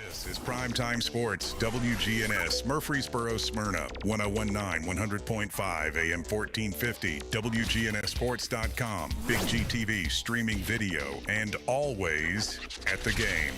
This is Primetime Sports, WGNS, Murfreesboro, Smyrna, 1019, 100.5, AM 1450, WGNSSports.com, Big G TV, streaming video, and always at the game.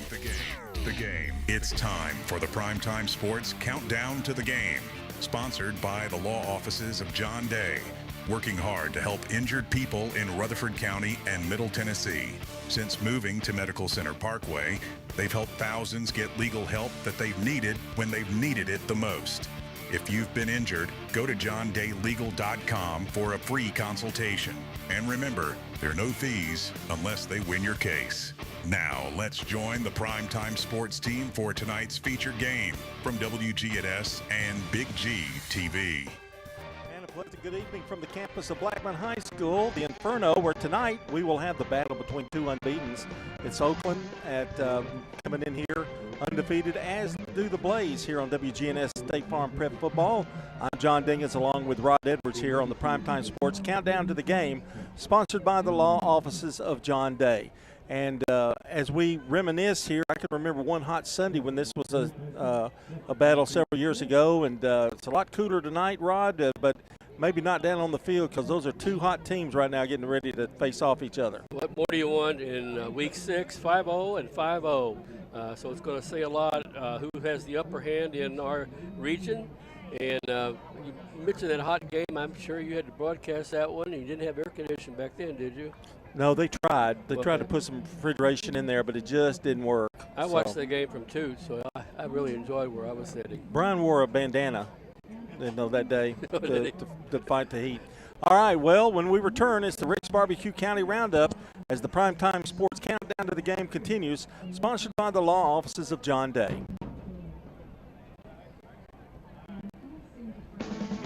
The game. It's time for the Primetime Sports Countdown to the Game, sponsored by the law offices of John Day, working hard to help injured people in Rutherford County and Middle Tennessee. Since moving to Medical Center Parkway, they've helped thousands get legal help that they've needed when they've needed it the most. If you've been injured, go to johndaylegal.com for a free consultation. And remember, there are no fees unless they win your case. Now, let's join the Primetime Sports team for tonight's featured game from WGNS and Big G TV. Pleasant good evening from the campus of Blackman High School, the Inferno, where tonight we will have the battle between two unbeatens. It's Oakland coming in here undefeated, as do the Blaze here on WGNS State Farm Prep Football. I'm John Dingens along with Rod Edwards here on the Primetime Sports Countdown to the Game, sponsored by the law offices of John Day. And as we reminisce here, I can remember one hot Sunday when this was a battle several years ago, and it's a lot cooler tonight, Rod, but maybe not down on the field because those are two hot teams right now getting ready to face off each other. What more do you want in week 6, 5-0 and 5-0? So it's going to say a lot who has the upper hand in our region. And you mentioned that hot game. I'm sure you had to broadcast that one. You didn't have air conditioning back then, did you? No, they tried. They tried to put some refrigeration in there, but it just didn't work. I watched the game from 2, so I really enjoyed where I was sitting. Brian wore a bandana, that day to fight the heat. All right, well, when we return, it's the Rick's Barbecue County Roundup as the Primetime Sports Countdown to the Game continues, sponsored by the law offices of John Day.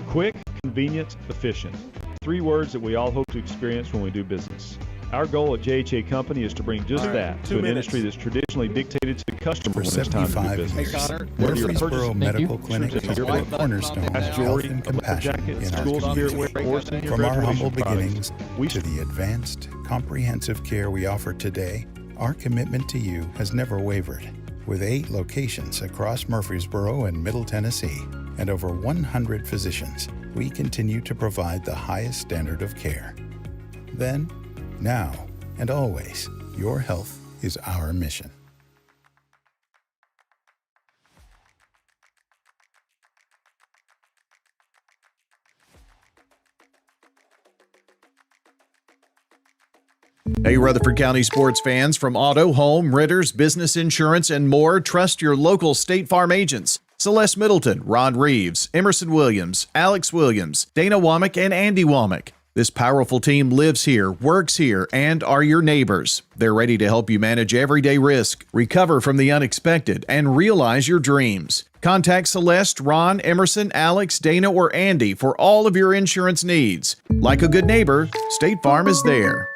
Quick, convenient, efficient. 3 words that we all hope to experience when we do business. Our goal at JHA Company is to bring just that to an industry that's traditionally dictated to the customer when it's time to do business. Murfreesboro Medical Clinic is a cornerstone of health and compassion in our community. From our humble beginnings to the advanced, comprehensive care we offer today, our commitment to you has never wavered. With 8 locations across Murfreesboro and Middle Tennessee and over 100 physicians, we continue to provide the highest standard of care. Then, now, and always, your health is our mission. Hey, Rutherford County sports fans, from auto, home, renters, business insurance, and more, trust your local State Farm agents. Celeste Middleton, Rod Reeves, Emerson Williams, Alex Williams, Dana Womack, and Andy Womack. This powerful team lives here, works here, and are your neighbors. They're ready to help you manage everyday risk, recover from the unexpected, and realize your dreams. Contact Celeste, Ron, Emerson, Alex, Dana, or Andy for all of your insurance needs. Like a good neighbor, State Farm is there.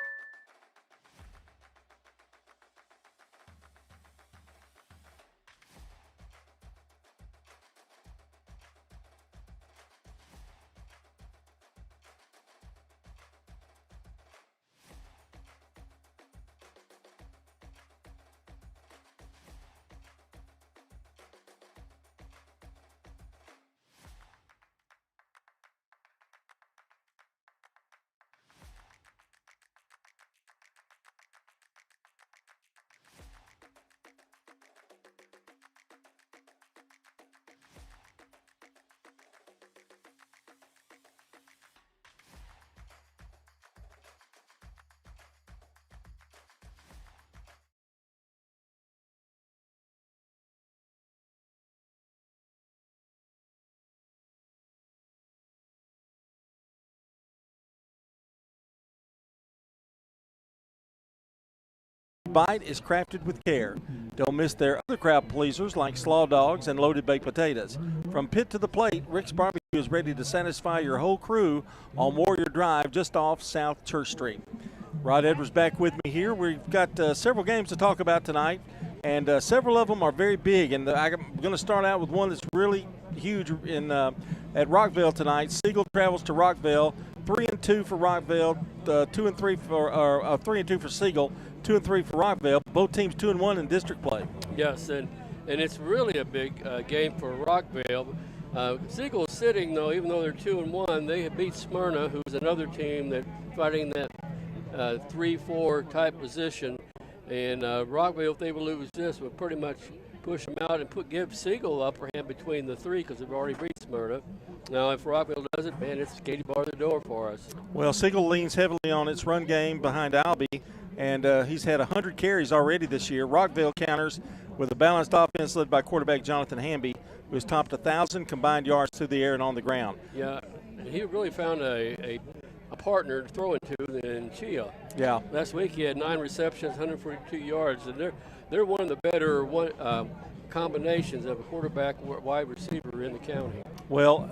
Bite is crafted with care. Don't miss their other crowd pleasers like slaw dogs and loaded baked potatoes. From pit to the plate, Rick's Barbecue is ready to satisfy your whole crew on Warrior Drive just off South Church Street. Rod Edwards back with me here. We've got several games to talk about tonight, and several of them are very big. And I'm going to start out with one that's really huge at Rockville tonight. Siegel travels to Rockville. 3-2 for Rockville, 2-3 for 3-2 for Siegel, 2-3 for Rockville. Both teams 2-1 in district play. Yes, and and it's really a big game for Rockville. Siegel's sitting, though, even though they're 2-1, they have beat Smyrna, who's another team that fighting that 3-4 type position. And Rockville, if they would lose this, would pretty much push them out and give Siegel the upper hand between the three because they've already beat Smyrna. Now, if Rockville does it, man, it's Katie bar the door for us. Well, Siegel leans heavily on its run game behind Albee, and he's had 100 carries already this year. Rockville counters with a balanced offense led by quarterback Jonathan Hamby, who has topped 1,000 combined yards through the air and on the ground. Yeah, he really found a partner to throw into in Chia. Yeah. Last week he had 9 receptions, 142 yards, and they're one of the better combinations of a quarterback wide receiver in the county. Well,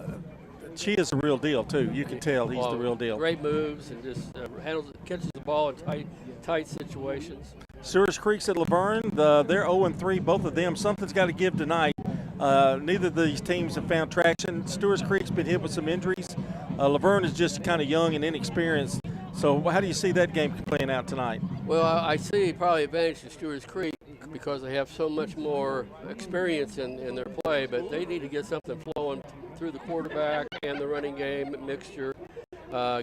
Chia's a real deal too. You can tell he's the real deal. Great moves and just catches the ball in tight situations. Stewart's Creek's at Laverne. They're 0-3, both of them. Something's got to give tonight. Neither of these teams have found traction. Stewart's Creek's been hit with some injuries. Laverne is just kind of young and inexperienced. So how do you see that game playing out tonight? Well, I see probably advantage to Stewart's Creek because they have so much more experience in their play, but they need to get something flowing through the quarterback and the running game mixture.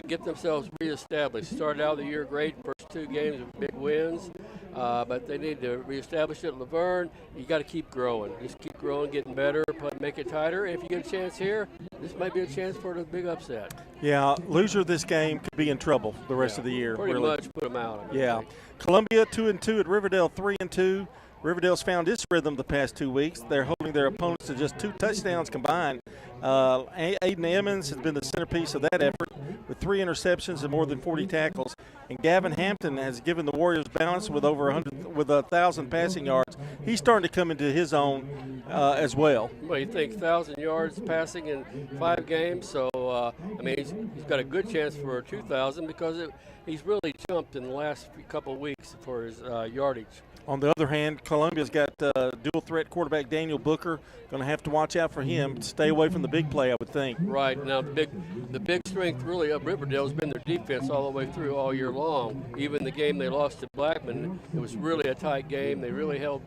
Get themselves reestablished. Started out the year great, first 2 games with big wins, but they need to reestablish it at Laverne. You got to keep growing. Just keep growing, getting better, make it tighter. If you get a chance here, this might be a chance for the big upset. Yeah, loser of this game could be in trouble the rest of the year. Pretty much put them out. Yeah. Columbia 2-2 at Riverdale 3-2. Riverdale's found its rhythm the past 2 weeks. They're holding their opponents to just 2 touchdowns combined. Aiden Emmons has been the centerpiece of that effort with 3 interceptions and more than 40 tackles. And Gavin Hampton has given the Warriors balance with over 1,000 passing yards. He's starting to come into his own as well. Well, you think 1,000 yards passing in 5 games, so I mean he's got a good chance for 2,000 because he's really jumped in the last couple of weeks for his yardage. On the other hand, Columbia's got dual threat quarterback Daniel Booker. Going to have to watch out for him. Stay away from the big play, I would think. Right. Now, the big strength really of Riverdale has been their defense all the way through all year long. Even the game they lost to Blackman, it was really a tight game. They really held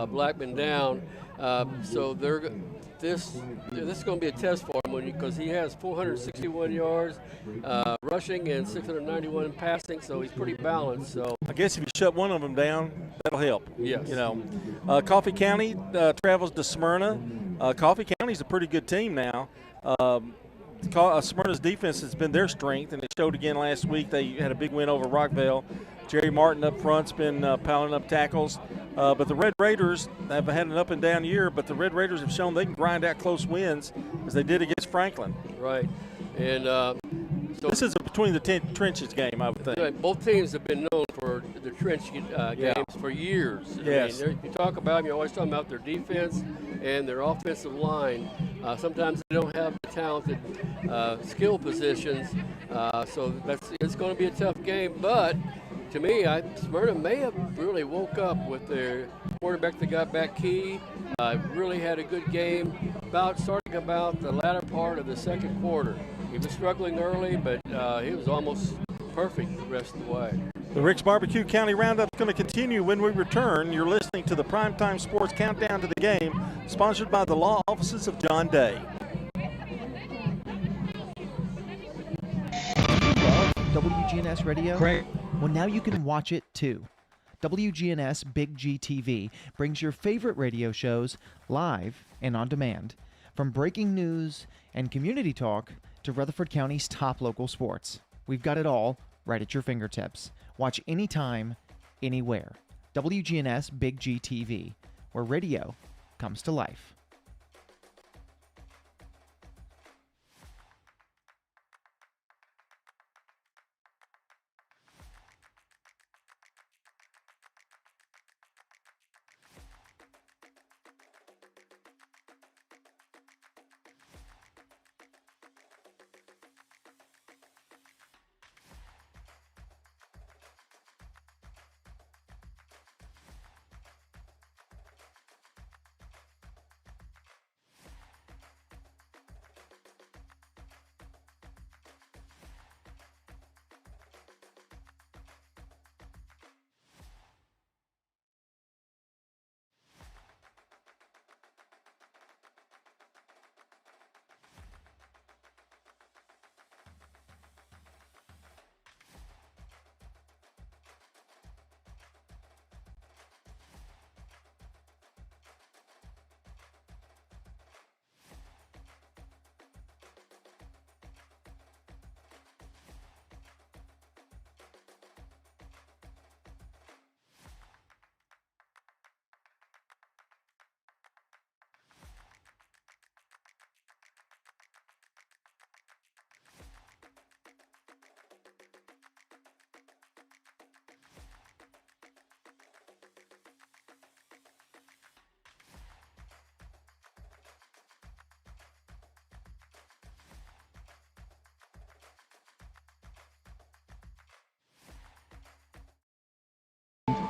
Blackman down. So this is going to be a test for him because he has 461 yards rushing and 691 passing, so he's pretty balanced. So I guess if you shut one of them down, that'll help. Yes. You know, Coffee County travels to Smyrna. Coffee County's a pretty good team now. Smyrna's defense has been their strength, and it showed again last week. They had a big win over Rockville. Jerry Martin up front's been piling up tackles. But the Red Raiders have had an up-and-down year, but the Red Raiders have shown they can grind out close wins as they did against Franklin. Right. And so this is a between-the-trenches game, I would think. Right. Both teams have been known for the trench games for years. Yes. I mean, you talk about them, you're always talking about their defense and their offensive line. Sometimes they don't have the talented skill positions, so it's going to be a tough game. But to me, Smyrna may have really woke up with their quarterback that got back key. Really had a good game starting about the latter part of the second quarter. He was struggling early, but he was almost perfect the rest of the way. The Rick's Barbecue County Roundup is going to continue when we return. You're listening to the Primetime Sports Countdown to the Game, sponsored by the law offices of John Day. WGNS Radio? Great. Well, now you can watch it too. WGNS Big G TV brings your favorite radio shows live and on demand. From breaking news and community talk to Rutherford County's top local sports. We've got it all right at your fingertips. Watch anytime, anywhere. WGNS Big G TV, where radio comes to life.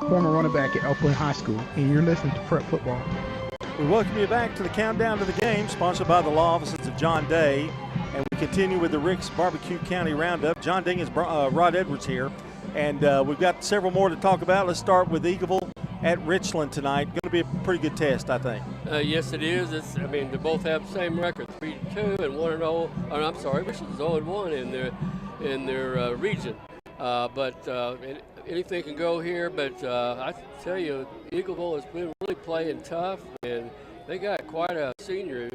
former running back at Oakland High School, and you're listening to Prep Football. We welcome you back to the Countdown to the Game, sponsored by the law offices of John Day. And we continue with the Rick's Barbecue County Roundup. John Ding is Rod Edwards here. And we've got several more to talk about. Let's start with Eagleville at Richland tonight. Going to be a pretty good test, I think. Yes, it is. They both have the same record, 3-2 and 1-0. Oh, I'm sorry, Richland's 0-1 in their region. But anything can go here. But I tell you, Eagleville has been really playing tough, and they got quite a senior.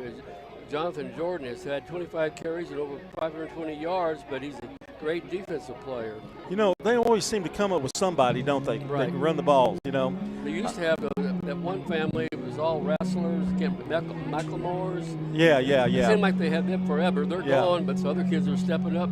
Jonathan Jordan has had 25 carries and over 520 yards, but he's a great defensive player. You know, they always seem to come up with somebody, don't they? Right. They can run the ball, you know. They used to have that one family. It was all wrestlers, McLemores. Yeah. It seemed like they had them forever. They're gone, but some other kids are stepping up.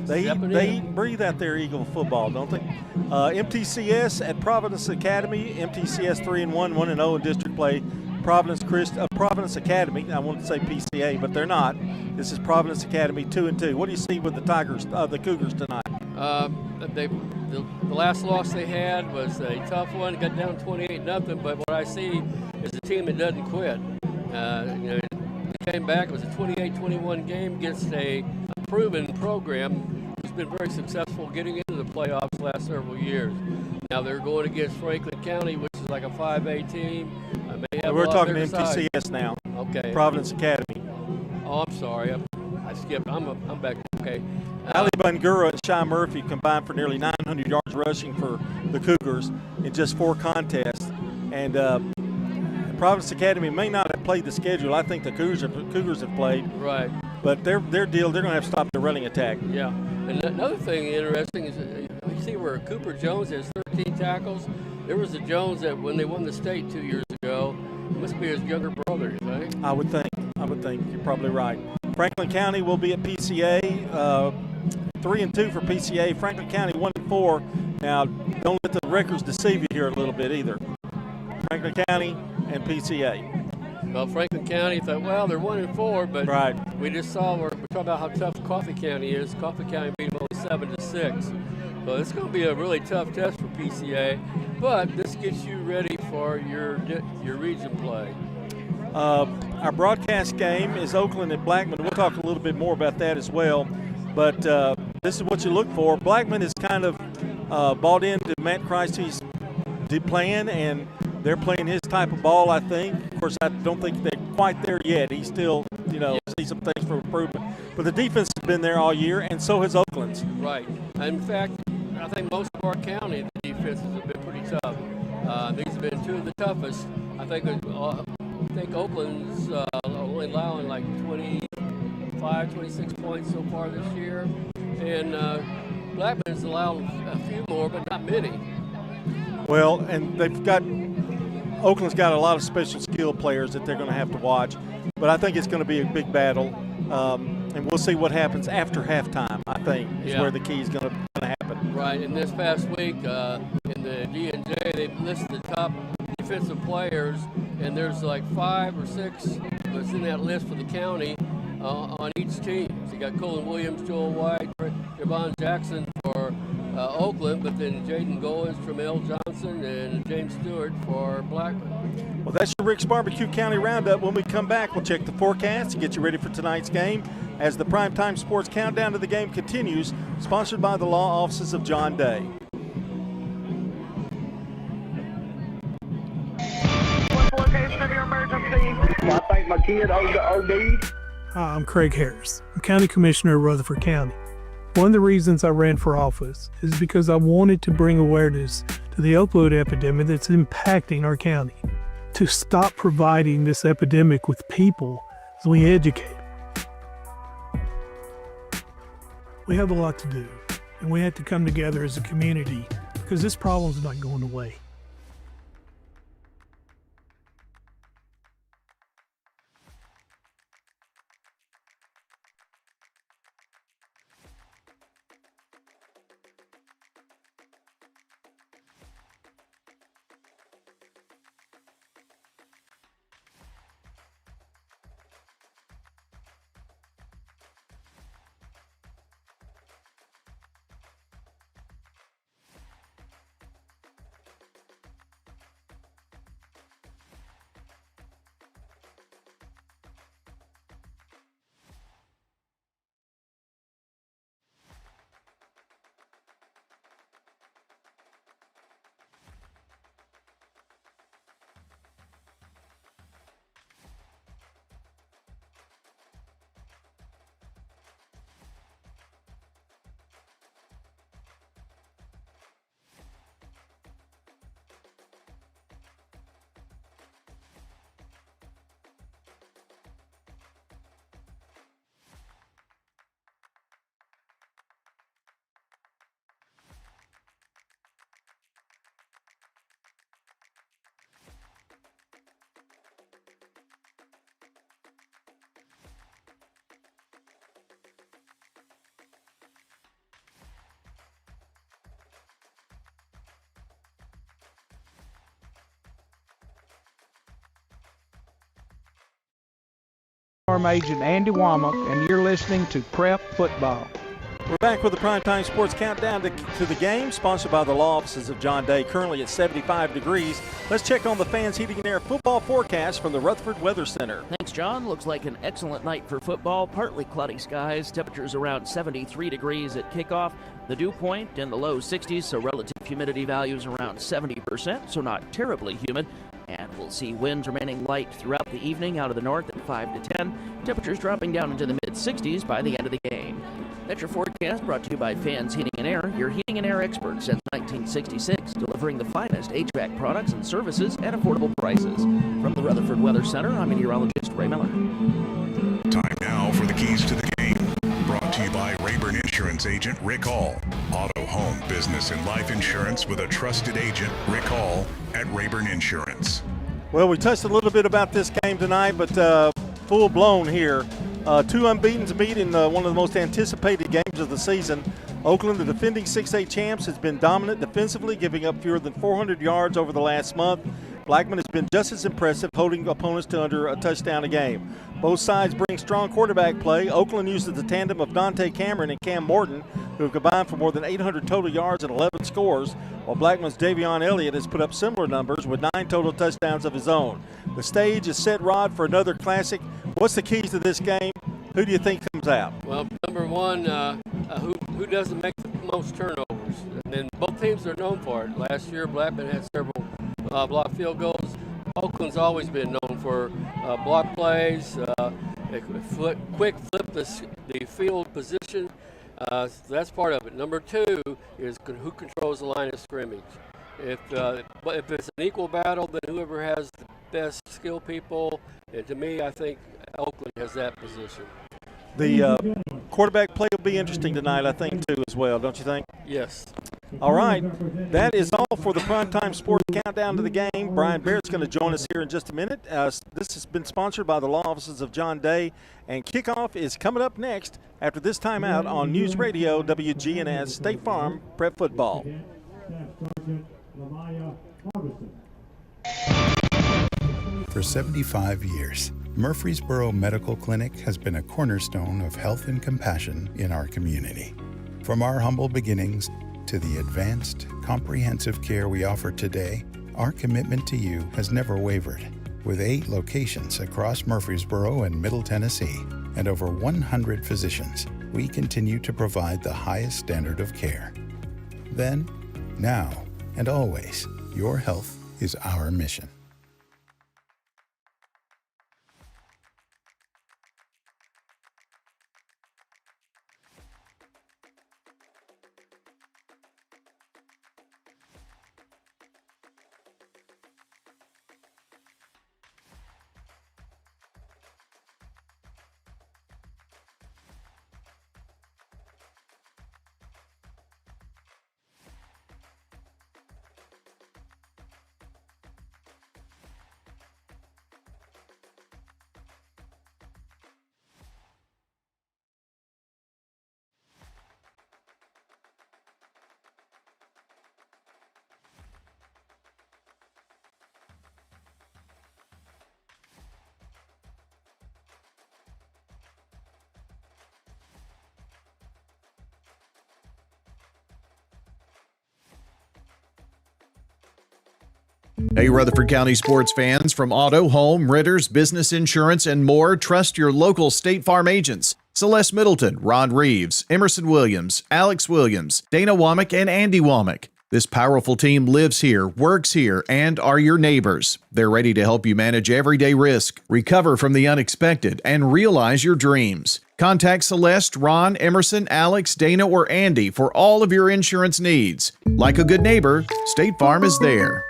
They eat and breathe out there Eagle football, don't they? MTCS at Providence Academy. MTCS 3-1, 1-0 in district play. Providence Academy. I wanted to say PCA, but they're not. This is Providence Academy 2-2. What do you see with the the Cougars tonight? The last loss they had was a tough one. It got down 28-0. But what I see is a team that doesn't quit. They came back. It was a 28-21 game against a proven program who's been very successful getting into the playoffs the last several years. Now they're going against Franklin County, which is like a 5A team. We're talking MTCS now. Okay. Providence Academy. Oh, I'm sorry. I skipped. I'm back. Okay. Ali Bangura and Shy Murphy combined for nearly 900 yards rushing for the Cougars in just 4 contests. And Providence Academy may not have played the schedule. I think the Cougars have played. Right. But their deal, they're going to have to stop their running attack. Yeah. And another thing interesting is you see where Cooper Jones has 13 tackles. There was a Jones that when they won the state 2 years ago, it must be his younger brother, you think? I would think. You're probably right. Franklin County will be at PCA. 3-2 for PCA. Franklin County 1-4. Now, don't let the records deceive you here a little bit either. Franklin County and PCA. Well, Franklin County thought, well, they're 1-4, but right. We just saw we're talking about how tough Coffee County is. Coffee County beat them only 7-6. So it's going to be a really tough test for PCA, but this gets you ready for your region play. Our broadcast game is Oakland and Blackman. We'll talk a little bit more about that as well, but this is what you look for. Blackman is kind of bought into Matt Christie's plan, and they're playing his type of ball, I think. Of course, I don't think they're quite there yet. He's still, sees some things for improvement. But the defense has been there all year, and so has Oakland's. Right. In fact, I think most of our county, the defenses have been pretty tough. These have been 2 of the toughest. I think Oakland's only allowing like 25, 26 points so far this year. And Blackman's allowed a few more, but not many. Well, and Oakland's got a lot of special skill players that they're going to have to watch. But I think it's going to be a big battle. And we'll see what happens after halftime, I think, is where the key is going to happen. Right, and this past week in the D&J, they've listed the top defensive players, and there's like 5 or 6 that's in that list for the county on each team. So you got Colin Williams, Joel White, Javon Jackson for Oakland, but then Jaden Goins, Tramel Johnson, and James Stewart for Blackman. Well, that's your Rick's Barbecue County Roundup. When we come back, we'll check the forecast to get you ready for tonight's game as the Primetime Sports Countdown to the Game continues, sponsored by the law offices of John Day. What's the location of your emergency? I think my kid OD'd. Hi, I'm Craig Harris. I'm County Commissioner of Rutherford County. One of the reasons I ran for office is because I wanted to bring awareness to the opioid epidemic that's impacting our county. To stop providing this epidemic with people as we educate. We have a lot to do, and we have to come together as a community because this problem is not going away. Farm agent Andy Womack, and you're listening to Prep Football. We're back with the Primetime Sports Countdown to the game, sponsored by the law offices of John Day, currently at 75 degrees. Let's check on the Fans Heating and Air football forecast from the Rutherford Weather Center. Thanks, John. Looks like an excellent night for football. Partly cloudy skies, temperatures around 73 degrees at kickoff. The dew point in the low 60s, so relative humidity values around 70%, so not terribly humid. And we'll see winds remaining light throughout the evening out of the north at 5 to 10. Temperatures dropping down into the mid-60s by the end of the game. That's your forecast, brought to you by Fans Heating and Air, your heating and air expert since 1966, delivering the finest HVAC products and services at affordable prices. From the Rutherford Weather Center, I'm meteorologist Ray Miller. Time now for the keys to the game. Brought to you by Rayburn Insurance agent Rick Hall. Auto, home, business, and life insurance with a trusted agent, Rick Hall, at Rayburn Insurance. Well, we touched a little bit about this game tonight, but full blown here. Two unbeatens meet in one of the most anticipated games of the season. Oakland, the defending 6A champs, has been dominant defensively, giving up fewer than 400 yards over the last month. Blackman has been just as impressive, holding opponents to under a touchdown a game. Both sides bring strong quarterback play. Oakland uses the tandem of Dante Cameron and Cam Morton, who have combined for more than 800 total yards and 11 scores, while Blackman's Davion Elliott has put up similar numbers with 9 total touchdowns of his own. The stage is set, Rod, for another classic. What's the keys to this game? Who do you think comes out? Well, number one, who doesn't make the most turnovers? And then both teams are known for it. Last year, Blackman had several block field goals. Oakland's always been known for block plays, quick flip the field position. So that's part of it. Number two is who controls the line of scrimmage. If it's an equal battle, then whoever has the best skill people, and to me, I think Oakland has that position. The quarterback play will be interesting tonight, I think, too, as well, don't you think? Yes. All right. That is all for the Primetime Sports Countdown to the game. Brian Barrett's going to join us here in just a minute. This has been sponsored by the law offices of John Day, and kickoff is coming up next after this timeout on News Radio WGNS State Farm Prep Football. For 75 years, Murfreesboro Medical Clinic has been a cornerstone of health and compassion in our community. From our humble beginnings to the advanced, comprehensive care we offer today, our commitment to you has never wavered. With 8 locations across Murfreesboro and Middle Tennessee and over 100 physicians, we continue to provide the highest standard of care. Then, now, and always, your health is our mission. Hey, Rutherford County sports fans, from auto, home, renters, business insurance, and more, trust your local State Farm agents. Celeste Middleton, Ron Reeves, Emerson Williams, Alex Williams, Dana Womack, and Andy Womack. This powerful team lives here, works here, and are your neighbors. They're ready to help you manage everyday risk, recover from the unexpected, and realize your dreams. Contact Celeste, Ron, Emerson, Alex, Dana, or Andy for all of your insurance needs. Like a good neighbor, State Farm is there.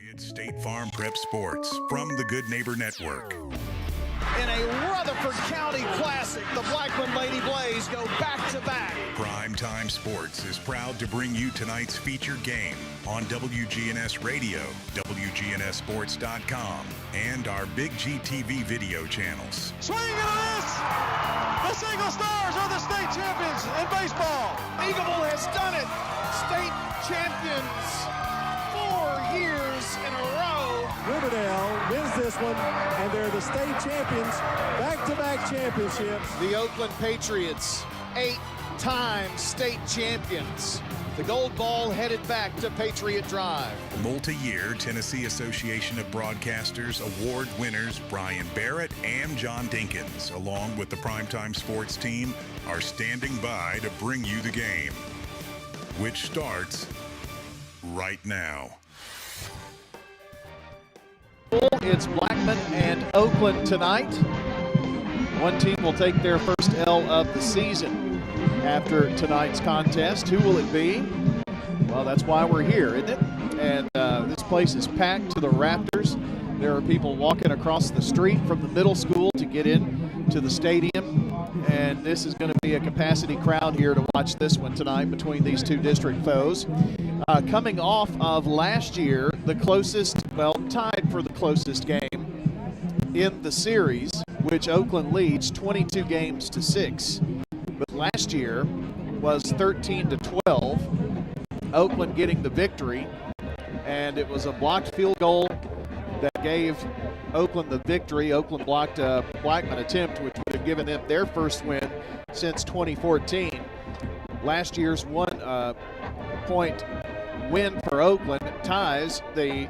It's State Farm Prep Sports from the Good Neighbor Network. In a Rutherford County Classic, the Blackman Lady Blaze go back-to-back. Primetime Sports is proud to bring you tonight's featured game on WGNS Radio, WGNSSports.com, and our Big G TV video channels. Swing and a miss! The Single Stars are the state champions in baseball. Eagleville has done it. State champions 4 years in a row. Riverdale wins this one, and they're the state champions, back-to-back championships. The Oakland Patriots, 8-time state champions. The gold ball headed back to Patriot Drive. Multi-year Tennessee Association of Broadcasters award winners Brian Barrett and John Dinkins, along with the Primetime Sports team, are standing by to bring you the game, which starts right now. It's Blackman and Oakland tonight. One team will take their first L of the season after tonight's contest. Who will it be? Well, that's why we're here, isn't it? And this place is packed to the rafters. There are people walking across the street from the middle school to get in to the stadium. And this is going to be a capacity crowd here to watch this one tonight between these two district foes. Coming off of last year, the closest, well, tied for the closest game in the series, which Oakland leads 22 games to 6. But last year was 13-12. Oakland getting the victory, and it was a blocked field goal that gave Oakland the victory. Oakland blocked a Blackman attempt, which would have given them their first win since 2014. Last year's 1-point win for Oakland ties the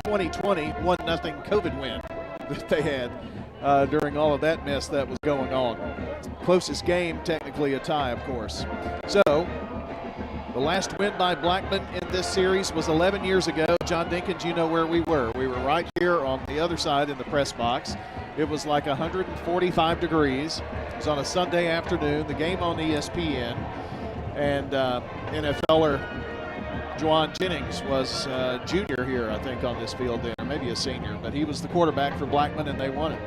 2020 1-0 COVID win that they had during all of that mess that was going on. Closest game, technically a tie, of course. So, the last win by Blackman in this series was 11 years ago. John Dinkins, you know where we were. We were right here on the other side in the press box. It was like 145 degrees. It was on a Sunday afternoon, the game on ESPN. And NFLer Juwan Jennings was junior here, I think, on this field then, or maybe a senior. But he was the quarterback for Blackman, and they won it.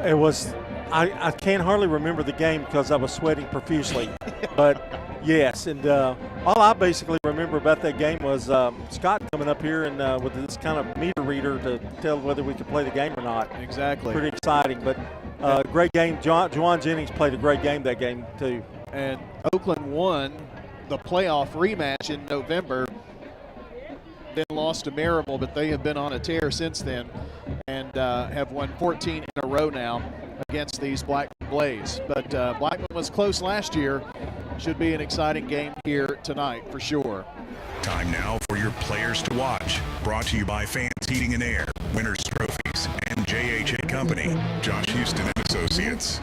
It was, I can't hardly remember the game because I was sweating profusely. But, yes, and all I basically remember about that game was Scott coming up here and with this kind of meter reader to tell whether we could play the game or not. Exactly. Pretty exciting, but great game. Juwan Jennings played a great game that game, too. And Oakland won the playoff rematch in November, then lost to Marable, but they have been on a tear since then and have won 14 in a row now against these Blackman Blaze. But Blackman was close last year. Should be an exciting game here tonight for sure. Time now for your players to watch. Brought to you by Fans Heating and Air, Winners Trophies, and JHA Company, Josh Houston and Associates.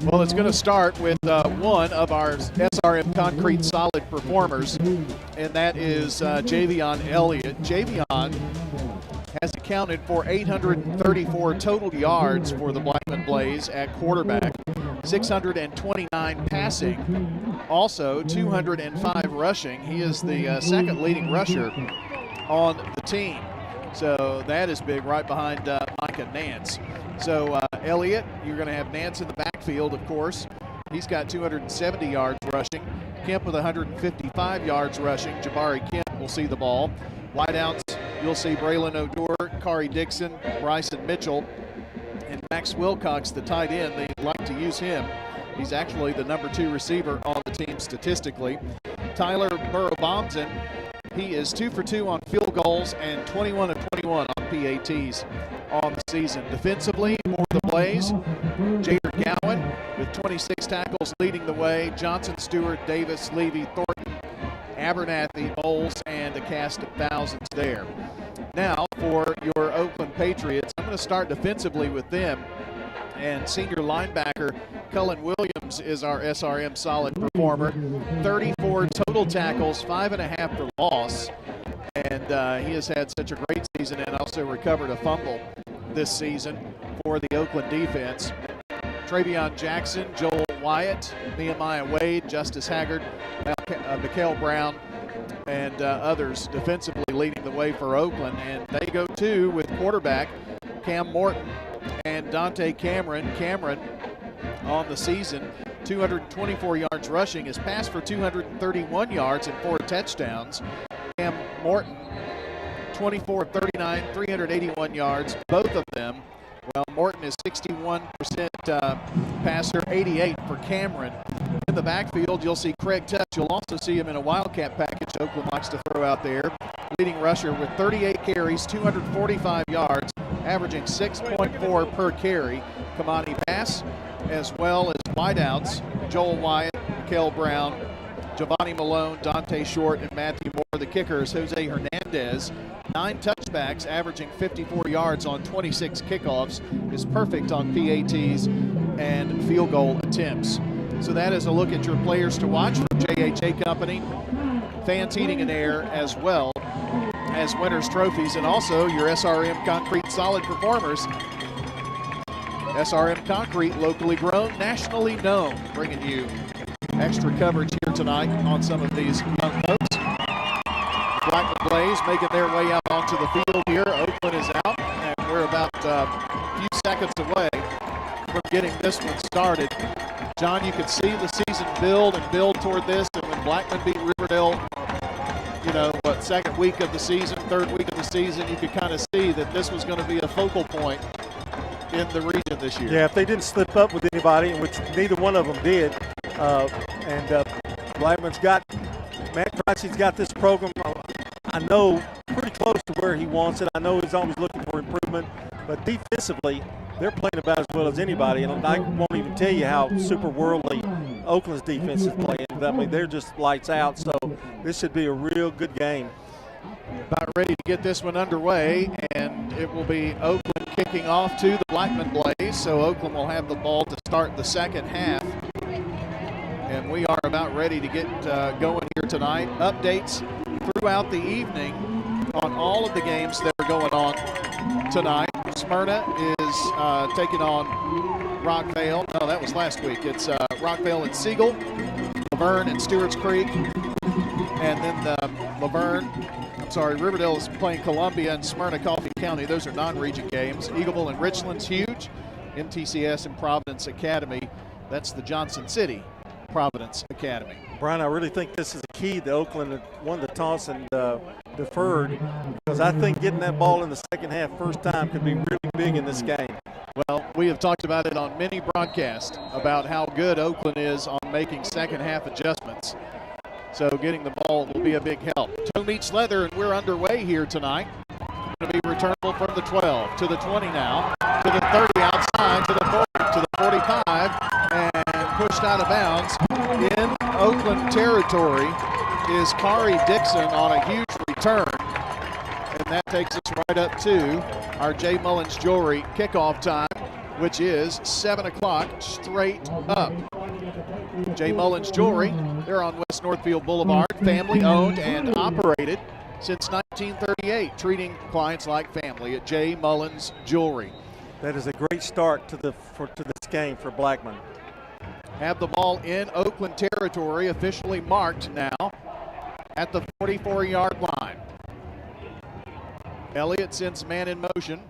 Well, it's going to start with one of our SRM Concrete Solid performers, and that is Javion Elliott. Javion has accounted for 834 total yards for the Blackman Blaze at quarterback, 629 passing, also 205 rushing. He is the second leading rusher on the team. So that is big, right behind Micah Nance. So Elliott, you're going to have Nance in the backfield, of course. He's got 270 yards rushing. Kemp with 155 yards rushing. Jabari Kemp will see the ball. Wideouts, you'll see Braylon O'Dour, Kari Dixon, Bryson Mitchell, and Max Wilcox, the tight end. They like to use him. He's actually the number 2 receiver on the team statistically. Tyler Burrow-Bomson, he is 2 for 2 on field goals and 21 of 21 on PATs on the season. Defensively for the Blaze, Jader Gowan with 26 tackles leading the way. Johnson, Stewart, Davis, Levy, Thornton, Abernathy, Bowles, and a cast of thousands there. Now for your Oakland Patriots, I'm going to start defensively with them. And senior linebacker Cullen Williams is our SRM solid performer. 34 total tackles, 5.5 for loss. And he has had such a great season and also recovered a fumble this season for the Oakland defense. Travion Jackson, Joel Wyatt, Nehemiah Wade, Justice Haggard, Mikael Brown, and others defensively leading the way for Oakland. And they go to with quarterback Cam Morton and Dante Cameron. Cameron on the season, 224 yards rushing, has passed for 231 yards and 4 touchdowns. Cam Morton, 24 of 39, 381 yards, both of them. Well, Morton is 61% passer, 88 for Cameron. In the backfield, you'll see Craig Tuck. You'll also see him in a Wildcat package Oakland likes to throw out there. Leading rusher with 38 carries, 245 yards, averaging 6.4 per carry. Kamani Bass, as well as wideouts, Joel Wyatt, Mikael Brown, Giovanni Malone, Dante Short, and Matthew Moore. The kickers, Jose Hernandez, 9 touchbacks, averaging 54 yards on 26 kickoffs, is perfect on PATs and field goal attempts. So that is a look at your players to watch from JHA Company. Fans, Heating and Air, as well as winners' trophies, and also your SRM Concrete Solid Performers. SRM Concrete, locally grown, nationally known, bringing you extra coverage here tonight on some of these young folks. Blackman Blaze making their way out onto the field here. Oakland is out, and we're about a few seconds away from getting this one started. John, you could see the season build and build toward this, and when Blackman beat Riverdale, second week of the season, third week of the season, you could kind of see that this was going to be a focal point in the region this year. Yeah, if they didn't slip up with anybody, which neither one of them did, Blackman's got, Matt Pricey's got this program, I know, pretty close to where he wants it. I know he's always looking for improvement, but defensively, they're playing about as well as anybody, and I won't even tell you how super worldly Oakland's defense is playing. I mean, they're just lights out, so this should be a real good game. About ready to get this one underway, and it will be Oakland kicking off to the Blackman Blaze, so Oakland will have the ball to start the second half. And we are about ready to get going here tonight. Updates throughout the evening on all of the games that are going on tonight. Smyrna is taking on Rockvale. No, that was last week. It's Rockvale and Siegel, Laverne and Stewart's Creek, and then Riverdale is playing Columbia and Smyrna Coffee County. Those are non-region games. Eagleville and Richland's huge. MTCS and Providence Academy. That's the Johnson City Providence Academy. Brian, I really think this is a key that Oakland won the toss and deferred, because I think getting that ball in the second half first time could be really big in this game. Well, we have talked about it on many broadcasts about how good Oakland is on making second half adjustments. So getting the ball will be a big help. Toe meets leather, and we're underway here tonight. Going to be returnable from the 12 to the 20 now, to the 30 outside, to the 40, to the 45, and pushed out of bounds. In Oakland territory is Kari Dixon on a huge return. And that takes us right up to our J. Mullins Jewelry kickoff time, which is 7 o'clock straight up. J. Mullins Jewelry, they're on West Northfield Boulevard, family-owned and operated since 1938, treating clients like family at J. Mullins Jewelry. That is a great start to this game for Blackman. Have the ball in Oakland territory, officially marked now at the 44-yard line. Elliott sends man in motion.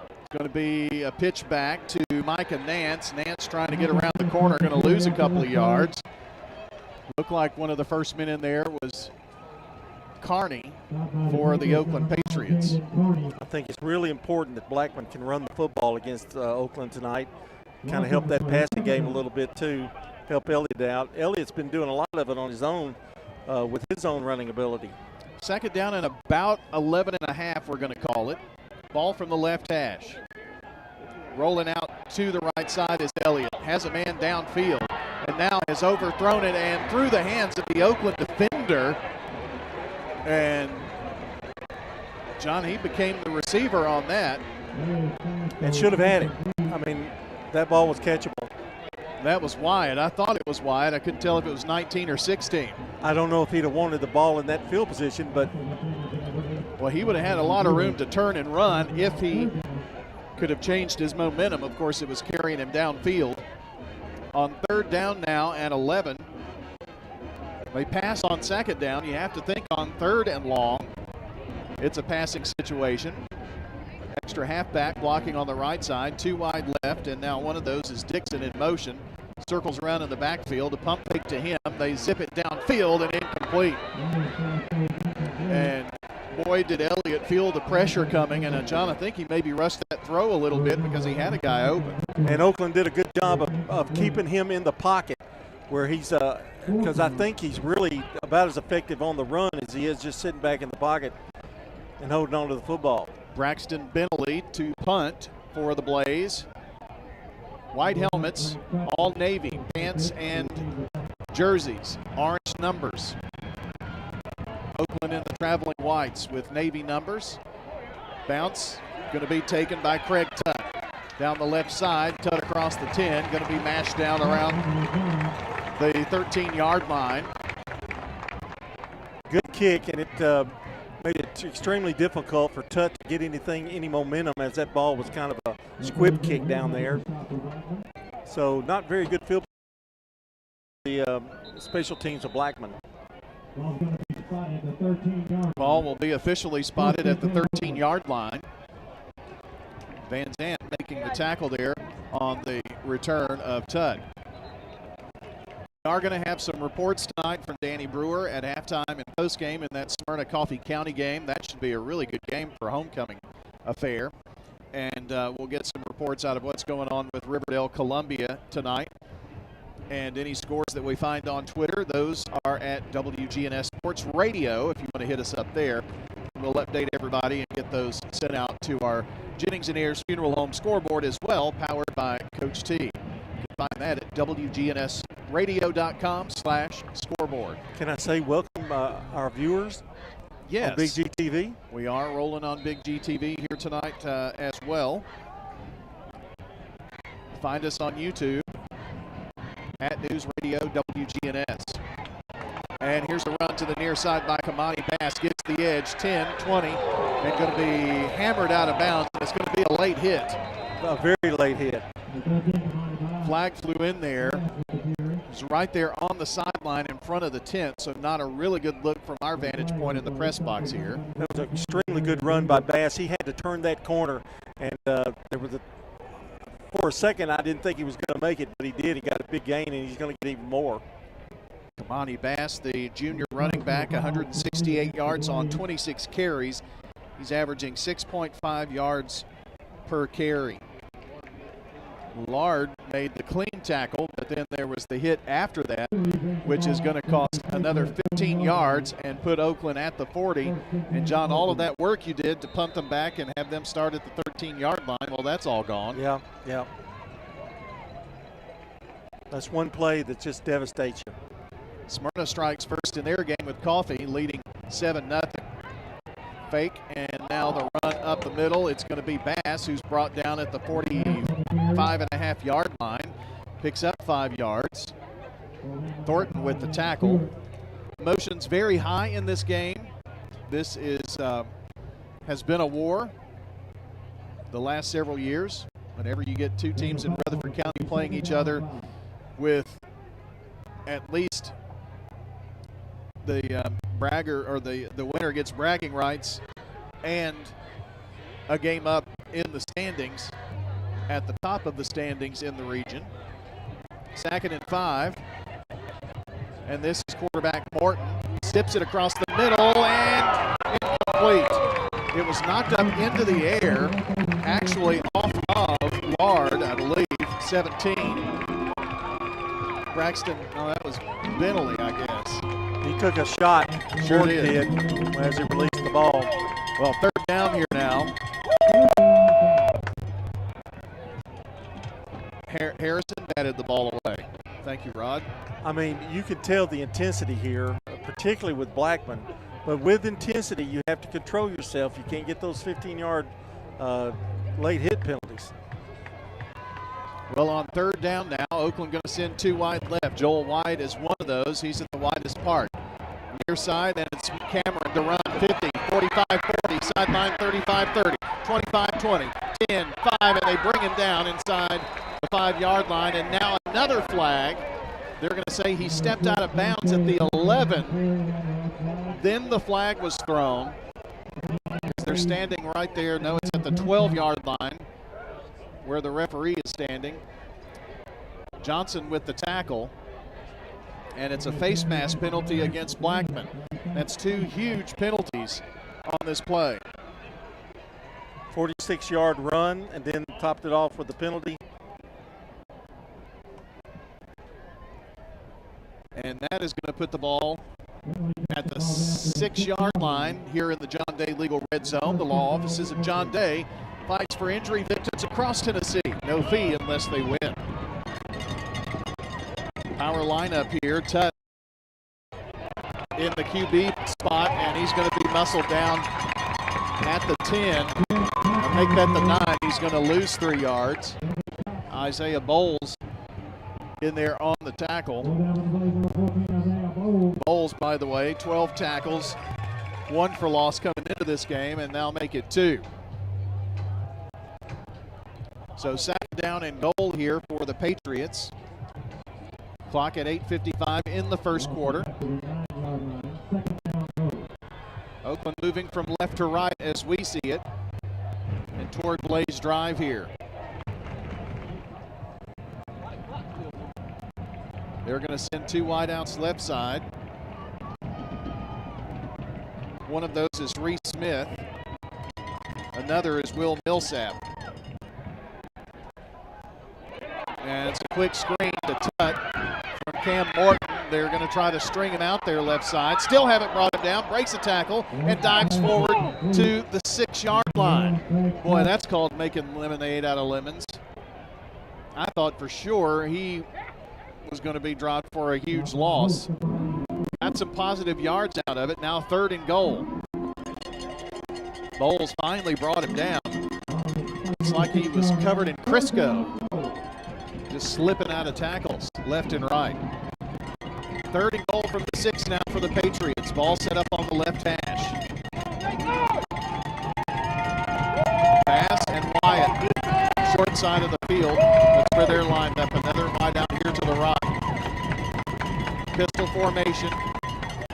It's going to be a pitch back to Micah Nance. Nance trying to get around the corner, going to lose a couple of yards. Looked like one of the first men in there was Carney for the Oakland Patriots. I think it's really important that Blackman can run the football against Oakland tonight. Kind of help that passing game a little bit too, help Elliott out. Elliott's been doing a lot of it on his own with his own running ability. Second down and about 11 and a half, we're going to call it. Ball from the left hash. Rolling out to the right side is Elliott. Has a man downfield and now has overthrown it and through the hands of the Oakland defender. And John, he became the receiver on that. And should have had it. I mean, that ball was catchable. That was wide. I thought it was wide. I couldn't tell if it was 19 or 16. I don't know if he'd have wanted the ball in that field position, but. Well, he would have had a lot of room to turn and run if he could have changed his momentum. Of course, it was carrying him downfield. On third down now and 11. They pass on second down. You have to think on third and long. It's a passing situation. Extra halfback blocking on the right side, 2 wide left, and now one of those is Dixon in motion. Circles around in the backfield, a pump fake to him. They zip it downfield and incomplete. And boy, did Elliott feel the pressure coming. And John, I think he maybe rushed that throw a little bit because he had a guy open. And Oakland did a good job of keeping him in the pocket where he's because I think he's really about as effective on the run as he is just sitting back in the pocket and holding on to the football. Braxton Bentley to punt for the Blaze. White helmets, all navy, pants and jerseys, orange numbers. Oakland in the traveling whites with navy numbers. Bounce going to be taken by Craig Tutt. Down the left side, Tutt across the 10, going to be mashed down around the 13-yard line. Good kick, and it made it extremely difficult for Tutt to get any momentum as that ball was kind of a squib kick down there. So not very good field the special teams of Blackman. Ball will be officially spotted at the 13-yard line. Van Zandt making the tackle there on the return of Tutt. We are going to have some reports tonight from Danny Brewer at halftime and postgame in that Smyrna Coffee County game. That should be a really good game for homecoming affair. And we'll get some reports out of what's going on with Riverdale Columbia tonight. And any scores that we find on Twitter, those are at WGNS Sports Radio if you want to hit us up there. We'll update everybody and get those sent out to our Jennings and Ayers Funeral Home scoreboard as well, powered by Coach T. You can find that at WGNSradio.com/scoreboard. Can I say welcome our viewers? Yes. On Big GTV? We are rolling on Big GTV here tonight as well. Find us on YouTube at News Radio WGNS. And here's a run to the near side by Kamani Bass. Gets the edge, 10, 20, and going to be hammered out of bounds. It's going to be a late hit. A very late hit. Flag flew in there. It's right there on the sideline in front of the tent, so not a really good look from our vantage point in the press box here. That was an extremely good run by Bass. He had to turn that corner, and there was for a second I didn't think he was going to make it, but he did. He got a big gain, and he's going to get even more. Kamani Bass, the junior running back, 168 yards on 26 carries. He's averaging 6.5 yards per carry. Lard made the clean tackle, but then there was the hit after that, which is going to cost another 15 yards and put Oakland at the 40. And, John, all of that work you did to punt them back and have them start at the 13-yard line, well, that's all gone. Yeah. That's one play that just devastates you. Smyrna strikes first in their game with Coffee, leading 7-0. Fake, and now the run up the middle. It's going to be Bass, who's brought down at the 45.5-yard line. Picks up 5 yards. Thornton with the tackle. Emotions very high in this game. This is has been a war the last several years. Whenever you get two teams in Rutherford County playing each other with at least the bragger or the winner gets bragging rights and a game up in the standings at the top of the standings in the region. 2nd and 5, and this is quarterback Morton. Sips it across the middle and incomplete. It was knocked up into the air, actually off of Lard, I believe, 17. Braxton, no, that was Bentley, I guess. He took a shot, Sure did, as he released the ball. Well, 3rd down here now. Harrison batted the ball away. Thank you, Rod. I mean, you can tell the intensity here, particularly with Blackman. But with intensity, you have to control yourself. You can't get those 15-yard late hit penalties. Well, on 3rd down now, Oakland going to send 2 wide left. Joel White is one of those. He's at the widest part. Near side, and it's Cameron to run 50, 45, 40, sideline 35, 30, 25, 20, 10, 5, and they bring him down inside the 5-yard line. And now another flag They're going to say he stepped out of bounds at the 11. Then the flag was thrown. They're standing right there. No, it's at the 12-yard line where the referee is standing. Johnson with the tackle. And it's a face mask penalty against Blackman. That's 2 huge penalties on this play. 46-yard run, and then topped it off with the penalty. And that is going to put the ball at the 6-yard line here in the John Day Legal Red Zone. The law offices of John Day fights for injury victims across Tennessee. No fee unless they win. Power lineup here. Tutt in the QB spot, and he's going to be muscled down at the 10. I'll make that the 9. He's going to lose 3 yards. Isaiah Bowles in there on the tackle. Bowles, by the way, 12 tackles, 1 for loss coming into this game, and now make it 2. So 2nd down and goal here for the Patriots. Clock at 8:55 in the first quarter. Oakland moving from left to right as we see it, and toward Blaze Drive here. They're going to send 2 wideouts left side. One of those is Reese Smith. Another is Will Millsap. And it's a quick screen to Tutt from Cam Morton. They're going to try to string him out there left side. Still haven't brought him down. Breaks a tackle and dives forward to the 6-yard line. Boy, that's called making lemonade out of lemons. I thought for sure he was going to be dropped for a huge loss. Got some positive yards out of it. Now 3rd and goal. Bowles finally brought him down. It's like he was covered in Crisco. Just slipping out of tackles left and right. 3rd and goal from the 6 now for the Patriots. Ball set up on the left hash. Bass and Wyatt, short side of the field. That's where they're lined up. Another wide out here to the right. Pistol formation.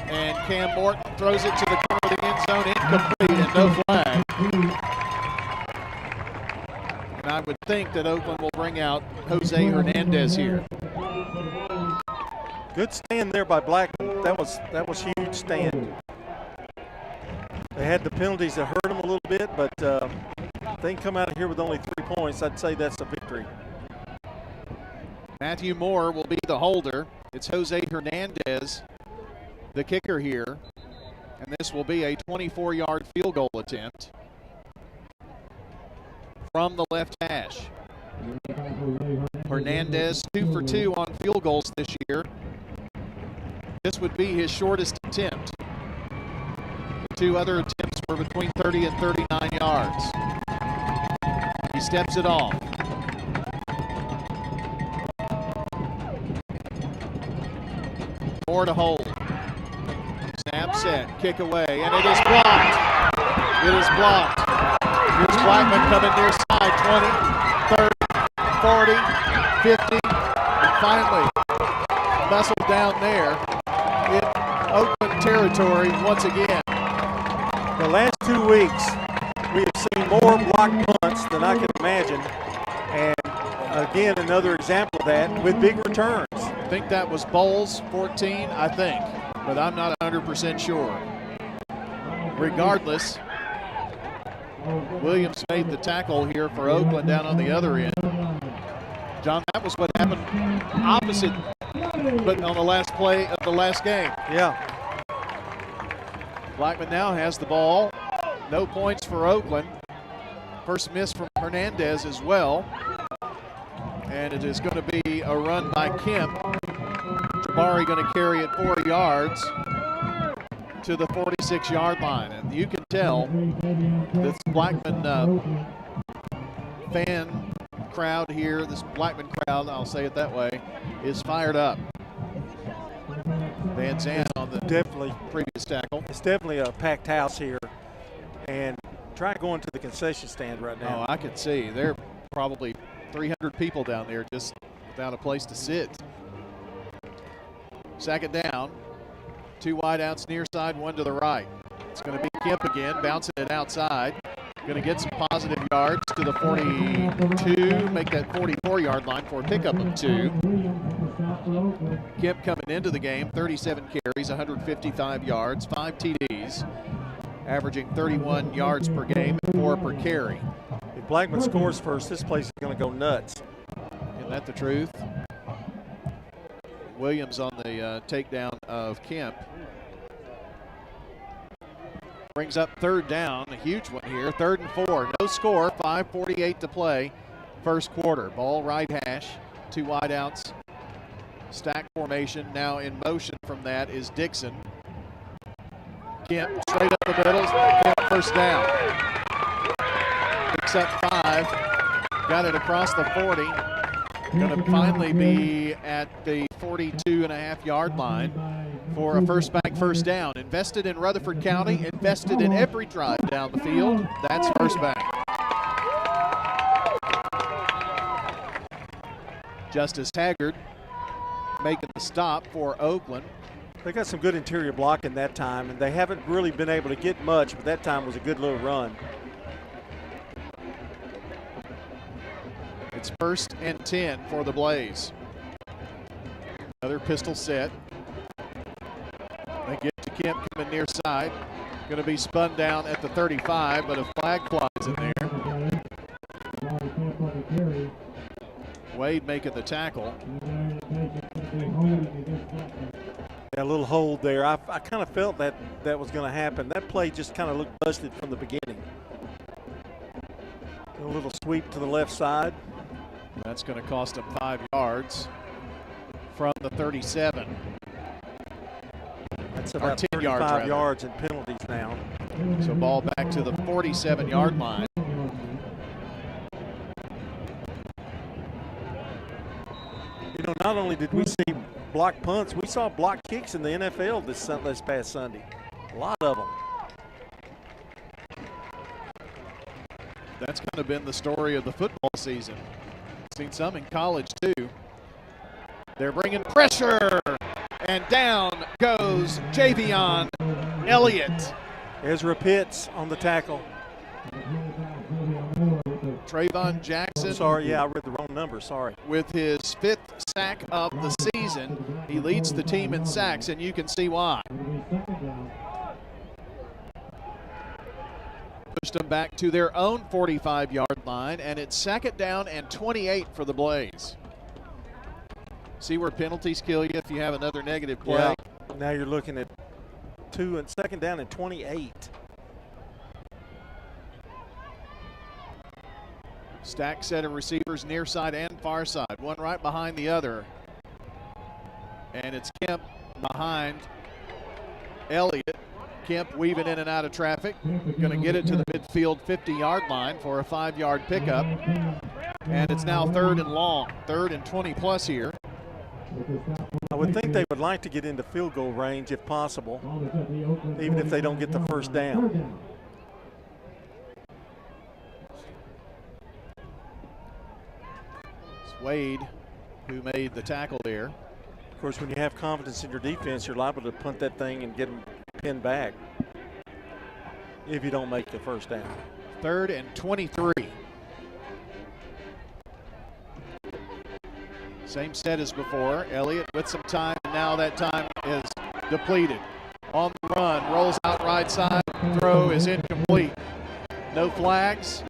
And Cam Morton throws it to the corner of the end zone. Incomplete and no flag. And I would think that Oakland will bring out Jose Hernandez here. Good stand there by Blackman. That was huge stand. They had the penalties that hurt them a little bit, but if they can come out of here with only 3 points, I'd say that's a victory. Matthew Moore will be the holder. It's Jose Hernandez, the kicker here. And this will be a 24-yard field goal attempt from the left hash. Hernandez 2 for 2 on field goals this year. This would be his shortest attempt. The 2 other attempts were between 30 and 39 yards. He steps it off. More to hold. Snap set, kick away, and it is blocked. It is blocked. Here's Blackman coming near side, 20, 30, 40, 50, and finally nestled down there in Oakland territory once again. The last 2 weeks, we have seen more blocked punts than I can imagine. And again, another example of that with big returns. I think that was Bowles, 14, I think, but I'm not 100% sure. Regardless, Williams made the tackle here for Oakland down on the other end. John, that was what happened opposite, but on the last play of the last game. Yeah. Blackman now has the ball. No points for Oakland. First miss from Hernandez as well. And it is going to be a run by Kemp. Jabari going to carry it 4 yards to the 46-yard line. And you can tell this Blackman fan crowd here, this Blackman crowd, I'll say it that way, is fired up. Van Zandt on the previous tackle. It's definitely a packed house here. And try going to the concession stand right now. Oh, I can see. There are probably 300 people down there just without a place to sit. Second down. 2 wideouts near side, 1 to the right. It's going to be Kemp again, bouncing it outside. Going to get some positive yards to the 42, make that 44-yard line for a pickup of 2. Kemp coming into the game, 37 carries, 155 yards, 5 TDs, averaging 31 yards per game and 4 per carry. If Blackman scores first, this place is going to go nuts. Isn't that the truth? Williams on the takedown of Kemp. Brings up third down, a huge one here. 3rd and 4, no score, 5:48 to play. First quarter, ball right hash, 2 wideouts. Stack formation now in motion from that is Dixon. Kemp straight up the middle, Kemp first down. Picks up 5, got it across the 40. Going to finally be at the 42.5-yard line for a first down. Invested in Rutherford County, invested in every drive down the field. That's First Bank. Justice Haggard making the stop for Oakland. They got some good interior blocking that time, and they haven't really been able to get much, but that time was a good little run. It's 1st and 10 for the Blaze. Another pistol set. They get to Kemp coming near side. Going to be spun down at the 35, but a flag flies in there. Wade making the tackle. Yeah, a little hold there. I kind of felt that was going to happen. That play just kind of looked busted from the beginning. A little sweep to the left side. That's going to cost them 5 yards from the 37. That's about 35 yards in penalties now. So ball back to the 47-yard line. You know, not only did we see block punts, we saw block kicks in the NFL this past Sunday. A lot of them. That's kind of been the story of the football season. Seen some in college too. They're bringing pressure, and down goes Javion Elliott. Ezra Pitts on the tackle. Trayvon Jackson. Sorry, yeah, I read the wrong number, sorry. With his 5th sack of the season. He leads the team in sacks, and you can see why. Pushed them back to their own 45-yard line, and it's 2nd down and 28 for the Blaze. See where penalties kill you if you have another negative play? Yeah. Now you're looking at 2nd down and 28. Stacked set of receivers near side and far side, one right behind the other. And it's Kemp behind Elliott. Kemp weaving in and out of traffic. Going to get it to the midfield 50-yard line for a 5-yard pickup. And it's now 3rd and long, 3rd and 20+ here. I would think they would like to get into field goal range if possible, even if they don't get the first down. It's Wade who made the tackle there. Of course, when you have confidence in your defense, you're liable to punt that thing and get them pinned back if you don't make the first down. 3rd and 23. Same set as before. Elliott with some time, and now that time is depleted. On the run, rolls out right side. Throw is incomplete. No flags,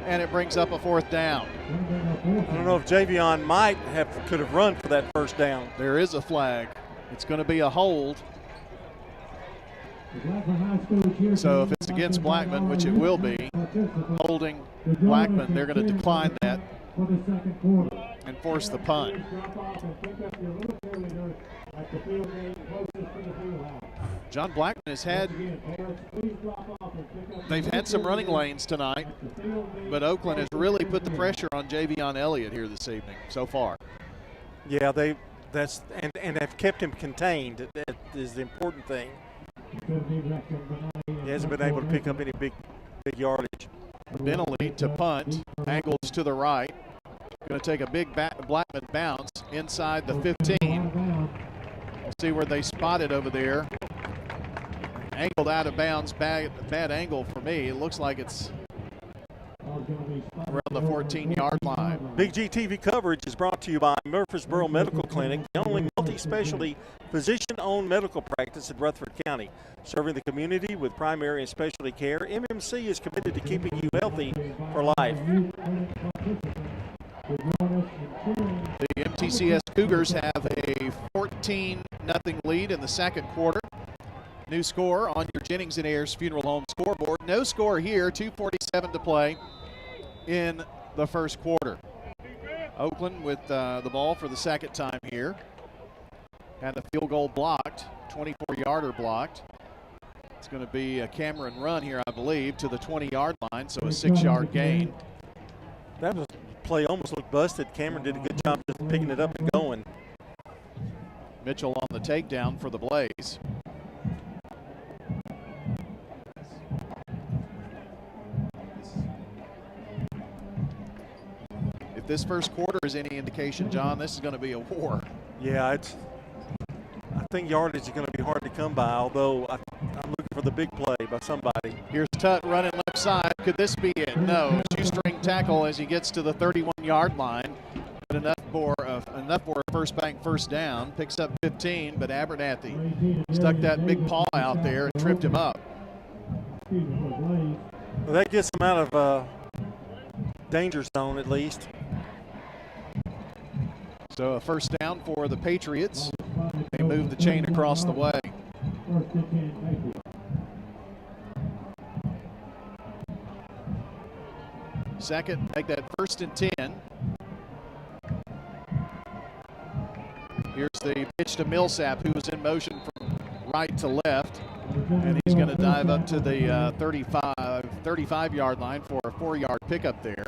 and it brings up a 4th down. I don't know if Javion could have run for that first down. There is a flag. It's going to be a hold. So if it's against Blackman, which it will be, holding Blackman, they're going to decline that and force the punt. John Blackman they've had some running lanes tonight, but Oakland has really put the pressure on Javion Elliott here this evening so far. Yeah, and have kept him contained. That is the important thing. He hasn't been able to pick up any big yardage. Bentley to punt, angles to the right. Going to take a big Blackman bounce inside the 15. See where they spot it over there. Angled out of bounds, bad angle for me. It looks like it's around the 14-yard line. Big G TV coverage is brought to you by Murfreesboro Medical Clinic, the only multi-specialty physician-owned medical practice in Rutherford County. Serving the community with primary and specialty care, MMC is committed to keeping you healthy for life. The MTCS Cougars have a 14-0 lead in the second quarter. New score on your Jennings & Ayers Funeral Home scoreboard. No score here, 2:47 to play in the first quarter. Oakland with the ball for the second time here. Had the field goal blocked, 24-yarder blocked. It's going to be a Cameron run here, I believe, to the 20-yard line, so a 6-yard gain. That was play almost looked busted. Cameron did a good job just picking it up and going. Mitchell on the takedown for the Blaze. If this first quarter is any indication, John, this is going to be a war. Yeah, I think yardage is going to be hard to come by, although I'm looking for the big play by somebody. Here's Tutt running left side. Could this be it? No. Shoestring tackle as he gets to the 31-yard line. But enough for a first bank first down. Picks up 15, but Abernathy stuck that big paw out there and tripped him up. Well, that gets him out of danger zone at least. So a first down for the Patriots. They move the chain across the way. Second, make that 1st and 10. Here's the pitch to Millsap, who was in motion from right to left. And he's going to dive up to the 35-yard line for a 4-yard pickup there.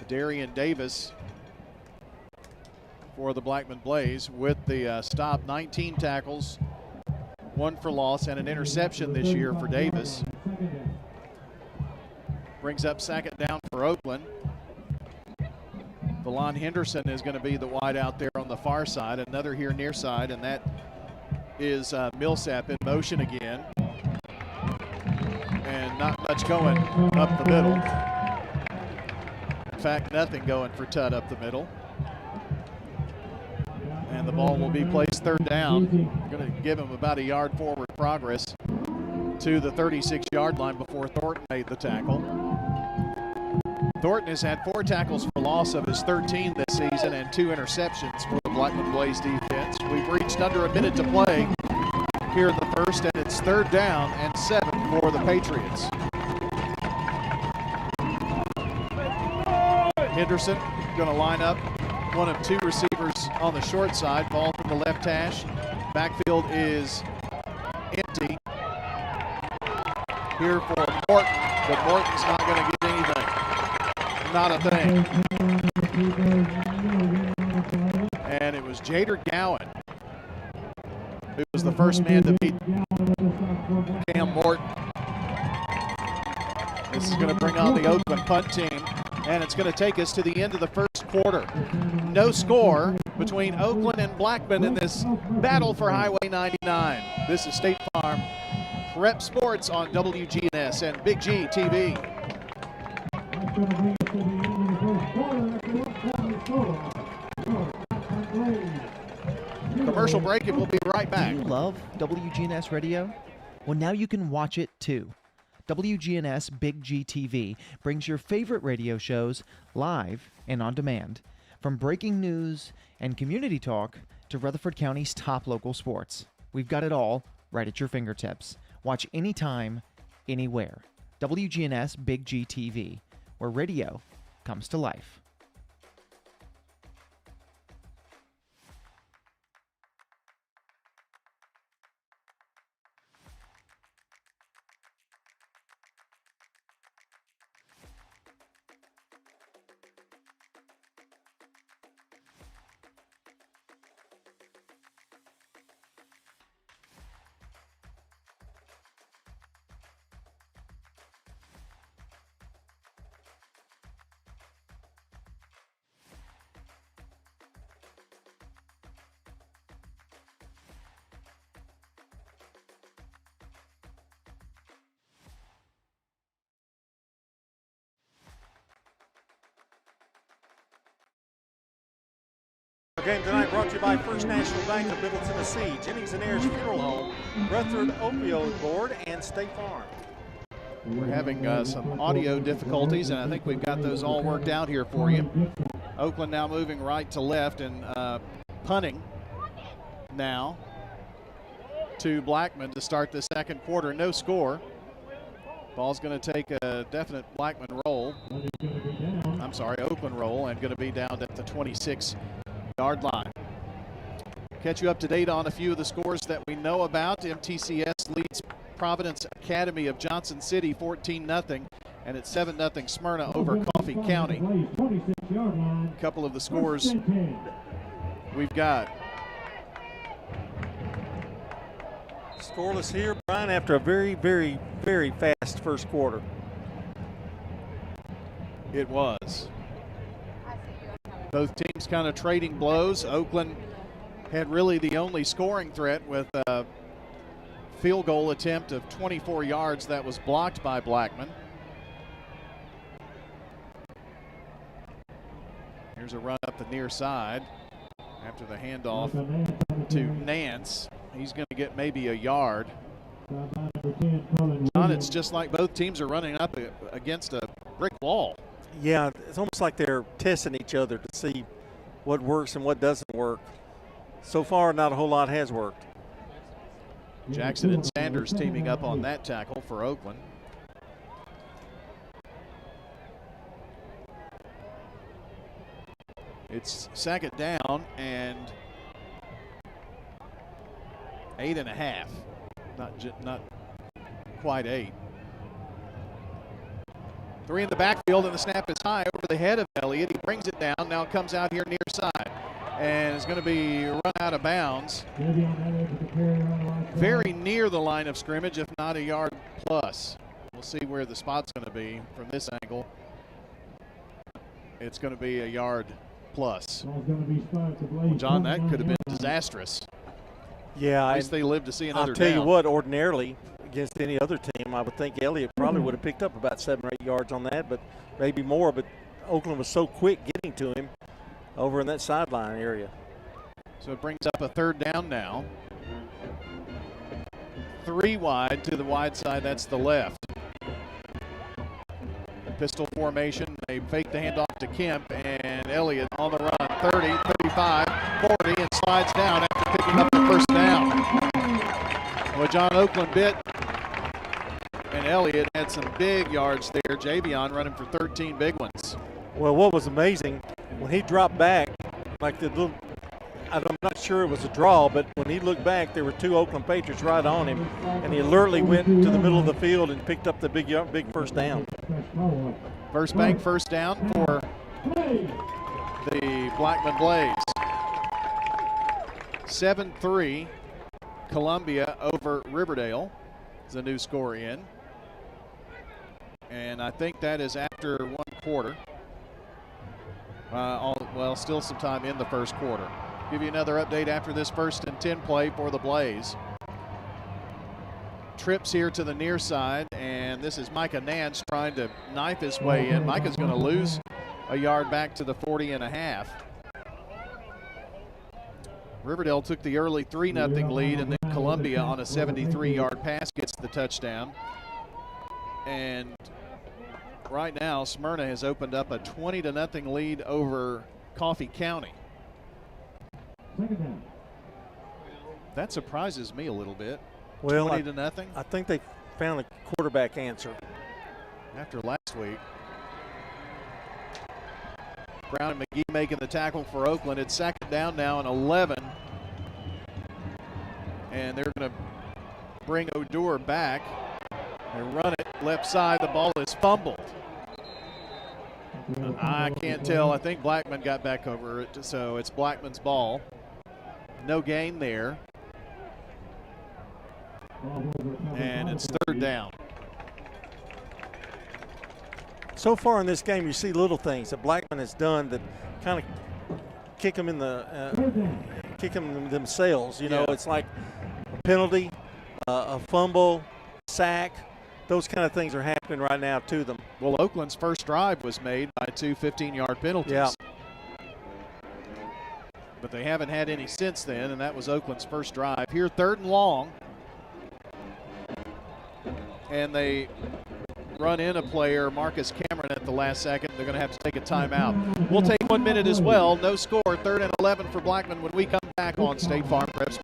Darian Davis for the Blackman Blaze with the stop. 19 tackles, 1 for loss, and an interception this year for Davis. Brings up second down for Oakland. Valon Henderson is going to be the wide out there on the far side. Another here near side, and that is Millsap in motion again. And not much going up the middle. In fact, nothing going for Tutt up the middle. And the ball will be placed third down. Going to give him about a yard forward progress to the 36-yard line before Thornton made the tackle. Thornton has had 4 tackles for loss of his 13 this season and 2 interceptions for the Blackman Blaze defense. We've reached under a minute to play here in the first, and it's third down and 7 for the Patriots. Henderson going to line up one of 2 receivers on the short side. Ball from the left hash. Backfield is empty here for Morton, but Morton's not going to get anything. Not a thing. And it was Jader Gowan who was the first man to beat Cam Morton. This is going to bring on the Oakland punt team, and it's going to take us to the end of the first quarter. No score between Oakland and Blackman in this battle for Highway 99. This is State Farm Prep Sports on WGNS and Big G TV. Commercial break, and we'll be right back. Do you love WGNS radio? Well, now you can watch it too. WGNS Big G TV brings your favorite radio shows live and on demand. From breaking news and community talk to Rutherford County's top local sports. We've got it all right at your fingertips. Watch anytime, anywhere. WGNS Big G TV, where radio comes to life. Game tonight brought to you by First National Bank of Middle Tennessee, Jennings and Ayers Funeral Home, Rutherford Opioid Board, and State Farm. We're having some audio difficulties, and I think we've got those all worked out here for you. Oakland now moving right to left and punting now to Blackman to start the second quarter. No score. Ball's going to take a definite Blackman roll. I'm sorry, Oakland roll, and going to be down at the 26-yard line. Catch you up to date on a few of the scores that we know about. MTCS leads Providence Academy of Johnson City 14-0, and it's 7-0 Smyrna over Coffee County. A couple of the scores we've got. Scoreless here, Brian, after a very, very, very fast first quarter. It was. Both teams kind of trading blows. Oakland had really the only scoring threat with a field goal attempt of 24 yards that was blocked by Blackman. Here's a run up the near side after the handoff to Nance. He's going to get maybe a yard. John, it's just like both teams are running up against a brick wall. Yeah, it's almost like they're testing each other to see what works and what doesn't work. So far, not a whole lot has worked. Jackson and Sanders teaming up on that tackle for Oakland. It's second down and 8.5. Not quite 8. 3 in the backfield, and the snap is high over the head of Elliott. He brings it down, now comes out here near side, and is going to be run out of bounds. Very near the line of scrimmage, if not a yard plus. We'll see where the spot's going to be from this angle. It's going to be a yard plus. Well, John, that could have been disastrous. Yeah, at least they lived to see another I'll tell down. you what, ordinarily against any other team, I would think Elliott probably would have picked up about 7 or 8 yards on that, but maybe more. But Oakland was so quick getting to him over in that sideline area. So it brings up a third down now. 3 wide to the wide side, that's the left. Pistol formation, they fake the handoff to Kemp, and Elliott on the run, 30, 35, 40, and slides down after picking up the first down. Well, John, Oakland bit, and Elliott had some big yards there. Javion running for 13 big ones. Well, what was amazing, when he dropped back, like the little, I'm not sure it was a draw, but when he looked back, there were 2 Oakland Patriots right on him, and he alertly went to the middle of the field and picked up the big first down. First bank first down for the Blackman Blaze. 7-3 Columbia over Riverdale is a new score in. And I think that is after 1 quarter. Well, still some time in the first quarter. Give you another update after this 1st and 10 play for the Blaze. Trips here to the near side, and this is Micah Nance trying to knife his way in. Micah's going to lose a yard back to the 40.5. Riverdale took the early 3-0 lead, and then Columbia on a 73-yard pass gets the touchdown. And right now, Smyrna has opened up a 20-0 lead over Coffee County. That surprises me a little bit. Well, 20-0. I think they found a quarterback answer after last week. Brown and McGee making the tackle for Oakland. It's second down now and 11. And they're going to bring Odor back. They run it left side. The ball is fumbled. I can't tell. I think Blackman got back over it, so it's Blackman's ball. No gain there. And it's third down. So far in this game, you see little things that Blackman has done that kind of kick them in the kick them themselves. You know, it's like a penalty, a fumble, sack. Those kind of things are happening right now to them. Well, Oakland's first drive was made by 2 15-yard penalties. Yeah. but they haven't had any since then, and that was Oakland's first drive. Here, 3rd and long. And they run in a player, Marcus Cameron, at the last second. They're going to have to take a timeout. We'll take 1 minute as well. No score, 3rd and 11 for Blackman when we come back on State Farm Prep. What's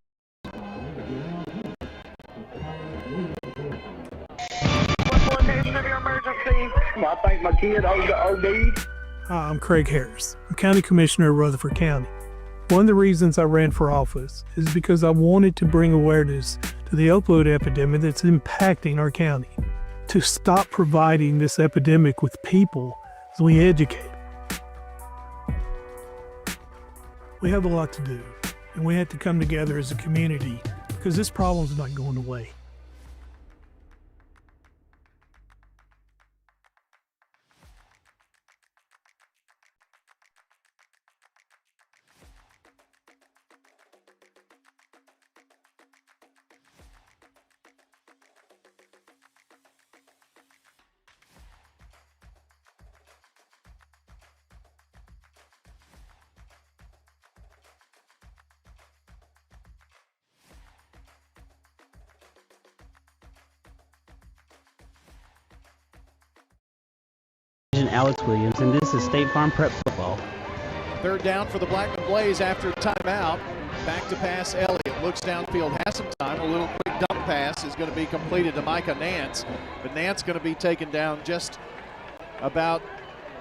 the location of your emergency? I think my kid OD'd. Hi, I'm Craig Harris. I'm County Commissioner of Rutherford County. One of the reasons I ran for office is because I wanted to bring awareness to the opioid epidemic that's impacting our county. To stop providing this epidemic with people as we educate. We have a lot to do, and we have to come together as a community because this problem's not going away. Alex Williams, and this is State Farm Prep Football. 3rd down for the Blackman Blaze after timeout. Back to pass, Elliott looks downfield, has some time. A little quick dump pass is going to be completed to Micah Nance, but Nance going to be taken down just about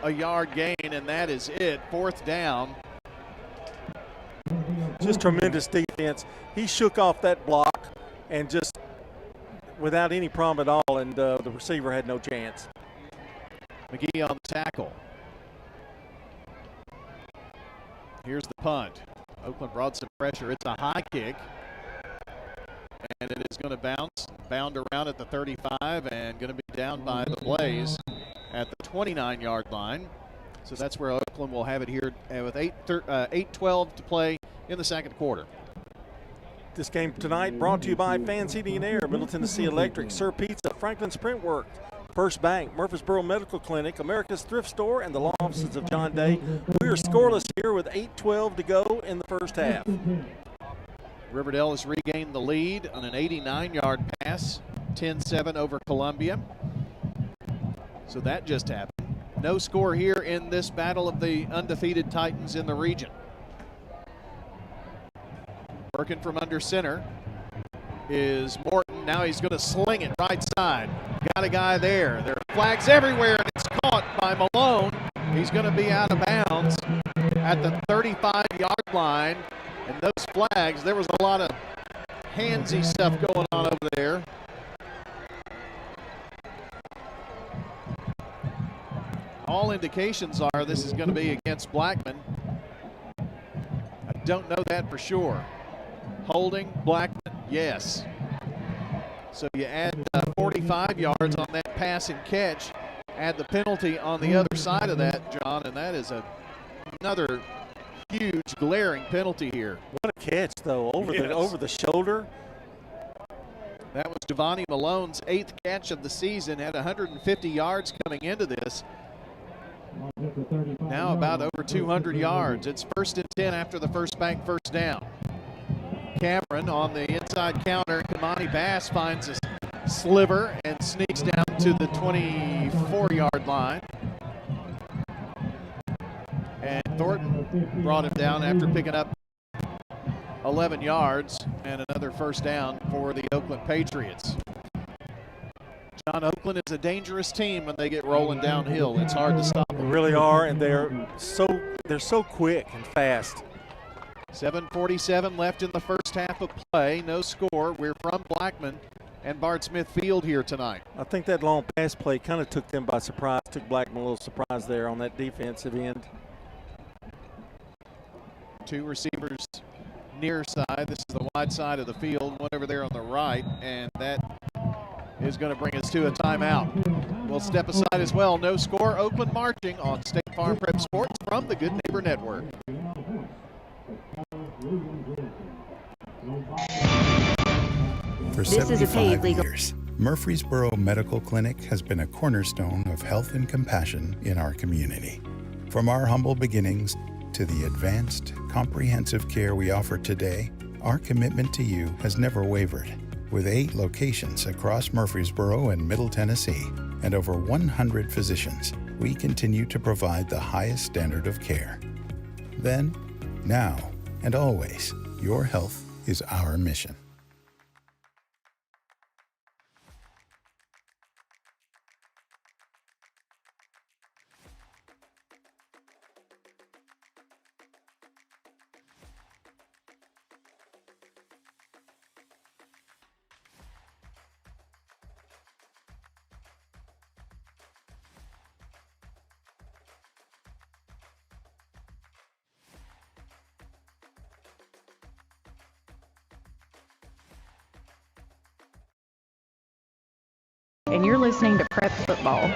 a yard gain, and that is it. 4th down. Just tremendous defense. He shook off that block and just without any problem at all, and the receiver had no chance. McGee on the tackle. Here's the punt. Oakland brought some pressure. It's a high kick. And it is going to bound around at the 35 and going to be down by the Blaze at the 29-yard line. So that's where Oakland will have it here with 8:12 to play in the second quarter. This game tonight brought to you by Fans Heating and Air, Middle Tennessee Electric, Sir Pizza, Franklin Sprint Works, First Bank, Murfreesboro Medical Clinic, America's Thrift Store, and the law offices of John Day. We are scoreless here with 8:12 to go in the first half. Riverdale has regained the lead on an 89-yard pass, 10-7 over Columbia. So that just happened. No score here in this battle of the undefeated Titans in the region. Working from under center is Morton. Now he's going to sling it right side. Got a guy there. There are flags everywhere, and it's caught by Malone. He's going to be out of bounds at the 35-yard line. And those flags, there was a lot of handsy stuff going on over there. All indications are this is going to be against Blackman. I don't know that for sure. Holding Blackman, yes. So you add 45 yards on that pass and catch, add the penalty on the other side of that, John, and that is another huge glaring penalty here. What a catch, though, over the shoulder. That was Devontae Malone's 8th catch of the season, had 150 yards coming into this. Now about over 200 yards. It's 1st and 10 after the First Bank first down. Cameron on the inside counter. Kamani Bass finds a sliver and sneaks down to the 24-yard line. And Thornton brought him down after picking up 11 yards and another first down for the Oakland Patriots. John, Oakland is a dangerous team when they get rolling downhill. It's hard to stop them. They really are, and they're so quick and fast. 7:47 left in the first half of play. No score. We're from Blackman and Bart Smith Field here tonight. I think that long pass play kind of took them by surprise, took Blackman a little surprise there on that defensive end. Two receivers near side. This is the wide side of the field. One over there on the right, and that is going to bring us to a timeout. We'll step aside as well. No score. Oakland marching on State Farm Prep Sports from the Good Neighbor Network. For 75 years, Murfreesboro Medical Clinic has been a cornerstone of health and compassion in our community. From our humble beginnings, to the advanced, comprehensive care we offer today, our commitment to you has never wavered. With 8 locations across Murfreesboro and Middle Tennessee and over 100 physicians, we continue to provide the highest standard of care. Then, now, and always, your health is our mission. And you're listening to Prep Football.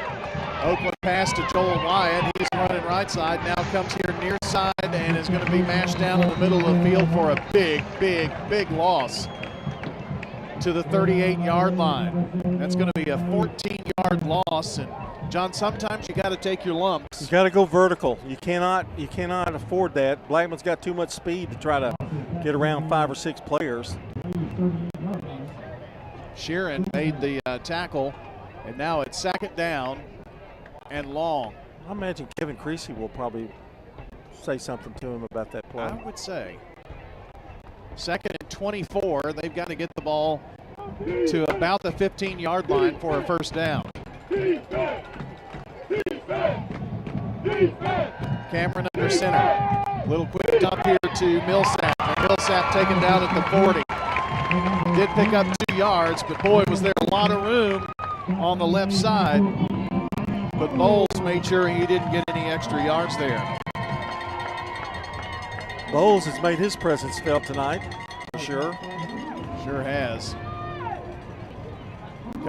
Oakland pass to Joel Wyatt. He's running right side. Now comes here near side and is going to be mashed down in the middle of the field for a big loss to the 38-yard line. That's going to be a 14-yard loss. And John, sometimes you got to take your lumps. You got to go vertical. You cannot afford that. Blackman's got too much speed to try to get around 5 or 6 players. Sheeran made the tackle, and now it's 2nd down and long. I imagine Kevin Creasy will probably say something to him about that play. I would say. 2nd and 24. They've got to get the ball to about the 15-yard line for a first down. Cameron under center. Little quick dump here to Millsap. And Millsap taken down at the 40. Did pick up 2 yards, but boy, was there a lot of room on the left side. But Bowles made sure he didn't get any extra yards there. Bowles has made his presence felt tonight, for sure. Sure has.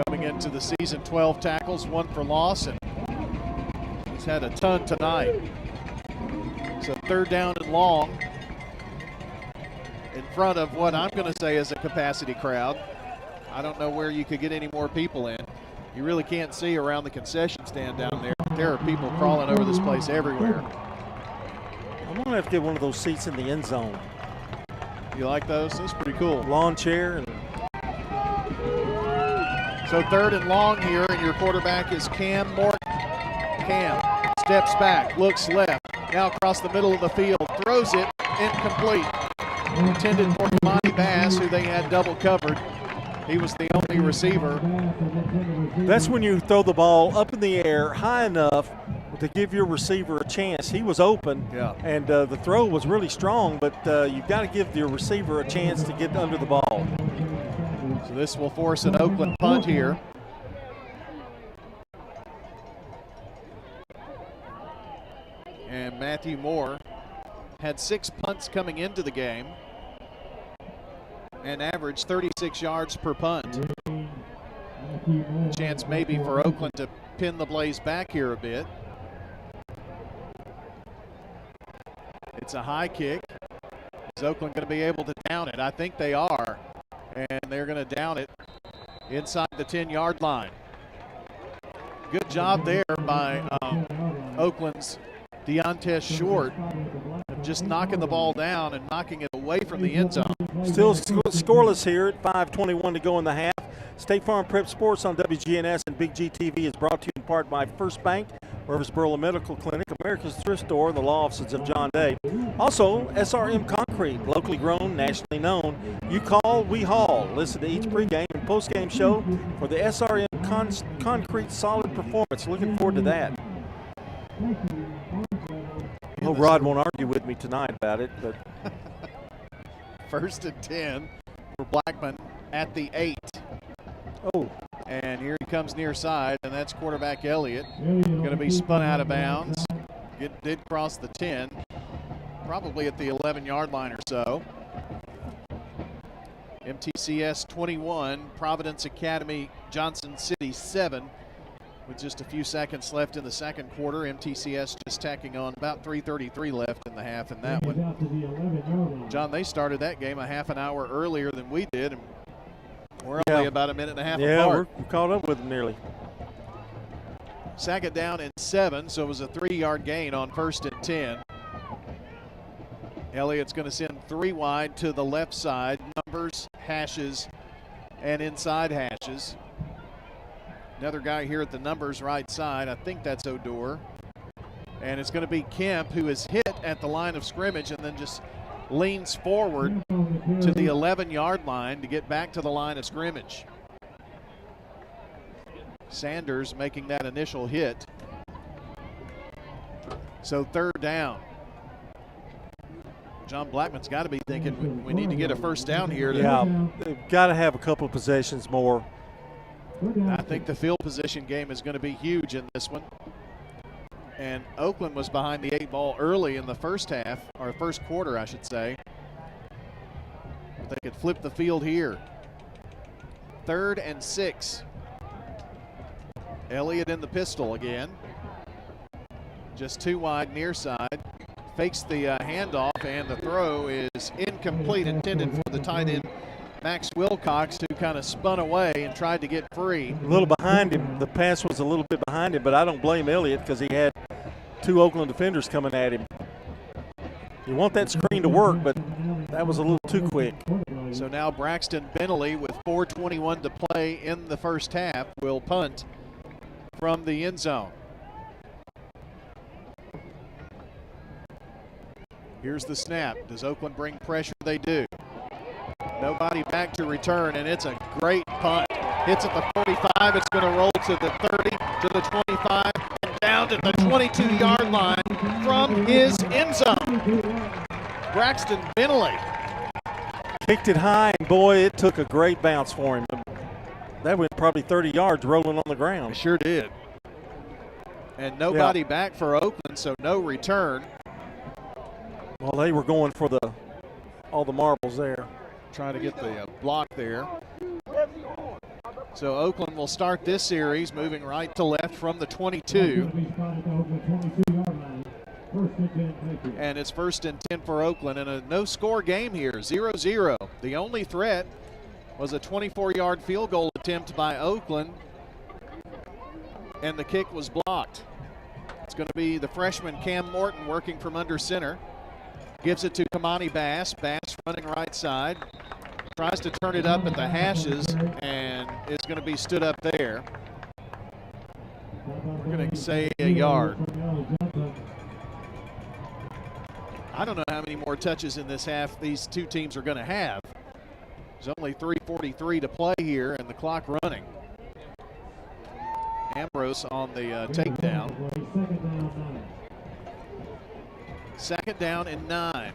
Coming into the season, 12 tackles, 1 for loss, and he's had a ton tonight. So 3rd down and long in front of what I'm going to say is a capacity crowd. I don't know where you could get any more people in. You really can't see around the concession stand down there. There are people crawling over this place everywhere. I'm going to have to get one of those seats in the end zone. You like those? That's pretty cool. Lawn chair. So 3rd and long here, and your quarterback is Cam Morton. Cam steps back, looks left, now across the middle of the field, throws it, incomplete. Intended for Monty Bass, who they had double covered. He was the only receiver. That's when you throw the ball up in the air high enough to give your receiver a chance. He was open, and the throw was really strong, but you've got to give your receiver a chance to get under the ball. So this will force an Oakland punt here. And Matthew Moore had 6 punts coming into the game and averaged 36 yards per punt. Chance maybe for Oakland to pin the Blaze back here a bit. It's a high kick. Is Oakland going to be able to down it? I think they are. And they're going to down it inside the 10-yard line. Good job there by Oakland's Deontay Short, just knocking the ball down and knocking it away from the end zone. Still scoreless here at 5:21 to go in the half. State Farm Prep Sports on WGNS and Big G TV is brought to you in part by First Bank, Murfreesboro Medical Clinic, America's Thrift Store, and the law offices of John Day. Also, SRM Concrete, locally grown, nationally known. You call, we haul. Listen to each pregame and postgame show for the SRM Concrete solid performance. Looking forward to that. I hope Rod won't argue with me tonight about it, but 1st and 10 for Blackman at the 8. Oh. And here he comes near side, and that's quarterback Elliott. Going to be spun out of bounds. Did cross the 10, probably at the 11-yard line or so. MTCS 21, Providence Academy, Johnson City 7. With just a few seconds left in the second quarter, MTCS just tacking on about 3:33 left in the half in that one. John, they started that game a half an hour earlier than we did, and we're only about a minute and a half apart. We're caught up with them nearly. 2nd down and 7, so it was a 3-yard gain on 1st and 10. Elliott's going to send 3 wide to the left side. Numbers, hashes, and inside hashes. Another guy here at the numbers right side. I think that's Odor. And it's going to be Kemp, who is hit at the line of scrimmage and then just leans forward to the 11-yard line to get back to the line of scrimmage. Sanders making that initial hit. So 3rd down. John Blackman's got to be thinking we need to get a first down here. Yeah, they've got to have a couple of possessions more. I think the field position game is going to be huge in this one. And Oakland was behind the 8 ball early in the first half, or first quarter, I should say. But they could flip the field here. 3rd and 6. Elliott in the pistol again. Just 2 wide near side. Fakes the handoff, and the throw is incomplete, intended for the tight end, Max Wilcox, who kind of spun away and tried to get free. A little behind him. The pass was a little bit behind him, but I don't blame Elliott because he had 2 Oakland defenders coming at him. You want that screen to work, but that was a little too quick. So now Braxton Bentley, with 4:21 to play in the first half, will punt from the end zone. Here's the snap. Does Oakland bring pressure? They do. Nobody back to return, and it's a great punt. Hits at the 45. It's going to roll to the 30, to the 25, and down to the 22-yard line from his end zone. Braxton Bentley kicked it high, and boy, it took a great bounce for him. That went probably 30 yards rolling on the ground. It sure did. And nobody back for Oakland, so no return. Well, they were going for all the marbles there. Trying to get the block there. So Oakland will start this series moving right to left from the 22. And it's 1st and 10 for Oakland, and a no-score game here, 0-0. The only threat was a 24-yard field goal attempt by Oakland, and the kick was blocked. It's going to be the freshman Cam Morton working from under center. Gives it to Kamani Bass. Bass running right side. Tries to turn it up at the hashes and is going to be stood up there. We're going to say a yard. I don't know how many more touches in this half these two teams are going to have. There's only 3:43 to play here and the clock running. Ambrose on the takedown. 2nd down and 9.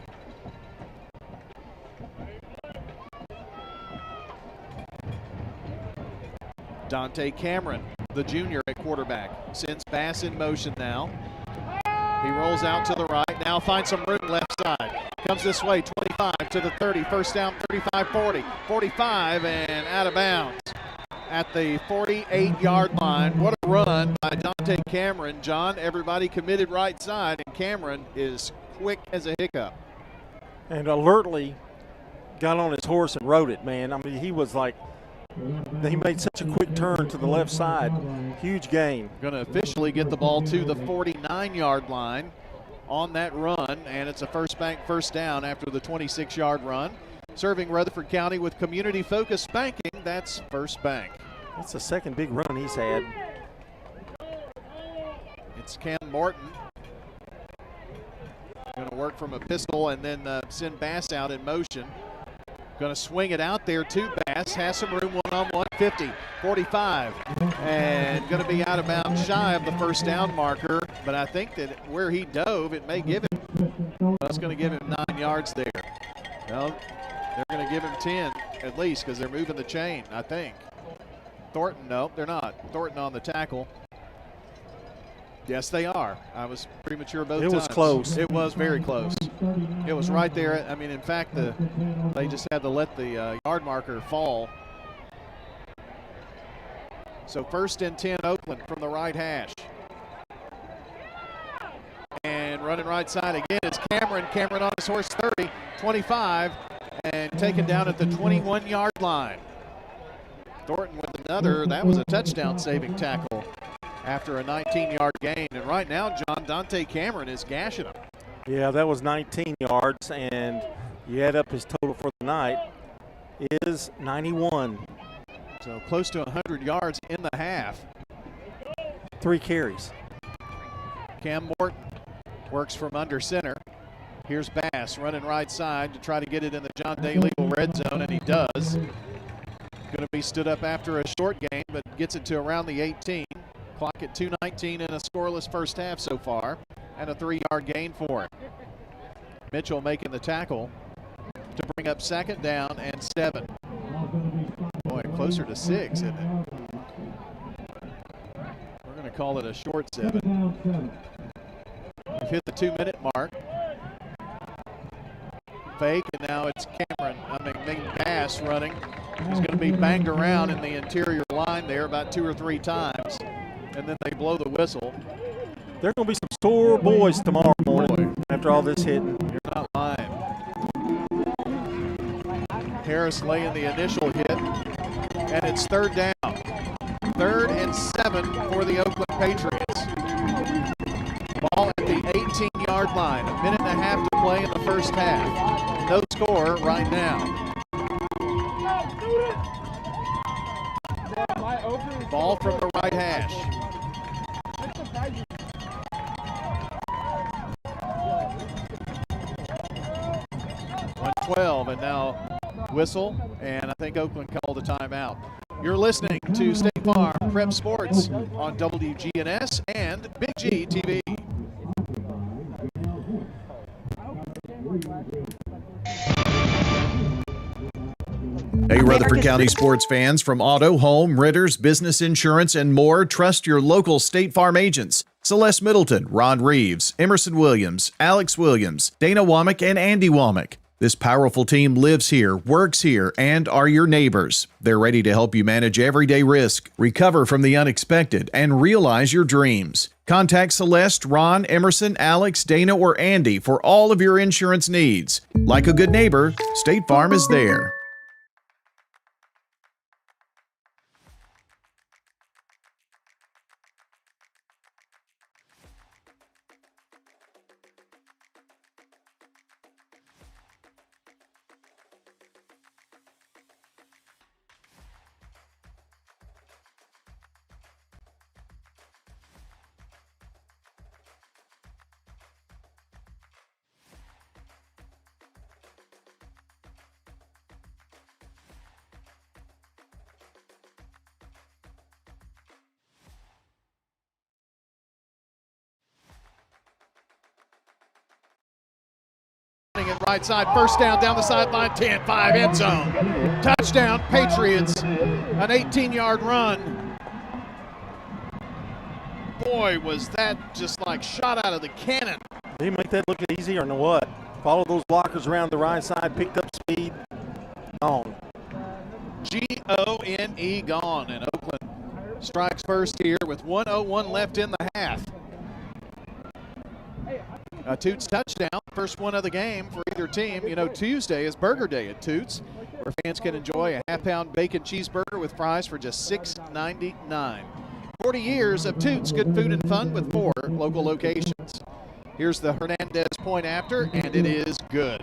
Dante Cameron, the junior at quarterback, sends Bass in motion now. He rolls out to the right, now finds some room left side. Comes this way, 25 to the 30, first down, 35, 40, 45, and out of bounds at the 48-yard line. What a run by Dante Cameron. John, everybody committed right side, and Cameron is quick as a hiccup. And alertly got on his horse and rode it, man. I mean, he was like, he made such a quick turn to the left side. Huge gain. Going to officially get the ball to the 49-yard line on that run, and it's a first down after the 26-yard run. Serving Rutherford County with community-focused banking, that's First Bank. That's the second big run he's had. It's Cam Morton. Going to work from a pistol and then send Bass out in motion. Going to swing it out there to Bass. Has some room one-on-one, 50, 45. And going to be out of bounds shy of the first down marker. But I think that where he dove, it may give him, that's going to give him 9 yards there. Well, they're going to give him 10 at least because they're moving the chain, I think. Thornton, no, they're not. Thornton on the tackle. Yes, they are. I was premature both times. It was close. It was very close. It was right there. I mean, in fact, they just had to let the yard marker fall. So 1st and 10 Oakland from the right hash. And running right side again is Cameron. Cameron on his horse, 30, 25, and taken down at the 21-yard line. Thornton with another. That was a touchdown-saving tackle after a 19-yard gain. And right now, John, Dante Cameron is gashing him. Yeah, that was 19 yards, and you add up his total for the night is 91. So close to 100 yards in the half. 3 carries. Cam Morton works from under center. Here's Bass running right side to try to get it in the John Day legal red zone, and he does. Going to be stood up after a short game, but gets it to around the 18. Clock at 2:19 in a scoreless first half so far, and a 3-yard gain for him. Mitchell making the tackle to bring up 2nd down and 7. Boy, closer to 6, isn't it? We're going to call it a short 7. We've hit the 2-minute mark. Fake, and now it's Bass running. He's going to be banged around in the interior line there about 2 or 3 times, and then they blow the whistle. There are going to be some sore boys tomorrow morning after all this hitting. You're not lying. Harris laying the initial hit, and it's 3rd down. 3rd and 7 for the Oakland Patriots. Ball at the 18-yard line. 1.5 minutes to play in the first half. No score right now. Ball from the right hash. .12, and now whistle, and I think Oakland called a timeout. You're listening to State Farm Prep Sports on WGNS and Big G TV. Hey, Rutherford County sports fans, from auto, home, Ritters, business insurance, and more, trust your local State Farm agents. Celeste Middleton, Ron Reeves, Emerson Williams, Alex Williams, Dana Womack, and Andy Womack. This powerful team lives here, works here, and are your neighbors. They're ready to help you manage everyday risk, recover from the unexpected, and realize your dreams. Contact Celeste, Ron, Emerson, Alex, Dana, or Andy for all of your insurance needs. Like a good neighbor, State Farm is there. At right side, first down the sideline, 10-5 end zone. Touchdown, Patriots. An 18-yard run. Boy, was that just like shot out of the cannon. Did he make that look easy or no what? Follow those blockers around the right side, picked up speed. Gone. G-O-N-E, gone. And Oakland strikes first here with 1:01 left in the half. A Toots touchdown, first one of the game for either team. You know, Tuesday is Burger Day at Toots, where fans can enjoy a half-pound bacon cheeseburger with fries for just $6.99. 40 years of Toots, good food and fun with 4 local locations. Here's the Hernandez point after, and it is good.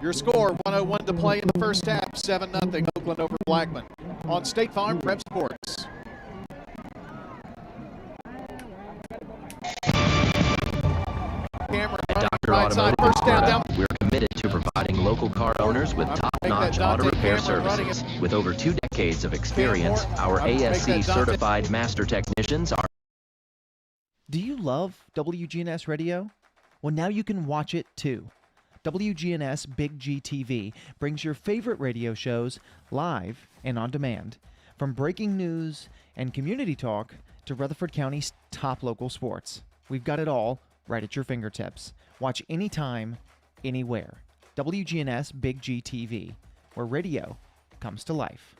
Your score, 1:01 to play in the first half, 7-0 Oakland over Blackman on State Farm Prep Sports. At Dr. Automotive in Florida, we're committed to providing local car owners with top-notch auto repair services. With over 2 decades of experience, our ASC certified master technicians are... Do you love WGNS Radio? Well, now you can watch it too. WGNS Big G TV brings your favorite radio shows live and on demand. From breaking news and community talk to Rutherford County's top local sports. We've got it all right at your fingertips. Watch anytime, anywhere. WGNS Big G TV, where radio comes to life.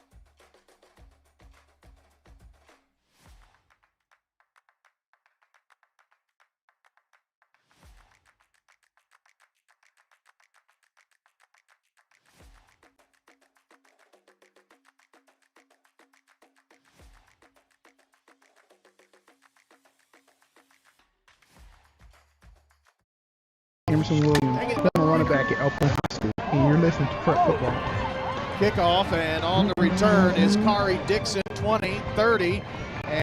Emerson Williams. I'm a running back at Oakland High School, and you're listening to Prep Football. Kickoff, and on the return is Kari Dixon, 20-30,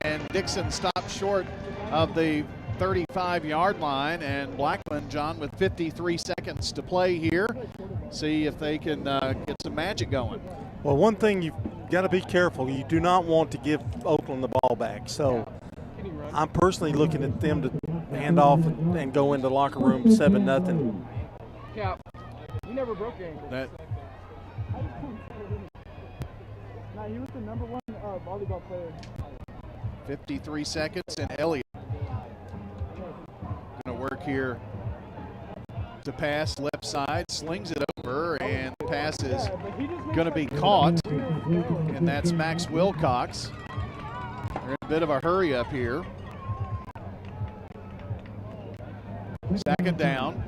and Dixon stopped short of the 35-yard line, and Blackman, John, with 53 seconds to play here. See if they can get some magic going. Well, one thing you've got to be careful. You do not want to give Oakland the ball back. So I'm personally looking at them to hand off and go into the locker room 7-0. Yeah, you never broke your ankle. That. No, he was the #1 volleyball player. 53 seconds, and Elliott going to work here to pass left side, slings it over, and the pass is going to be caught, and that's Max Wilcox. They're in a bit of a hurry up here. Second down.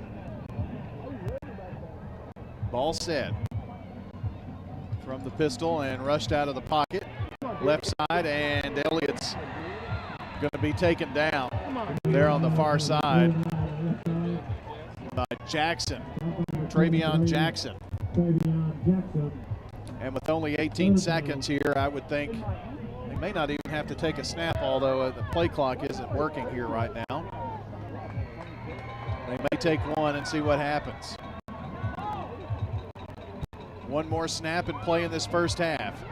Ball set from the pistol and rushed out of the pocket. Left side, and Elliott's going to be taken down there on the far side by Jackson, Travion Jackson. And with only 18 seconds here, I would think they may not even have to take a snap, although the play clock isn't working here right now. They may take one and see what happens. One more snap and play in this first half.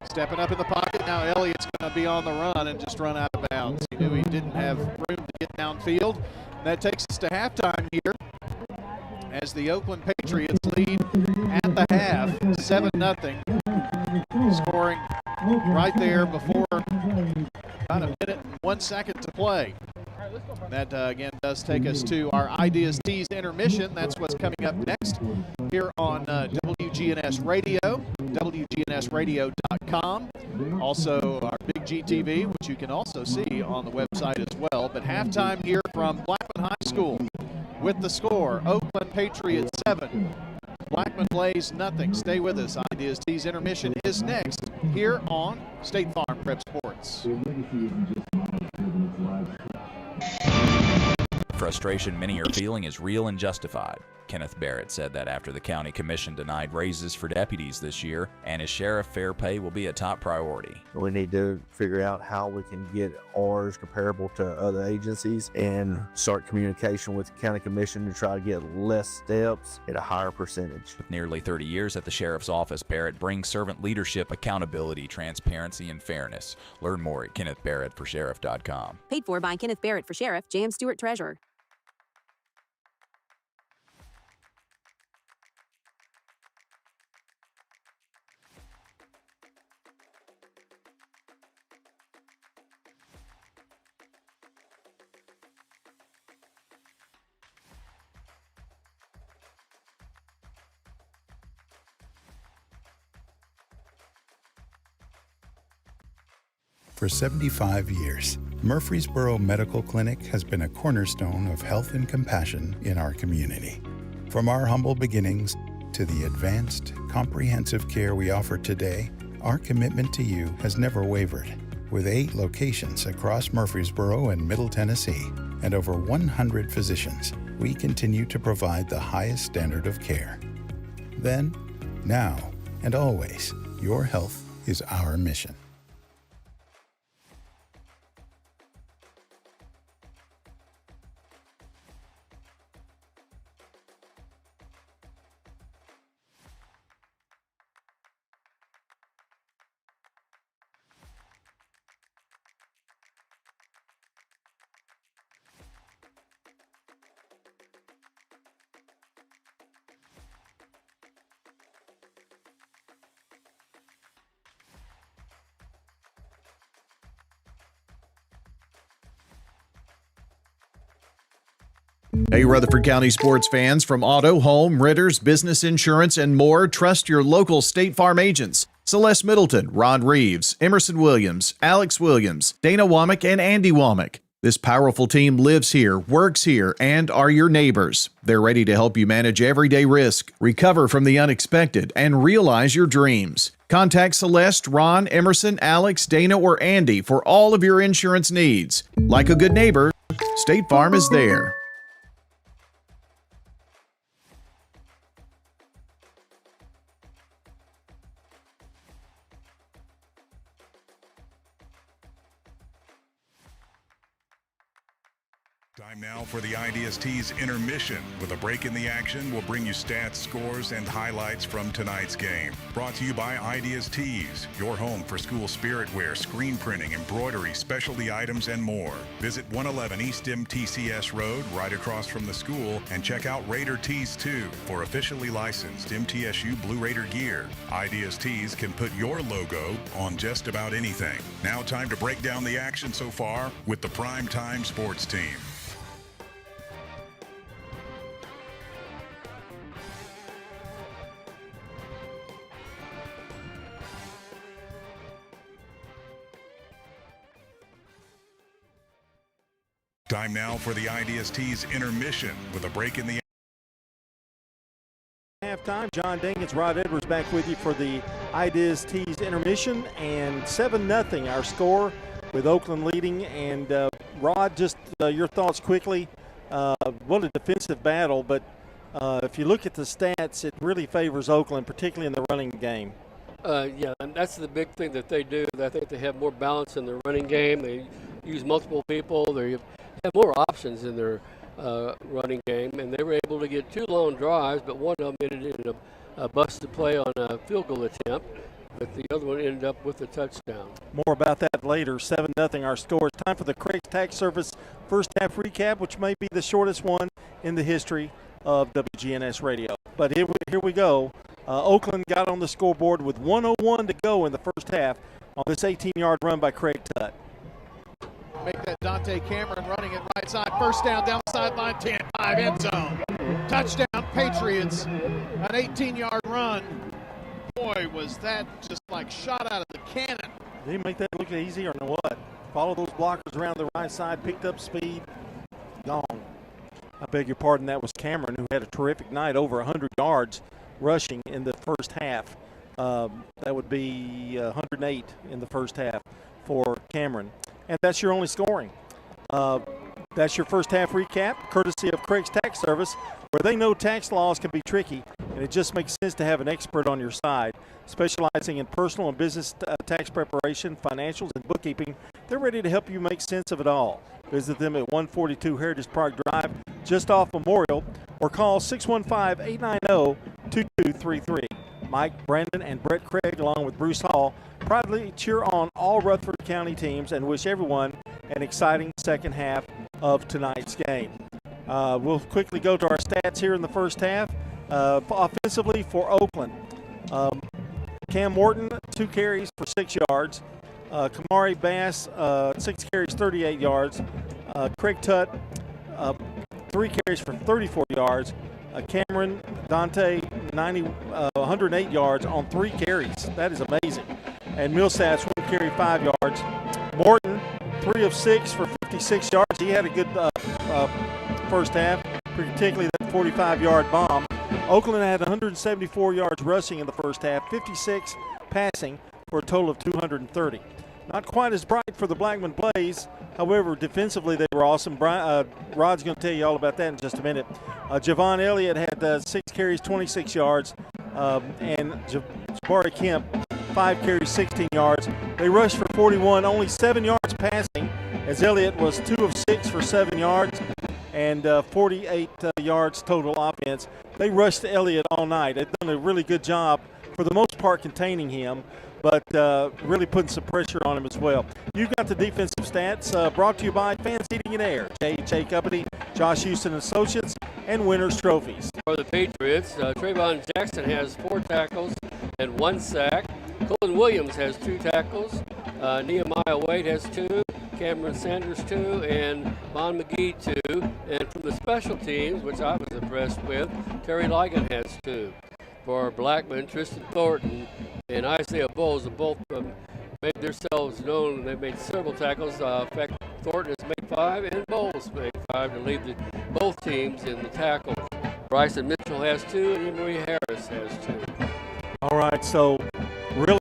Stepping up in the pocket, now Elliott's going to be on the run and just run out of bounds. He knew he didn't have room to get downfield. And that takes us to halftime here as the Oakland Patriots lead at the half, 7-0, scoring right there before about a minute and 1 second to play. That, again, does take us to our Ideas Teased intermission. That's what's coming up next here on WGNS Radio, WGNSradio.com. Also, our Big G TV, which you can also see on the website as well. But halftime here from Blackman High School with the score, Oakland Patriots 7, Blackman Blaze nothing. Stay with us. Ideas Teased intermission is next here on State Farm Prep Sports. Frustration many are feeling is real and justified. Kenneth Barrett said that after the county commission denied raises for deputies this year, and as sheriff, fair pay will be a top priority. We need to figure out how we can get ours comparable to other agencies and start communication with the county commission to try to get less steps at a higher percentage. With nearly 30 years at the sheriff's office, Barrett brings servant leadership, accountability, transparency, and fairness. Learn more at KennethBarrettForSheriff.com. Paid for by Kenneth Barrett for Sheriff, J.M. Stewart Treasurer. For 75 years, Murfreesboro Medical Clinic has been a cornerstone of health and compassion in our community. From our humble beginnings to the advanced, comprehensive care we offer today, our commitment to you has never wavered. With 8 locations across Murfreesboro and Middle Tennessee and over 100 physicians, we continue to provide the highest standard of care. Then, now, and always, your health is our mission. Hey, Rutherford County sports fans, from auto, home, renters, business insurance, and more, trust your local State Farm agents. Celeste Middleton, Ron Reeves, Emerson Williams, Alex Williams, Dana Womack, and Andy Womack. This powerful team lives here, works here, and are your neighbors. They're ready to help you manage everyday risk, recover from the unexpected, and realize your dreams. Contact Celeste, Ron, Emerson, Alex, Dana, or Andy for all of your insurance needs. Like a good neighbor, State Farm is there. Now for the IDST's intermission. With a break in the action, we'll bring you stats, scores, and highlights from tonight's game. Brought to you by IDST's, your home for school spirit wear, screen printing, embroidery, specialty items, and more. Visit 111 East MTCS Road, right across from the school, and check out Raider Tees 2 for officially licensed MTSU Blue Raider gear. IDST's can put your logo on just about anything. Now time to break down the action so far with the Prime Time Sports Team. Time now for the IDST's intermission with a break in the halftime. John Dinkins, Rod Edwards back with you for the IDST's intermission, and 7-0 our score with Oakland leading. And Rod, just your thoughts quickly. What a defensive battle, but if you look at the stats, it really favors Oakland, particularly in the running game. Yeah, and that's the big thing that they do. I think they have more balance in their running game. They use multiple people. They have more options in their running game, and they were able to get 2 long drives, but one of them ended in a busted play on a field goal attempt, but the other one ended up with a touchdown. More about that later. 7-0 our score. It's time for the Craig's Tax Service first half recap, which may be the shortest one in the history of WGNS Radio. But here we go. Oakland got on the scoreboard with 1:01 to go in the first half on this 18-yard run by Craig Tutt. Make that Dante Cameron running it right side. First down the sideline, 10-5 end zone. Touchdown Patriots. An 18-yard run. Boy, was that just like shot out of the cannon. Did he make that look easy or what? Follow those blockers around the right side, picked up speed, gone. I beg your pardon, that was Cameron, who had a terrific night, over 100 yards rushing in the first half. That would be 108 in the first half for Cameron. And that's your only scoring. That's your first half recap, courtesy of Craig's Tax Service, where they know tax laws can be tricky, and it just makes sense to have an expert on your side. Specializing in personal and business tax preparation, financials, and bookkeeping, they're ready to help you make sense of it all. Visit them at 142 Heritage Park Drive, just off Memorial, or call 615-890-2233. Mike, Brandon, and Brett Craig, along with Bruce Hall, proudly cheer on all Rutherford County teams and wish everyone an exciting second half of tonight's game. We'll quickly go to our stats here in the first half. Offensively for Oakland, Cam Morton, 2 carries for 6 yards. Kamari Bass, 6 carries, 38 yards. Craig Tutt, 3 carries for 34 yards. Cameron Dante, 108 yards on 3 carries. That is amazing. And Millsaps, 1 carry, 5 yards. Morton, 3 of 6 for 56 yards. He had a good first half, particularly that 45-yard bomb. Oakland had 174 yards rushing in the first half, 56 passing for a total of 230. Not quite as bright for the Blackman Blaze. However, defensively they were awesome. Rod's going to tell you all about that in just a minute. Javon Elliott had 6 carries, 26 yards, and Jabari Kemp, 5 carries, 16 yards. They rushed for 41, only 7 yards passing, as Elliott was 2 of 6 for 7 yards and 48 yards total offense. They rushed Elliott all night. They've done a really good job, for the most part, containing him, but really putting some pressure on him as well. You've got the defensive stats brought to you by Fans Heating and Air, J.H.A. Company, Josh Houston Associates, and Winners Trophies. For the Patriots, Trayvon Jackson has 4 tackles and 1 sack. Colin Williams has 2 tackles. Nehemiah Wade has 2. Cameron Sanders 2, and Von McGee 2. And from the special teams, which I was impressed with, Terry Ligon has 2. For Blackman, Tristan Thornton and Isaiah Bowles have both made themselves known. They've made several tackles. In fact, Thornton has made 5 and Bowles made 5 to lead both teams in the tackle. Bryson Mitchell has 2 and Emery Harris has 2. All right, so really,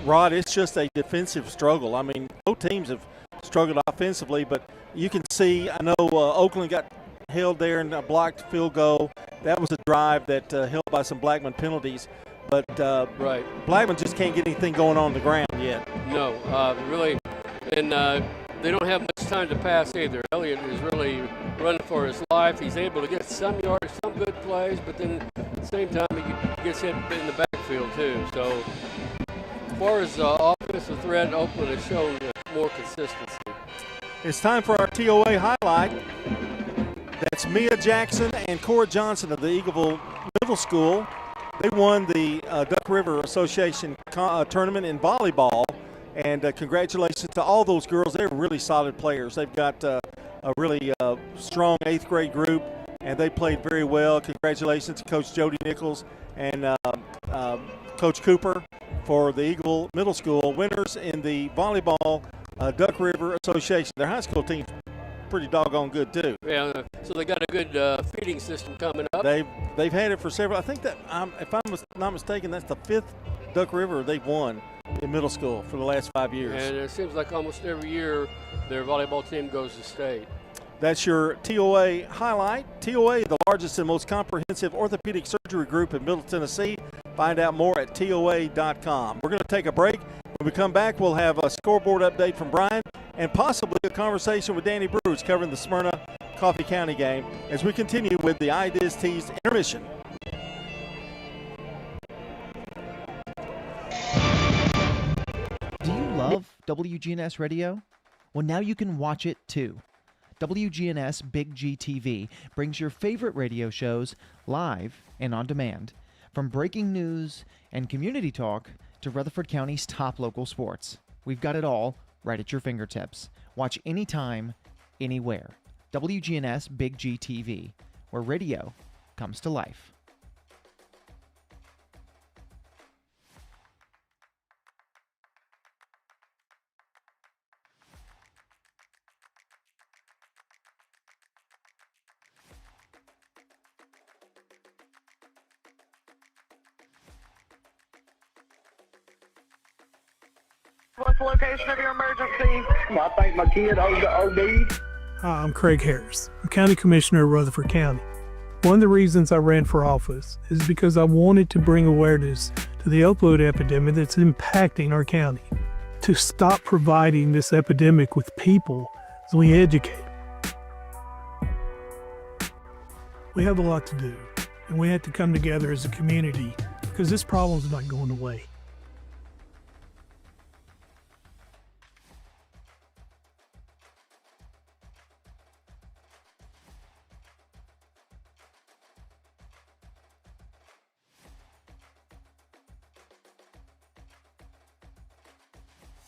Rod, it's just a defensive struggle. I mean, both teams have struggled offensively, but you can see, I know Oakland got held there and a blocked field goal. That was a drive that held by some Blackman penalties. But right, Blackman just can't get anything going on the ground yet. No, really, and they don't have much time to pass either. Elliott is really running for his life. He's able to get some yards, some good plays, but then at the same time he gets hit in the backfield too. So as far as offensive threat, Oakland has shown more consistency. It's time for our TOA highlight. That's Mia Jackson and Cora Johnson of the Eagleville Middle School. They won the Duck River Association tournament in volleyball, and congratulations to all those girls. They're really solid players. They've got a really strong 8th grade group, and they played very well. Congratulations to Coach Jody Nichols and Coach Cooper for the Eagleville Middle School winners in the volleyball Duck River Association. Their high school team's pretty doggone good too. Yeah, so they got a good feeding system coming up. They've had it for several. I think that if I'm not mistaken, that's the 5th Duck River they've won in middle school for the last 5 years. And it seems like almost every year their volleyball team goes to state. That's your TOA highlight. TOA, the largest and most comprehensive orthopedic surgery group in Middle Tennessee. Find out more at TOA.com. We're going to take a break. When we come back, we'll have a scoreboard update from Brian and possibly a conversation with Danny Brewer covering the Smyrna Coffee County game as we continue with the IDIS Tees intermission. Do you love WGNS Radio? Well, now you can watch it too. WGNS Big G TV brings your favorite radio shows live and on demand. From breaking news and community talk to Rutherford County's top local sports. We've got it all right at your fingertips. Watch anytime, anywhere. WGNS Big G TV, where radio comes to life. What's the location of your emergency? I think my kid OD'd. Hi, I'm Craig Harris. I'm County Commissioner of Rutherford County. One of the reasons I ran for office is because I wanted to bring awareness to the opioid epidemic that's impacting our county. To stop providing this epidemic with people as we educate. We have a lot to do, and we have to come together as a community because this problem's not going away.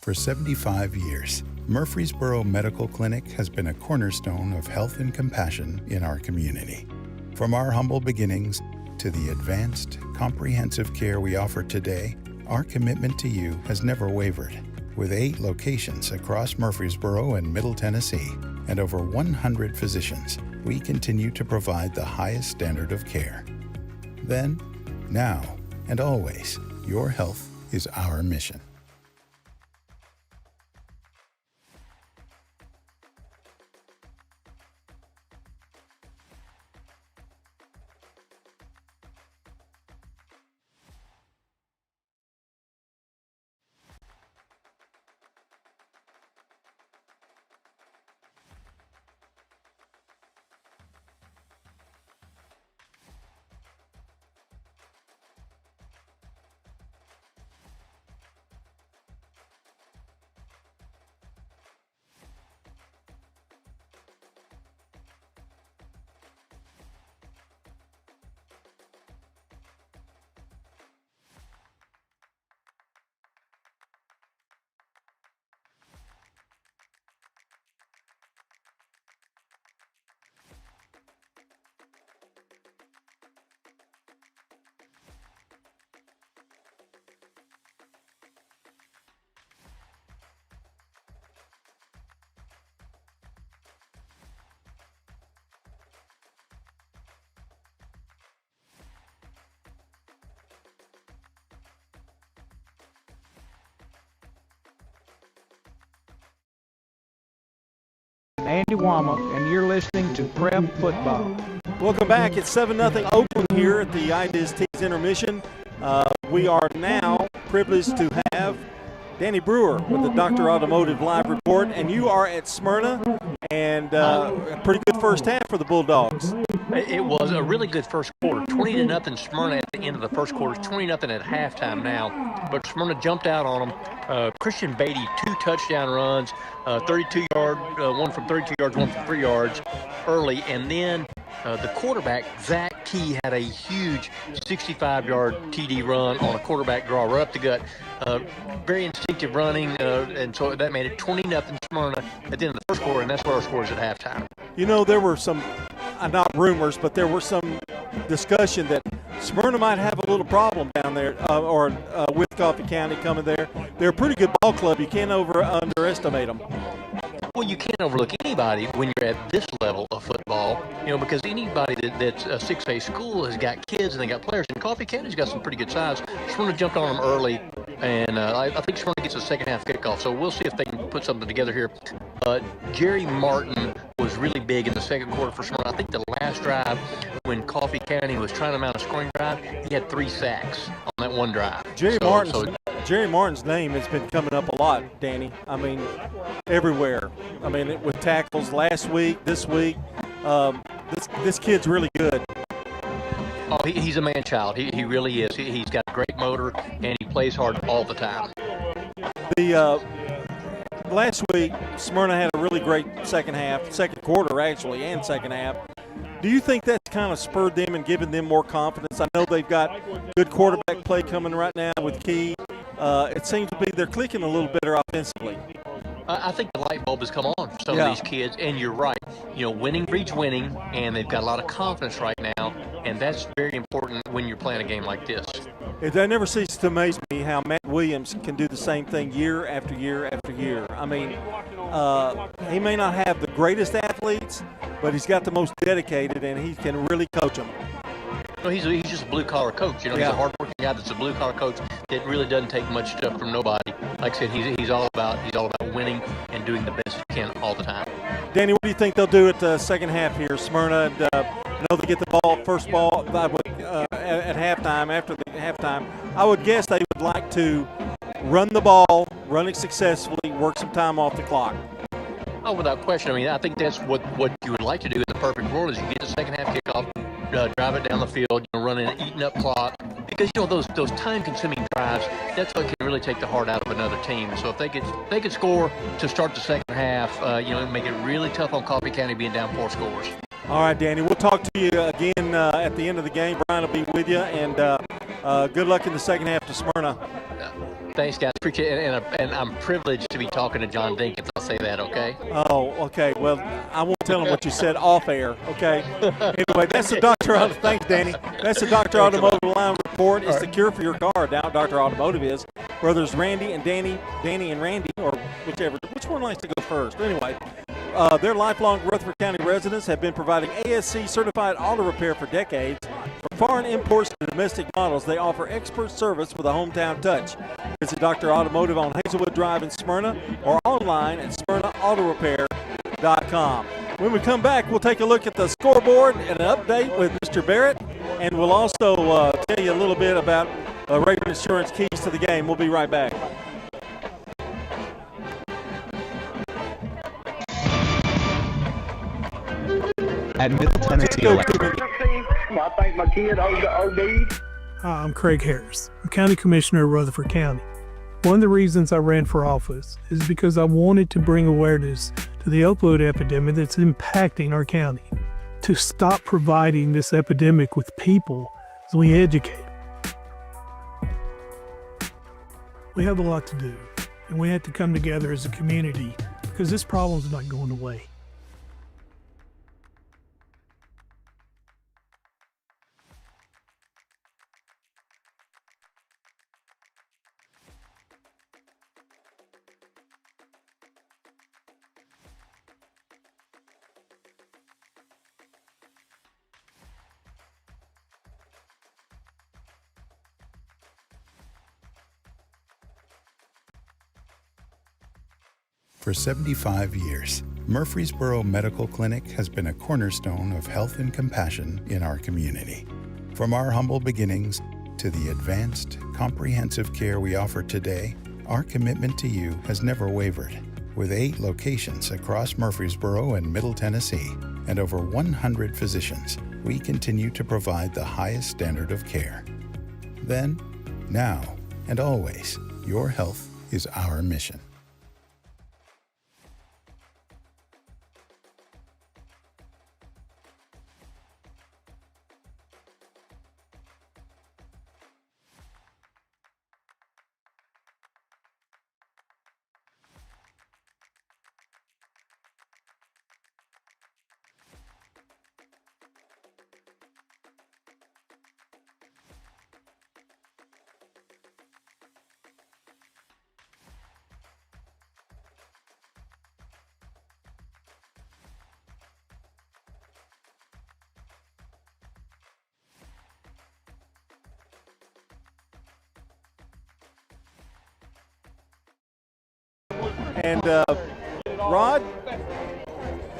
For 75 years, Murfreesboro Medical Clinic has been a cornerstone of health and compassion in our community. From our humble beginnings to the advanced, comprehensive care we offer today, our commitment to you has never wavered. With 8 locations across Murfreesboro and Middle Tennessee and over 100 physicians, we continue to provide the highest standard of care. Then, now, and always, your health is our mission. Andy Womack, and you're listening to Prep Football. Welcome back. It's 7-0 Oakland here at the IDIS Tees intermission. We are now privileged to have Danny Brewer with the Dr. Automotive Live Report, and you are at Smyrna, and a pretty good first half for the Bulldogs. It was a really good first quarter. 20-0 Smyrna at the end of the first quarter. 20-0 at halftime now, but Smyrna jumped out on them. Christian Beatty, 2 touchdown runs, 32-yard, one from 32 yards, one from 3 yards early, and then the quarterback, Zach Key, had a huge 65-yard TD run on a quarterback draw right up the gut. Very instinctive running, and so that made it 20-0 Smyrna at the end of the first quarter, and that's what our score is at halftime. You know, there were some, not rumors, but there were some discussion that Smyrna might have a little problem down there, with Coffee County coming there. They're a pretty good ball club. You can't underestimate them. Well, you can't overlook anybody when you're at this level of football, because anybody that's a 6A school has got kids and they got players. And Coffee County's got some pretty good size. Smyrna jumped on them early, and I think Smyrna gets a second half kickoff. So we'll see if they can put something together here. Jerry Martin was really big in the second quarter for Smyrna. I think the last drive when Coffee County was trying to mount a scoring drive, he had 3 sacks on that one drive. Jerry Martin's name has been coming up a lot, Danny. I mean, everywhere. I mean, with tackles last week, this week. This kid's really good. Oh, he's a man-child. He really is. He's got a great motor, and he plays hard all the time. Last week, Smyrna had a really great second quarter actually, and second half. Do you think that's kind of spurred them and given them more confidence? I know they've got good quarterback play coming right now with Key. It seems to be they're clicking a little better offensively. I think the light bulb has come on for some of these kids, and you're right. Winning breeds winning, and they've got a lot of confidence right now, and that's very important when you're playing a game like this. It never ceases to amaze me how Matt Williams can do the same thing year after year after year. I mean, he may not have the greatest athletes, but he's got the most dedicated, and he can really coach them. He's just a blue-collar coach. He's a hard-working guy that's a blue-collar coach that really doesn't take much stuff from nobody. Like I said, he's all about winning and doing the best he can all the time. Danny, what do you think they'll do at the second half here? Smyrna, I know they get the first ball at halftime. After the halftime, I would guess they would like to run the ball, run it successfully, work some time off the clock. Oh, without question. I mean, I think that's what you would like to do in the perfect world is you get the second half kickoff, drive it down the field, running an eating up clock. Because those time-consuming drives, that's what can really take the heart out of another team. So if they could score to start the second half, make it really tough on Coffee County being down 4 scores. All right, Danny, we'll talk to you again at the end of the game. Brian will be with you, and good luck in the second half to Smyrna. Thanks, guys. Appreciate it, and I'm privileged to be talking to John Dinkins. I'll say that, okay? Oh, okay. Well, I won't tell him what you said off air, okay? Anyway, that's the Dr. Automotive. Thanks, Danny. That's the Dr. Automotive Line Report. It's the cure for your car. Now, Dr. Automotive is. Brothers Randy and Danny and Randy, or whichever. Which one likes to go first? Anyway, their lifelong Rutherford County residents have been providing ASC-certified auto repair for decades. From foreign imports to domestic models, they offer expert service with a hometown touch. Visit Dr. Automotive on Hazelwood Drive in Smyrna or online at smyrnaautorepair.com. When we come back, we'll take a look at the scoreboard and an update with Mr. Barrett, and we'll also tell you a little bit about Raider Insurance keys to the game. We'll be right back. At Middle Tennessee Electric. I think my kid OD'd. Hi, I'm Craig Harris. I'm County Commissioner of Rutherford County. One of the reasons I ran for office is because I wanted to bring awareness to the opioid epidemic that's impacting our county. To stop providing this epidemic with people as we educate. We have a lot to do, and we have to come together as a community because this problem is not going away. For 75 years, Murfreesboro Medical Clinic has been a cornerstone of health and compassion in our community. From our humble beginnings to the advanced, comprehensive care we offer today, Our commitment to you has never wavered. With 8 locations across Murfreesboro and Middle Tennessee and over 100 physicians, we continue to provide the highest standard of care. Then, now, and always, your health is our mission. And Rod,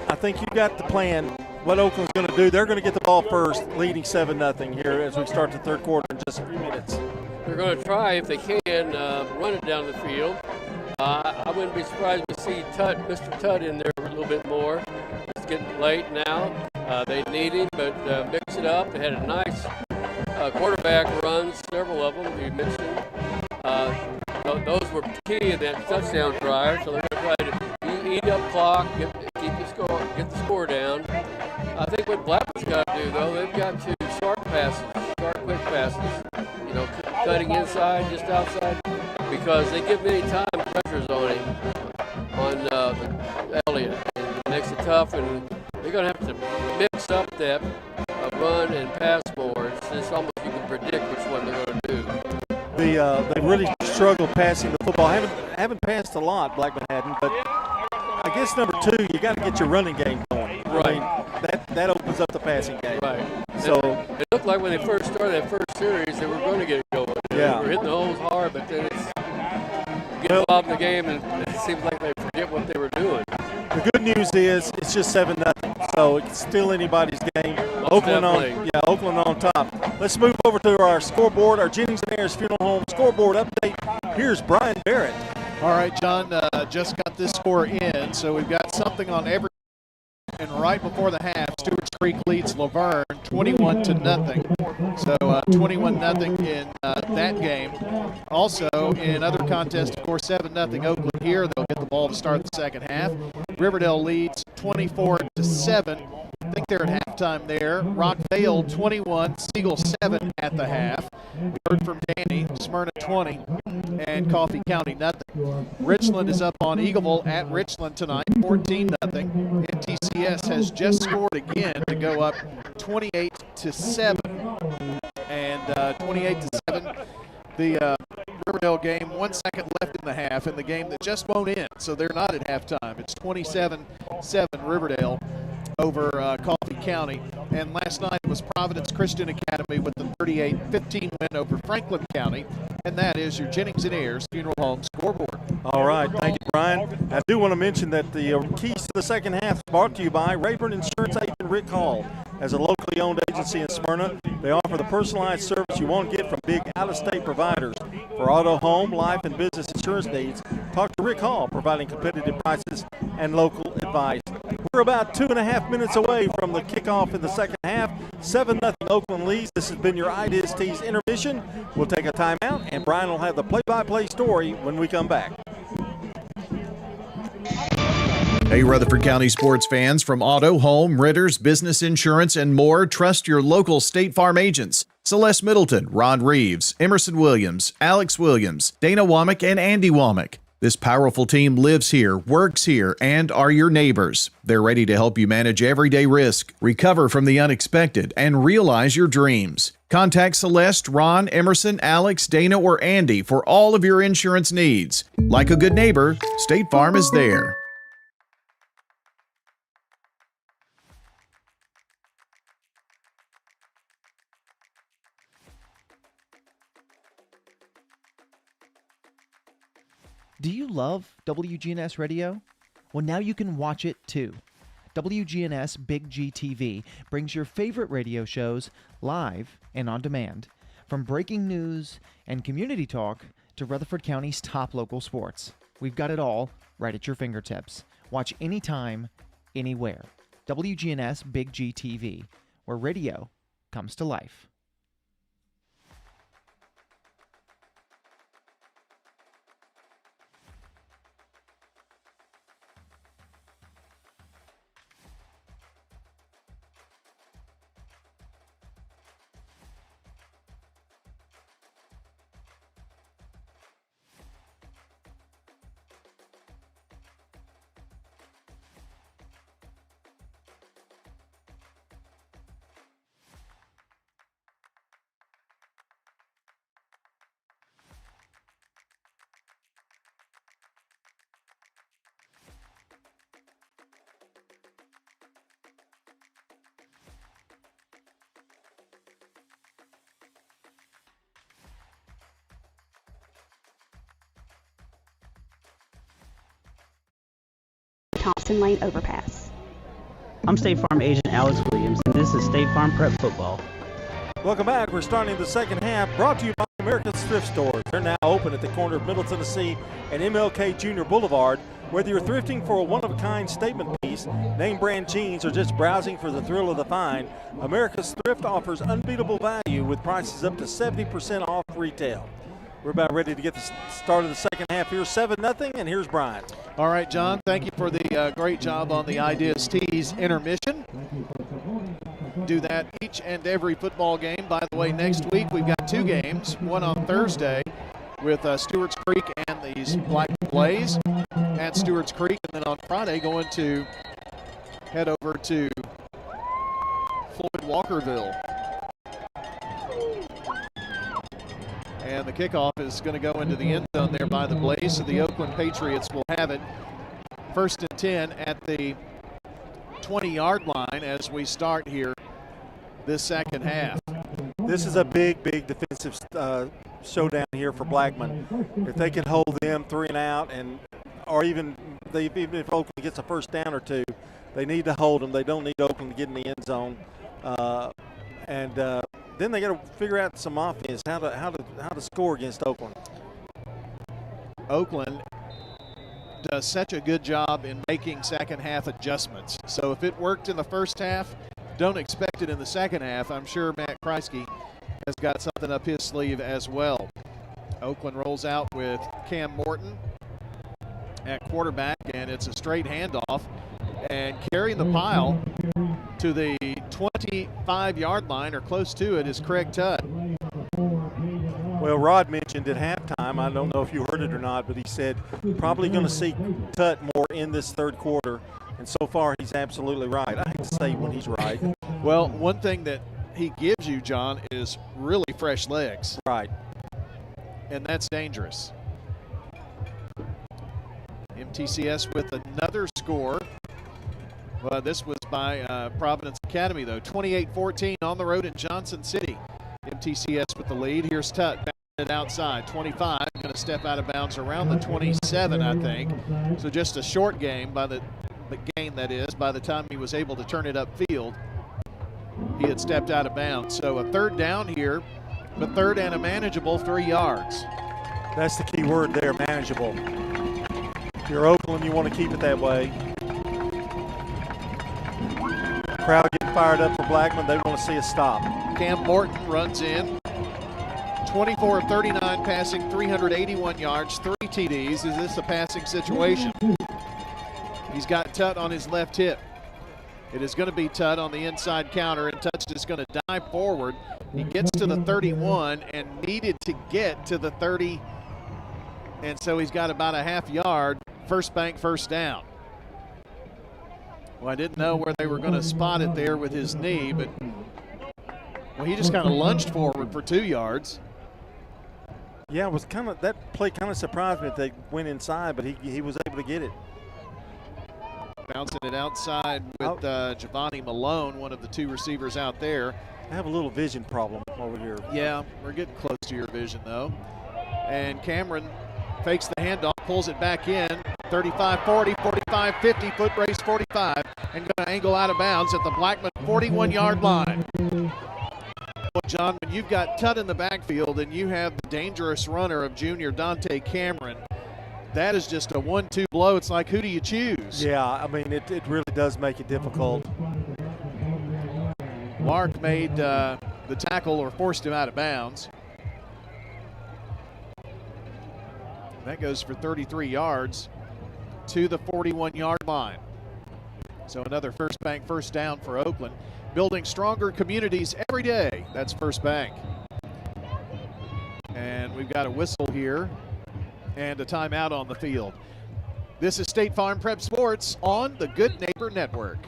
I think you got the plan. What Oakland's going to do, they're going to get the ball first, leading 7-0 here as we start the third quarter in just a few minutes. They're going to try, if they can, run it down the field. I wouldn't be surprised to see Mr. Tutt in there a little bit more. It's getting late now. They need him, but mix it up. They had a nice quarterback runs, several of them you mentioned. Those were key in that touchdown drive, so they're going to try to eat up clock, get the score down. I think what Blackman's got to do, though, they've got to sharp quick passes, cutting inside, just outside, because they give many time pressures on him, on Elliott. It makes it tough, and they're going to have to mix up that run and pass more. It's almost you can predict which one they're going to do. They really struggle passing the football. Haven't passed a lot, Blackman hadn't, but I guess number 2, you got to get your running game going. Right. I mean, that opens up the passing game. Right. So it looked like when they first started that first series, they were going to get it going. Yeah. They were hitting the holes hard, but then it's getting involved in the game, and it seems like they forget what they were doing. The good news is it's just 7-0, so it's still anybody's game. Oakland on top. Let's move over to our scoreboard, our Jennings and Ayers Funeral Home scoreboard update. Here's Brian Barrett. All right, John, just got this score in, so we've got something on every. And right before the half, Stewart's Creek leads Laverne 21-0. So 21-0 in that game. Also in other contests, of course, 7-0 Oakland here. They'll get the ball to start the second half. Riverdale leads 24-7. I think they're at halftime there. Rockvale 21, Siegel 7 at the half. We heard from Danny, Smyrna 20, and Coffee County nothing. Richland is up on Eagleville at Richland tonight, 14-0. NTCS has just scored again to go up 28-7. And 28-7. The Riverdale game, 1 second left in the half, in the game that just won't end, so they're not at halftime. It's 27-7 Riverdale over Coffee County. And last night was Providence Christian Academy with the 38-15 win over Franklin County. And that is your Jennings and Ayers Funeral Home scoreboard. All right, thank you, Brian. I do want to mention that the keys to the second half is brought to you by Rayburn Insurance Agent Rick Hall. As a locally owned agency in Smyrna, they offer the personalized service you won't get from big out-of-state providers. For auto, home, life, and business insurance needs, talk to Rick Hall, providing competitive prices and local advice. We're about 2.5 minutes away from the kickoff in the second half. 7-0 Oakland leads. This has been your Ideas Tees intermission. We'll take a timeout, and Brian will have the play-by-play story when we come back. Hey, Rutherford County sports fans, from auto, home, renters, business insurance, and more, trust your local State Farm agents. Celeste Middleton, Ron Reeves, Emerson Williams, Alex Williams, Dana Womack, and Andy Womack. This powerful team lives here, works here, and are your neighbors. They're ready to help you manage everyday risk, recover from the unexpected, and realize your dreams. Contact Celeste, Ron, Emerson, Alex, Dana, or Andy for all of your insurance needs. Like a good neighbor, State Farm is there. Do you love WGNS Radio? Well, now you can watch it too. WGNS Big G TV brings your favorite radio shows live and on demand. From breaking news and community talk to Rutherford County's top local sports. We've got it all right at your fingertips. Watch anytime, anywhere. WGNS Big G TV, where radio comes to life. Thompson Lane overpass. I'm State Farm agent Alex Williams, and this is State Farm Prep Football. Welcome back. We're starting the second half, brought to you by America's Thrift Stores. They're now open at the corner of Middle Tennessee and MLK Jr. Boulevard. Whether you're thrifting for a one-of-a-kind statement piece, name brand jeans, or just browsing for the thrill of the find, America's Thrift offers unbeatable value with prices up to 70% off retail. We're about ready to get the start of the second half here, 7-0, and here's Brian. All right, John, thank you for the great job on the Ideas Tees intermission. Do that each and every football game. By the way, next week we've got 2 games, one on Thursday with Stewart's Creek and these Blackman Blaze at Stewart's Creek, and then on Friday going to head over to Floyd Walkerville. And the kickoff is going to go into the end zone there by the Blaze, so the Oakland Patriots will have it 1st and 10 at the 20-yard line as we start here this second half. This is a big defensive showdown here for Blackman. If they can hold them 3 and out, or even if Oakland gets a first down or 2, they need to hold them. They don't need Oakland to get in the end zone. Then they got to figure out some offense, how to score against Oakland. Oakland does such a good job in making second half adjustments. So if it worked in the first half, don't expect it in the second half. I'm sure Matt Kreisky has got something up his sleeve as well. Oakland rolls out with Cam Morton at quarterback, and it's a straight handoff. And carrying the pile to the 25-yard line or close to it is Craig Tutt. Well, Rod mentioned at halftime, I don't know if you heard it or not, but he said probably going to see Tutt more in this third quarter, and so far he's absolutely right. I hate to say when he's right. Well, one thing that he gives you, John, is really fresh legs. Right. And that's dangerous. MTCS with another score. Well, this was by Providence Academy, though. 28-14 on the road in Johnson City. MTCS with the lead. Here's Tutt back it outside. 25, going to step out of bounds around the 27, I think. So just a short game gain, that is, by the time he was able to turn it upfield. He had stepped out of bounds. So a third down here, but third and a manageable 3 yards. That's the key word there, manageable. If you're Oakland, you want to keep it that way. Crowd getting fired up for Blackman. They want to see a stop. Cam Morton runs in. 24 of 39 passing, 381 yards, 3 TDs. Is this a passing situation? He's got Tutt on his left hip. It is going to be Tutt on the inside counter, and Tutt's just going to dive forward. He gets to the 31 and needed to get to the 30, and so he's got about a half yard. First bank, first down. Well, I didn't know where they were going to spot it there with his knee, but well, he just kind of lunged forward for 2 yards. Yeah, it was that play kind of surprised me that they went inside, but he was able to get it. Bouncing it outside with Giovanni Malone, one of the 2 receivers out there. I have a little vision problem over here. Yeah, we're getting close to your vision, though. And Cameron fakes the handoff, pulls it back in. 35-40, 45-50, foot race 45, and going to angle out of bounds at the Blackman 41-yard line. John, when you've got Tutt in the backfield and you have the dangerous runner of junior Dante Cameron, that is just a 1-2 blow. It's like, who do you choose? Yeah, I mean, it really does make it difficult. Lark made the tackle or forced him out of bounds. That goes for 33 yards to the 41-yard line. So another First Bank first down for Oakland. Building stronger communities every day. That's First Bank. And we've got a whistle here and a timeout on the field. This is State Farm Prep Sports on the Good Neighbor Network.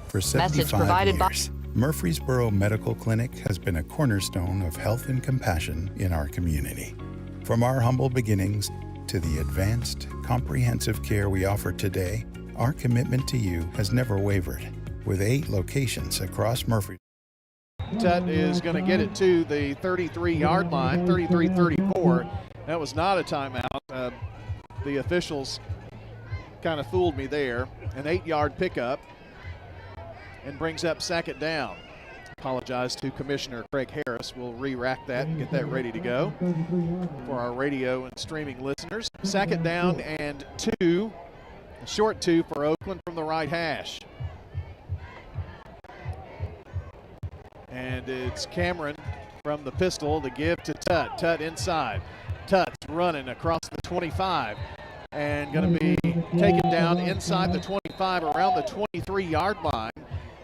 For 75 years, Murfreesboro Medical Clinic has been a cornerstone of health and compassion in our community. From our humble beginnings to the advanced, comprehensive care we offer today, our commitment to you has never wavered. With 8 locations across Murfreesboro. Tutt is going to get it to the 33-yard line, 33-34. That was not a timeout. The officials kind of fooled me there. An 8-yard pickup and brings up second down. Apologize to Commissioner Craig Harris. We'll re-rack that and get that ready to go for our radio and streaming listeners. Second down and 2, a short 2 for Oakland from the right hash. And it's Cameron from the pistol to give to Tutt. Tutt inside. Tutt's running across the 25 and going to be taken down inside the 25 around the 23-yard line.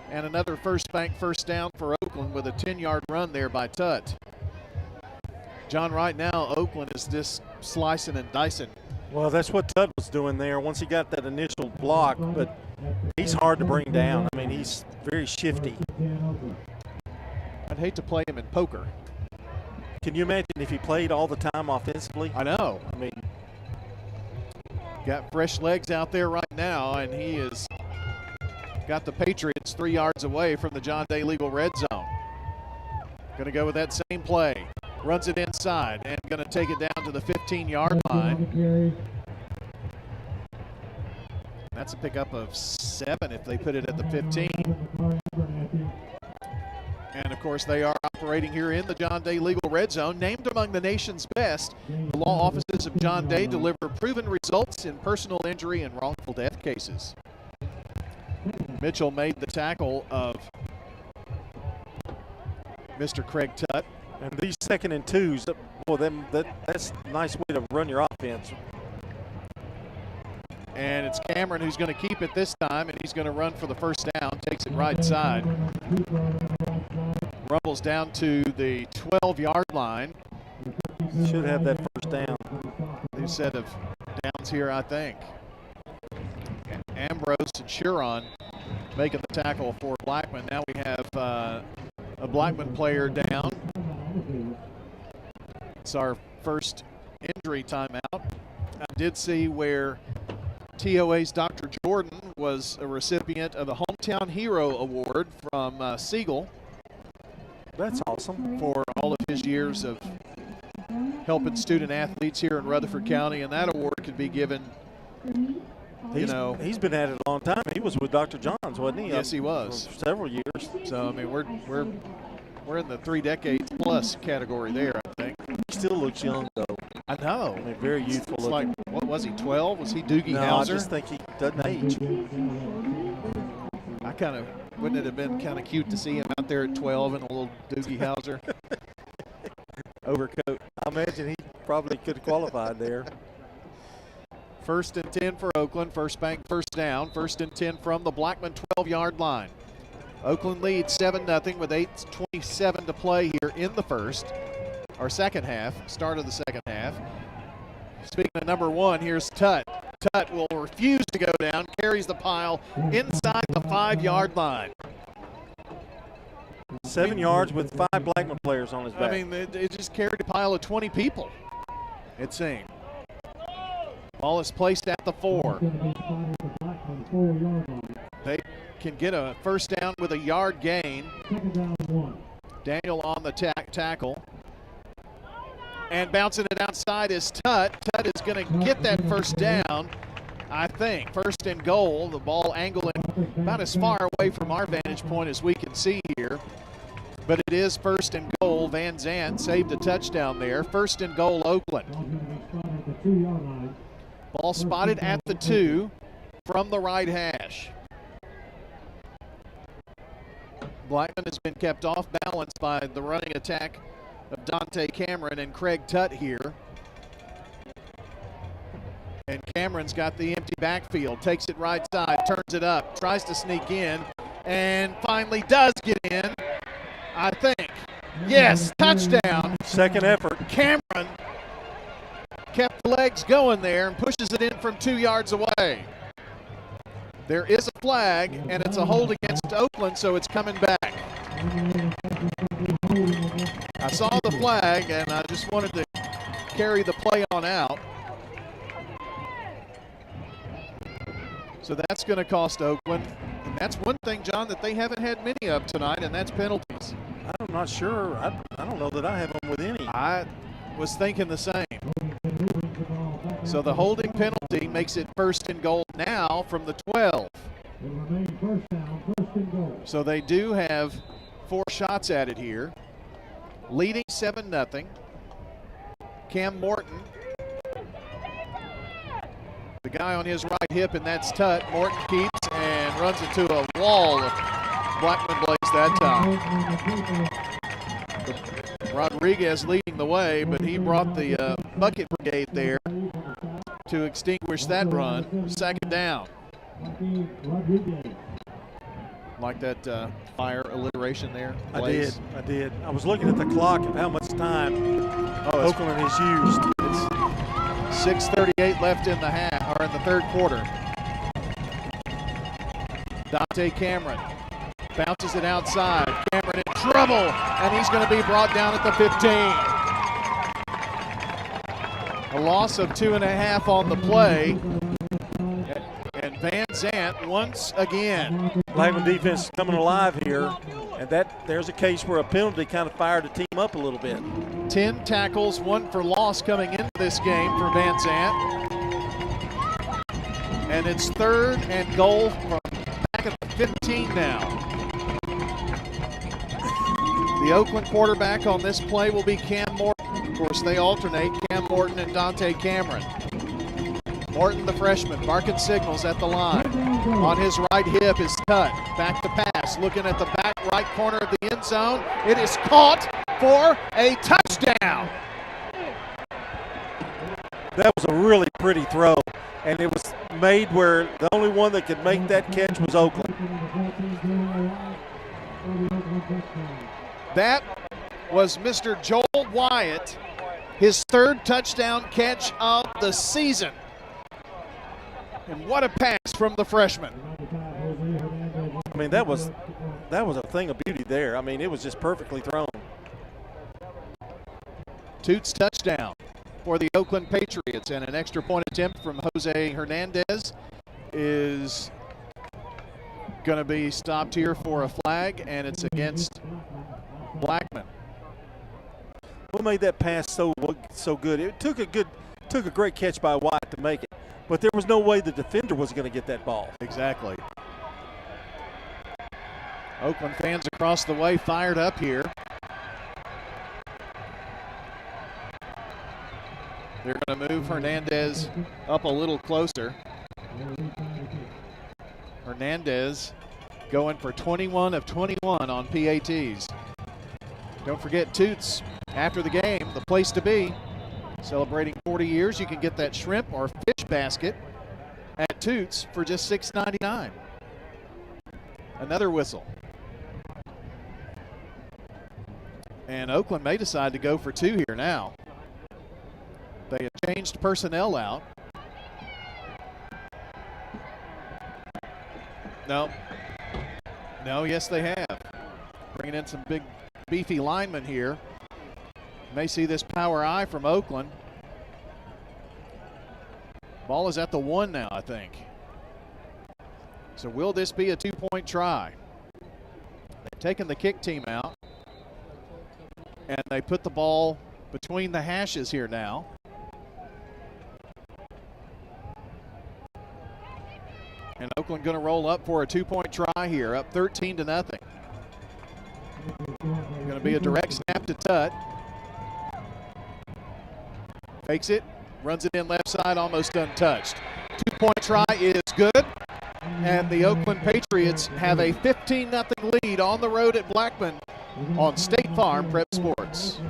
And another First Bank first down for Oakland with a 10-yard run there by Tutt. John, right now, Oakland is just slicing and dicing. Well, that's what Tutt was doing there once he got that initial block, but he's hard to bring down. I mean, he's very shifty. I'd hate to play him in poker. Can you imagine if he played all the time offensively? I know. I mean, got fresh legs out there right now, and he is got the Patriots 3 yards away from the John Day Legal red zone. Going to go with that same play. Runs it inside and going to take it down to the 15-yard line. That's a pickup of 7 if they put it at the 15. And, of course, they are operating here in the John Day Legal Red Zone. Named among the nation's best, the law offices of John Day deliver proven results in personal injury and wrongful death cases. Mitchell made the tackle of Mr. Craig Tutt. And these 2nd and 2s, well, that's a nice way to run your offense. And it's Cameron who's going to keep it this time, and he's going to run for the first down, takes it right side. Rumbles down to the 12-yard line. Should have that first down. New set of downs here, I think. Ambrose and Chiron making the tackle for Blackman. Now we have a Blackman player down. It's our first injury timeout. I did see where TOA's Dr. Jordan was a recipient of a Hometown Hero Award from Siegel. That's awesome. For all of his years of helping student athletes here in Rutherford County, and that award could be given, he's been at it a long time. He was with Dr. Johns, wasn't he? Yes, he was. For several years. So, I mean, we're in the 3 decades plus category there, I think. He still looks young, though. I know. I mean, very youthful It's looking. like, what was he, 12? Was he Doogie No, Howser? I just think he doesn't age. Wouldn't it have been kind of cute to see him out there at 12 in a little Doogie Howser overcoat? I imagine he probably could have qualified there. 1st and 10 for Oakland. First Bank first down. 1st and 10 from the Blackman 12-yard line. Oakland leads 7-0 with 8:27 to play here in the first, or second half, start of the second half. Speaking of number 1, here's Tutt. Tutt will refuse to go down, carries the pile inside the 5-yard line. 7 yards with 5 Blackman players on his back. I mean, it just carried a pile of 20 people, it seemed. Ball is placed at the 4. They can get a first down with a yard gain. Daniel on the tackle. And bouncing it outside is Tutt. Tutt is going to get that first down I think. First and goal, the ball angling about as far away from our vantage point as we can see here. But it is first and goal. Van Zandt saved a touchdown there. First and goal, Oakland. Ball spotted at the 2 from the right hash. Blackman has been kept off balance by the running attack of Dante Cameron and Craig Tutt here. And Cameron's got the empty backfield, takes it right side, turns it up, tries to sneak in, and finally does get in, I think. Yes, touchdown. Second effort. Cameron kept the legs going there and pushes it in from 2 yards away. There is a flag, and it's a hold against Oakland, so it's coming back. I saw the flag, and I just wanted to carry the play on out. So that's going to cost Oakland. And that's one thing, John, that they haven't had many of tonight, and that's penalties. I'm not sure. I don't know that I have them with any. I was thinking the same. So the holding penalty makes it first and goal now from the 12. So they do have 4 shots at it here. Leading 7-0. Cam Morton. The guy on his right hip, and that's Tutt. Morton keeps and runs into a wall of Blackman blades that time. Rodriguez leading the way, but he brought the bucket brigade there to extinguish that run. Second down. Like that fire alliteration there? Blaze. I did. I was looking at the clock of how much time Oakland has used. It's 6:38 left in the half, or in the third quarter. Dante Cameron bounces it outside. Cameron in trouble, and he's going to be brought down at the 15. A loss of 2.5 on the play. And Van Zandt once again. Blackman defense is coming alive here, and there's a case where a penalty kind of fired the team up a little bit. 10 tackles, 1 for loss coming into this game for Van Zandt. And it's third and goal from back at the 15 now. The Oakland quarterback on this play will be Cam Morton. Of course, they alternate, Cam Morton and Dante Cameron. Morton, the freshman, barking signals at the line. On his right hip is Tutt. Back to pass, looking at the back right corner of the end zone. It is caught for a touchdown. That was a really pretty throw, and it was made where the only one that could make that catch was Oakland. That was Mr. Joel Wyatt, his third touchdown catch of the season. And what a pass from the freshman. I mean, that was a thing of beauty there. I mean, it was just perfectly thrown. Toots touchdown for the Oakland Patriots, and an extra point attempt from Jose Hernandez is going to be stopped here for a flag, and it's against Blackman. What made that pass so good? It took a great catch by Wyatt to make it, but there was no way the defender was going to get that ball. Exactly. Oakland fans across the way fired up here. They're going to move Hernandez up a little closer. Hernandez going for 21 of 21 on PATs. Don't forget Toots after the game, the place to be. Celebrating 40 years, you can get that shrimp or fish basket at Toots for just $6.99. Another whistle. And Oakland may decide to go for 2 here now. They have changed personnel out. No, yes they have. Bringing in some big beefy linemen here. May see this power I from Oakland. Ball is at the 1 now, I think. So will this be a 2-point try? They've taken the kick team out, and they put the ball between the hashes here now. And Oakland going to roll up for a 2-point try here, up 13-0. Going to be a direct snap to Tutt. Fakes it, runs it in left side, almost untouched. 2-point try is good. And the Oakland Patriots have a 15-0 lead on the road at Blackman on State Farm Prep Sports.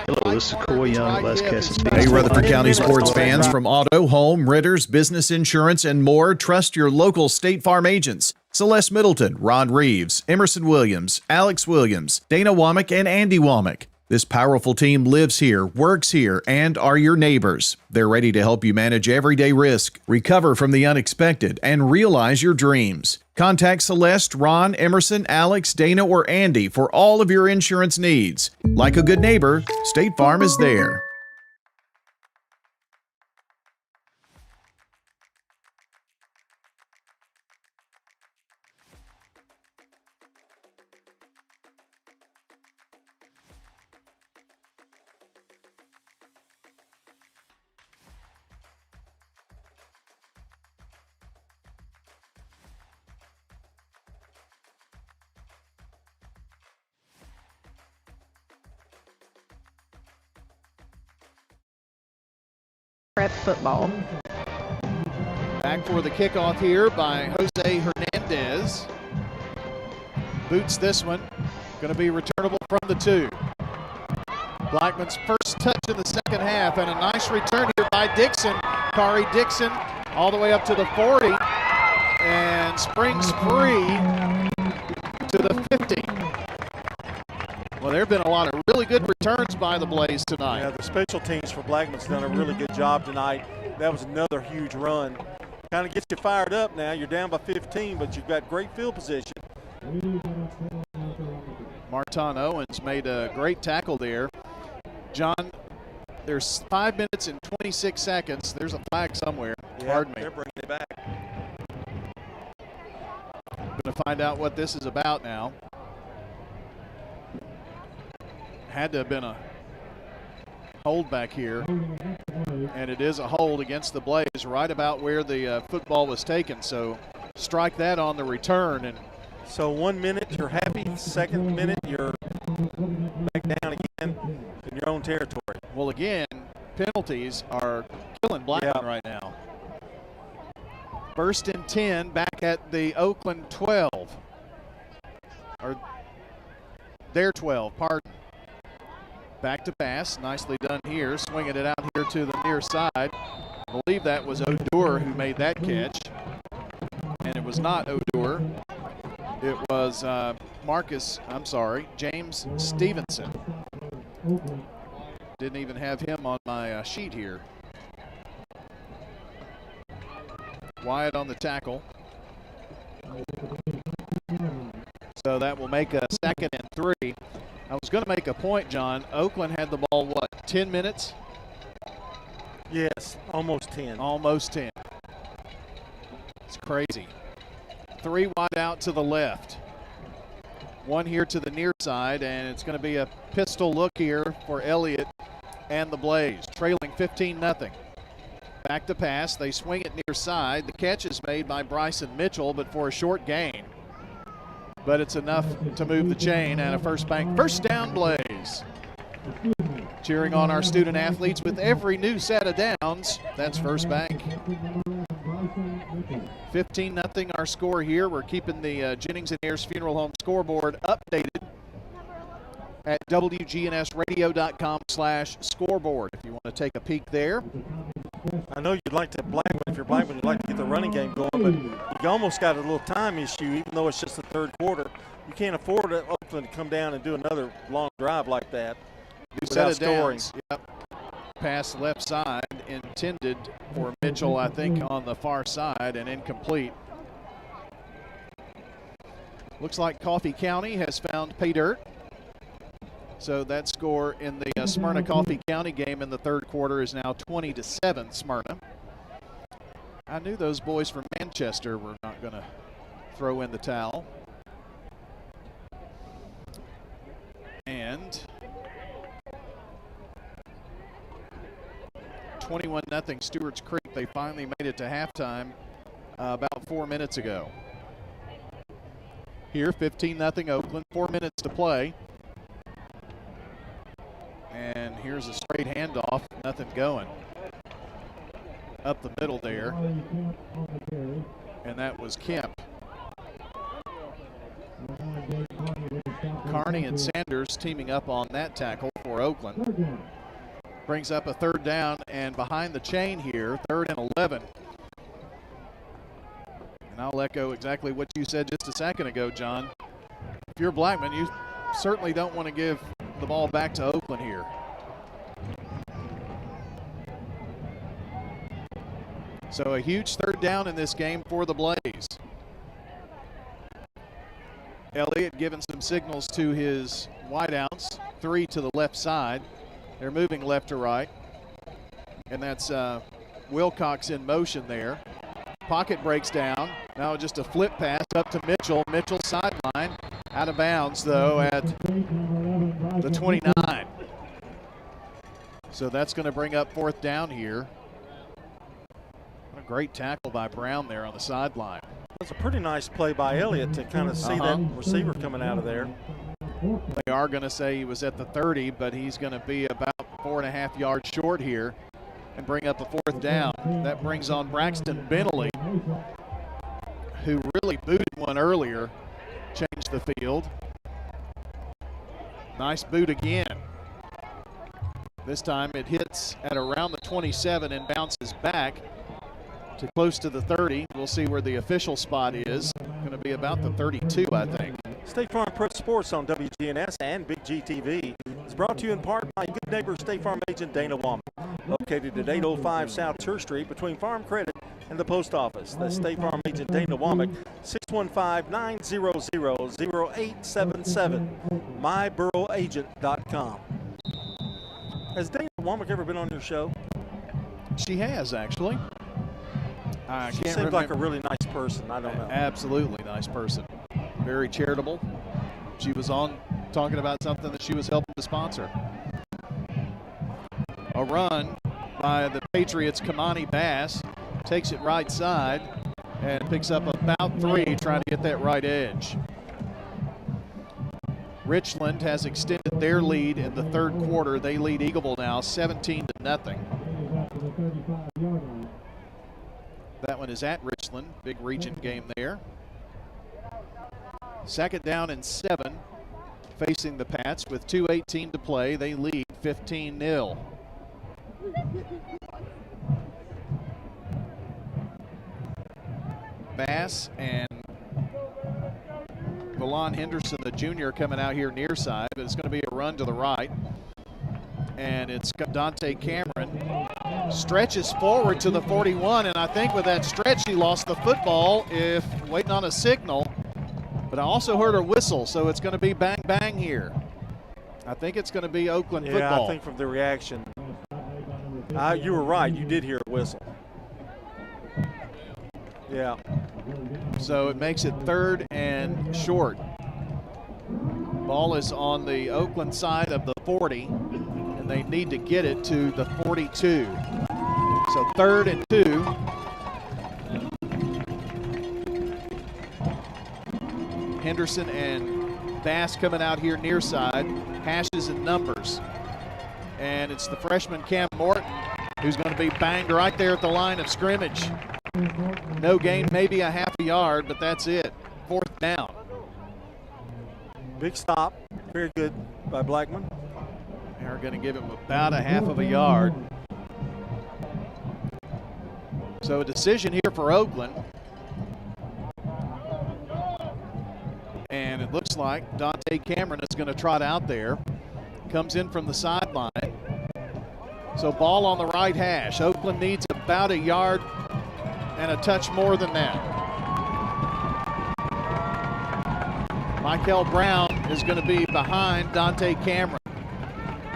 Hello, this is Coy Young, West Kansas. Hey, Rutherford County sports fans, from auto, home, Ritters, business insurance, and more, trust your local State Farm agents. Celeste Middleton, Ron Reeves, Emerson Williams, Alex Williams, Dana Womack, and Andy Womack. This powerful team lives here, works here, and are your neighbors. They're ready to help you manage everyday risk, recover from the unexpected, and realize your dreams. Contact Celeste, Ron, Emerson, Alex, Dana, or Andy for all of your insurance needs. Like a good neighbor, State Farm is there. Prep football. Back for the kickoff here by Jose Hernandez. Boots this one. Going to be returnable from the 2. Blackman's first touch in the second half, and a nice return here by Dixon. Kari Dixon all the way up to the 40 and springs free to the 50. Well, there have been a lot of really good returns by the Blaze tonight. Yeah, the special teams for Blackman's done a really good job tonight. That was another huge run. Kind of gets you fired up now. You're down by 15, but you've got great field position. Marton Owens made a great tackle there. John, there's 5 minutes and 26 seconds. There's a flag somewhere. Yeah, Pardon me. They're bringing it back. Going to find out what this is about now. Had to have been a hold back here, and it is a hold against the Blaze right about where the football was taken. So strike that on the return. And so 1 minute you're happy, second minute you're back down again in your own territory. Well, again, penalties are killing Blackman right now. 1st and 10 back at the Oakland 12, or their 12, pardon. Back to pass, nicely done here, swinging it out here to the near side. I believe that was Odur who made that catch, and it was not Odur. It was James Stevenson. Didn't even have him on my sheet here. Wyatt on the tackle. So that will make a 2nd and 3. I was going to make a point, John. Oakland had the ball, what, 10 minutes? Yes, almost 10. Almost 10. It's crazy. 3 wide out to the left. 1 here to the near side, and it's going to be a pistol look here for Elliott and the Blaze, trailing 15-0. Back to pass. They swing it near side. The catch is made by Bryson Mitchell, but for a short gain. But it's enough to move the chain, and a first down Blaze. Cheering on our student athletes with every new set of downs. That's First Bank. 15-0 our score here. We're keeping the Jennings and Ayers Funeral Home scoreboard updated at WGNSradio.com/scoreboard if you want to take a peek there. I know you'd like to Blackman, if you're Blackman, you'd like to get the running game going, but you almost got a little time issue, even though it's just the 3rd quarter. You can't afford Oakland to come down and do another long drive like that. New set of downs. Yep. Pass left side, intended for Mitchell, I think, on the far side, and incomplete. Looks like Coffee County has found pay dirt. So that score in the Smyrna-Coffee County game in the 3rd quarter is now 20-7 Smyrna. I knew those boys from Manchester were not going to throw in the towel. And 21-0 Stewart's Creek. They finally made it to halftime about 4 minutes ago. Here, 15-0 Oakland, 4 minutes to play. And here's a straight handoff, nothing going. Up the middle there. And that was Kemp. Carney and Sanders teaming up on that tackle for Oakland. Brings up a 3rd down and behind the chain here, 3rd and 11. And I'll echo exactly what you said just a second ago, John. If you're Blackman, you certainly don't want to give the ball back to Oakland here. So a huge 3rd down in this game for the Blaze. Elliott giving some signals to his wideouts, 3 to the left side. They're moving left to right. And that's Wilcox in motion there. Pocket breaks down. Now just a flip pass up to Mitchell. Mitchell sideline. Out of bounds, though, at the 29. So that's going to bring up 4th down here. What a great tackle by Brown there on the sideline. It was a pretty nice play by Elliott to kind of see that receiver coming out of there. They are going to say he was at the 30, but he's going to be about 4.5 yards short here and bring up a 4th down. That brings on Braxton Bentley, who really booted one earlier, changed the field. Nice boot again. This time it hits at around the 27 and bounces back to close to the 30. We'll see where the official spot is. Going to be about the 32, I think. State Farm Prep Sports on WGNS and Big G TV is brought to you in part by good neighbor State Farm agent Dana Womack. Located at 805 South Church Street between Farm Credit and the post office. That's State Farm agent Dana Womack, 615-900-0877, myboroughagent.com. Has Dana Womack ever been on your show? She has, actually. She seems like a really nice person. I don't know. Absolutely nice person. Very charitable. She was on talking about something that she was helping to sponsor. A run by the Patriots, Kamani Bass, takes it right side and picks up about 3, trying to get that right edge. Richland has extended their lead in the 3rd quarter. They lead Eagleville now 17-0. That one is at Richland. Big region game there. 2nd down and 7. Facing the Pats with 2:18 to play. They lead 15-0. Bass and Valon Henderson, the junior, coming out here near side, but it's going to be a run to the right. And it's Dante Cameron. Stretches forward to the 41, and I think with that stretch he lost the football if waiting on a signal. But I also heard a whistle, so it's going to be bang bang here. I think it's going to be Oakland football. Yeah, I think from the reaction. You were right. You did hear a whistle. Yeah. So it makes it 3rd and short. Ball is on the Oakland side of the 40, and they need to get it to the 42. So 3rd and 2. Henderson and Bass coming out here near side. Hashes and numbers. And it's the freshman Cam Morton who's going to be banged right there at the line of scrimmage. No gain, maybe a half a yard, but that's it. 4th down. Big stop. Very good by Blackman. They're going to give him about a half of a yard. So a decision here for Oakland. And it looks like Dante Cameron is going to trot out there. Comes in from the sideline. So ball on the right hash. Oakland needs about a yard and a touch more than that. Michael Brown is going to be behind Dante Cameron.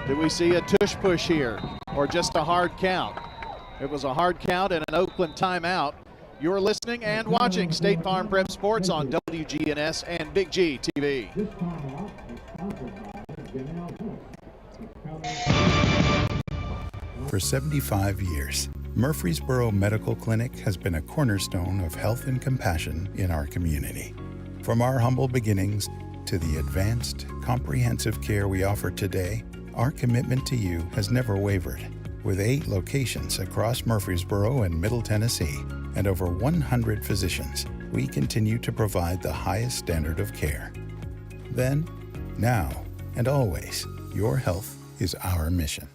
Do we see a tush push here or just a hard count? It was a hard count and an Oakland timeout. You're listening and watching State Farm Prep Sports on WGNS and Big G TV. For 75 years, Murfreesboro Medical Clinic has been a cornerstone of health and compassion in our community. From our humble beginnings to the advanced, comprehensive care we offer today, our commitment to you has never wavered. With 8 locations across Murfreesboro and Middle Tennessee and over 100 physicians, we continue to provide the highest standard of care. Then, now, and always, your health is our mission.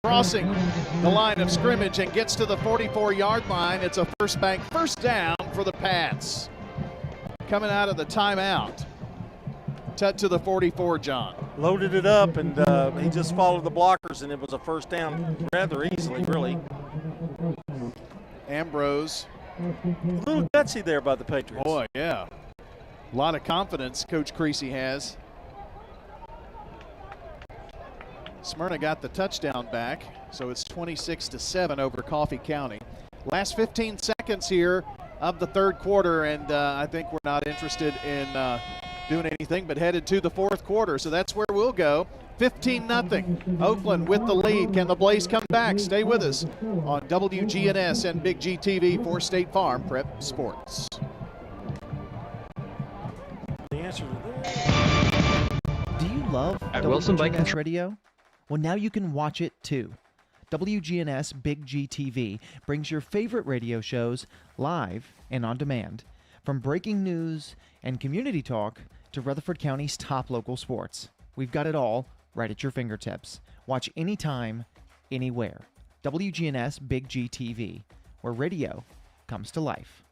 Crossing the line of scrimmage and gets to the 44-yard line. It's a first down for the Pats. Coming out of the timeout. Tut to the 44, John. Loaded it up, and he just followed the blockers, and it was a first down rather easily, really. Ambrose. A little gutsy there by the Patriots. Boy, yeah. A lot of confidence Coach Creasy has. Smyrna got the touchdown back, so it's 26-7 over Coffee County. Last 15 seconds here of the third quarter, and I think we're not interested in doing anything but headed to the fourth quarter, so that's where we'll go. 15-0. Oakland with the lead. Can the Blaze come back? Stay with us on WGNS and Big G TV for State Farm Prep Sports. The answer to that. Do you love WGNS Radio? Well, now you can watch it too. WGNS Big G TV brings your favorite radio shows live and on demand. From breaking news and community talk to Rutherford County's top local sports. We've got it all right at your fingertips. Watch anytime, anywhere. WGNS Big G TV, where radio comes to life.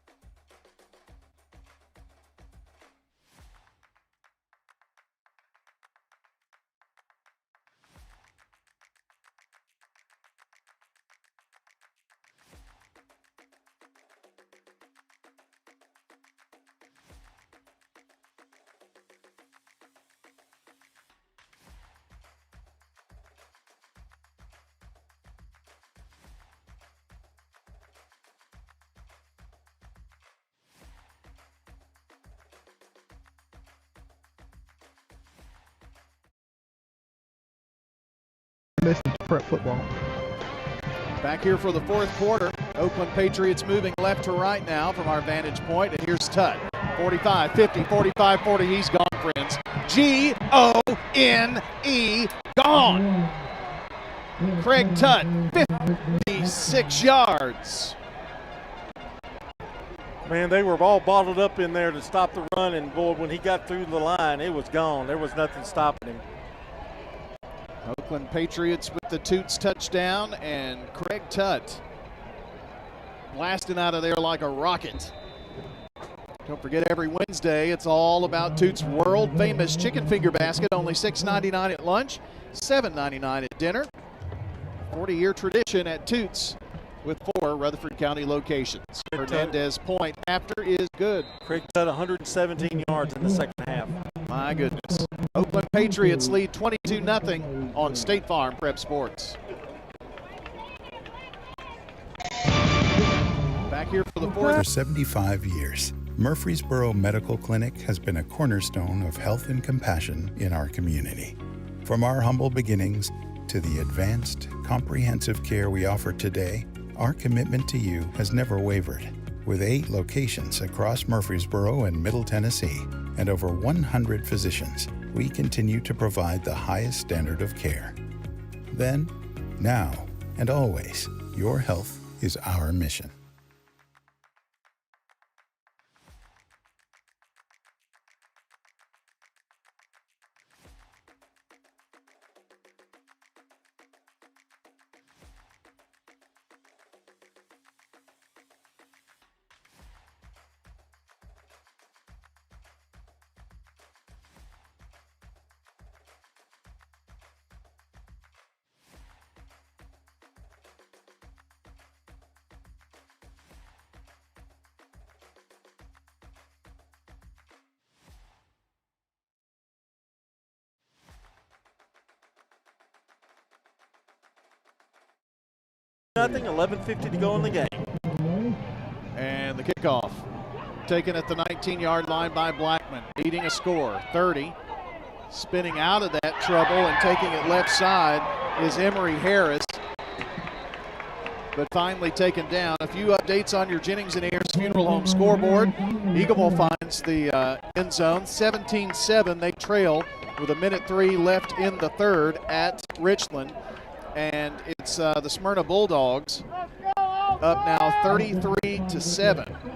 Listen to Prep Football. Back here for the fourth quarter. Oakland Patriots moving left to right now from our vantage point. And here's Tut. 45, 50, 45, 40. He's gone, friends. G-O-N-E, gone. Craig Tut, 56 yards. Man, they were all bottled up in there to stop the run, and boy, when he got through the line, it was gone. There was nothing stopping him. Oakland Patriots with the Toots touchdown, and Craig Tut blasting out of there like a rocket. Don't forget, every Wednesday, it's all about Toots' world-famous chicken finger basket, only $6.99 at lunch, $7.99 at dinner. 40-year tradition at Toots with 4 Rutherford County locations. Hernandez point after is good. Craig Tut 117 yards in the second half. My goodness. Oakland Patriots lead 22-0 on State Farm Prep Sports. Back here for the fourth. For 75 years, Murfreesboro Medical Clinic has been a cornerstone of health and compassion in our community. From our humble beginnings to the advanced, comprehensive care we offer today, our commitment to you has never wavered. With 8 locations across Murfreesboro and Middle Tennessee and over 100 physicians, we continue to provide the highest standard of care. Then, now, and always, your health is our mission. 11:50 to go in the game. And the kickoff taken at the 19-yard line by Blackman, needing a score. 30. Spinning out of that trouble and taking it left side is Emory Harris, but finally taken down. A few updates on your Jennings and Ayers Funeral Home scoreboard. Eagleville finds the end zone. 17-7, they trail with 1:03 left in the third at Richland. And it's the Smyrna Bulldogs up now 33-7.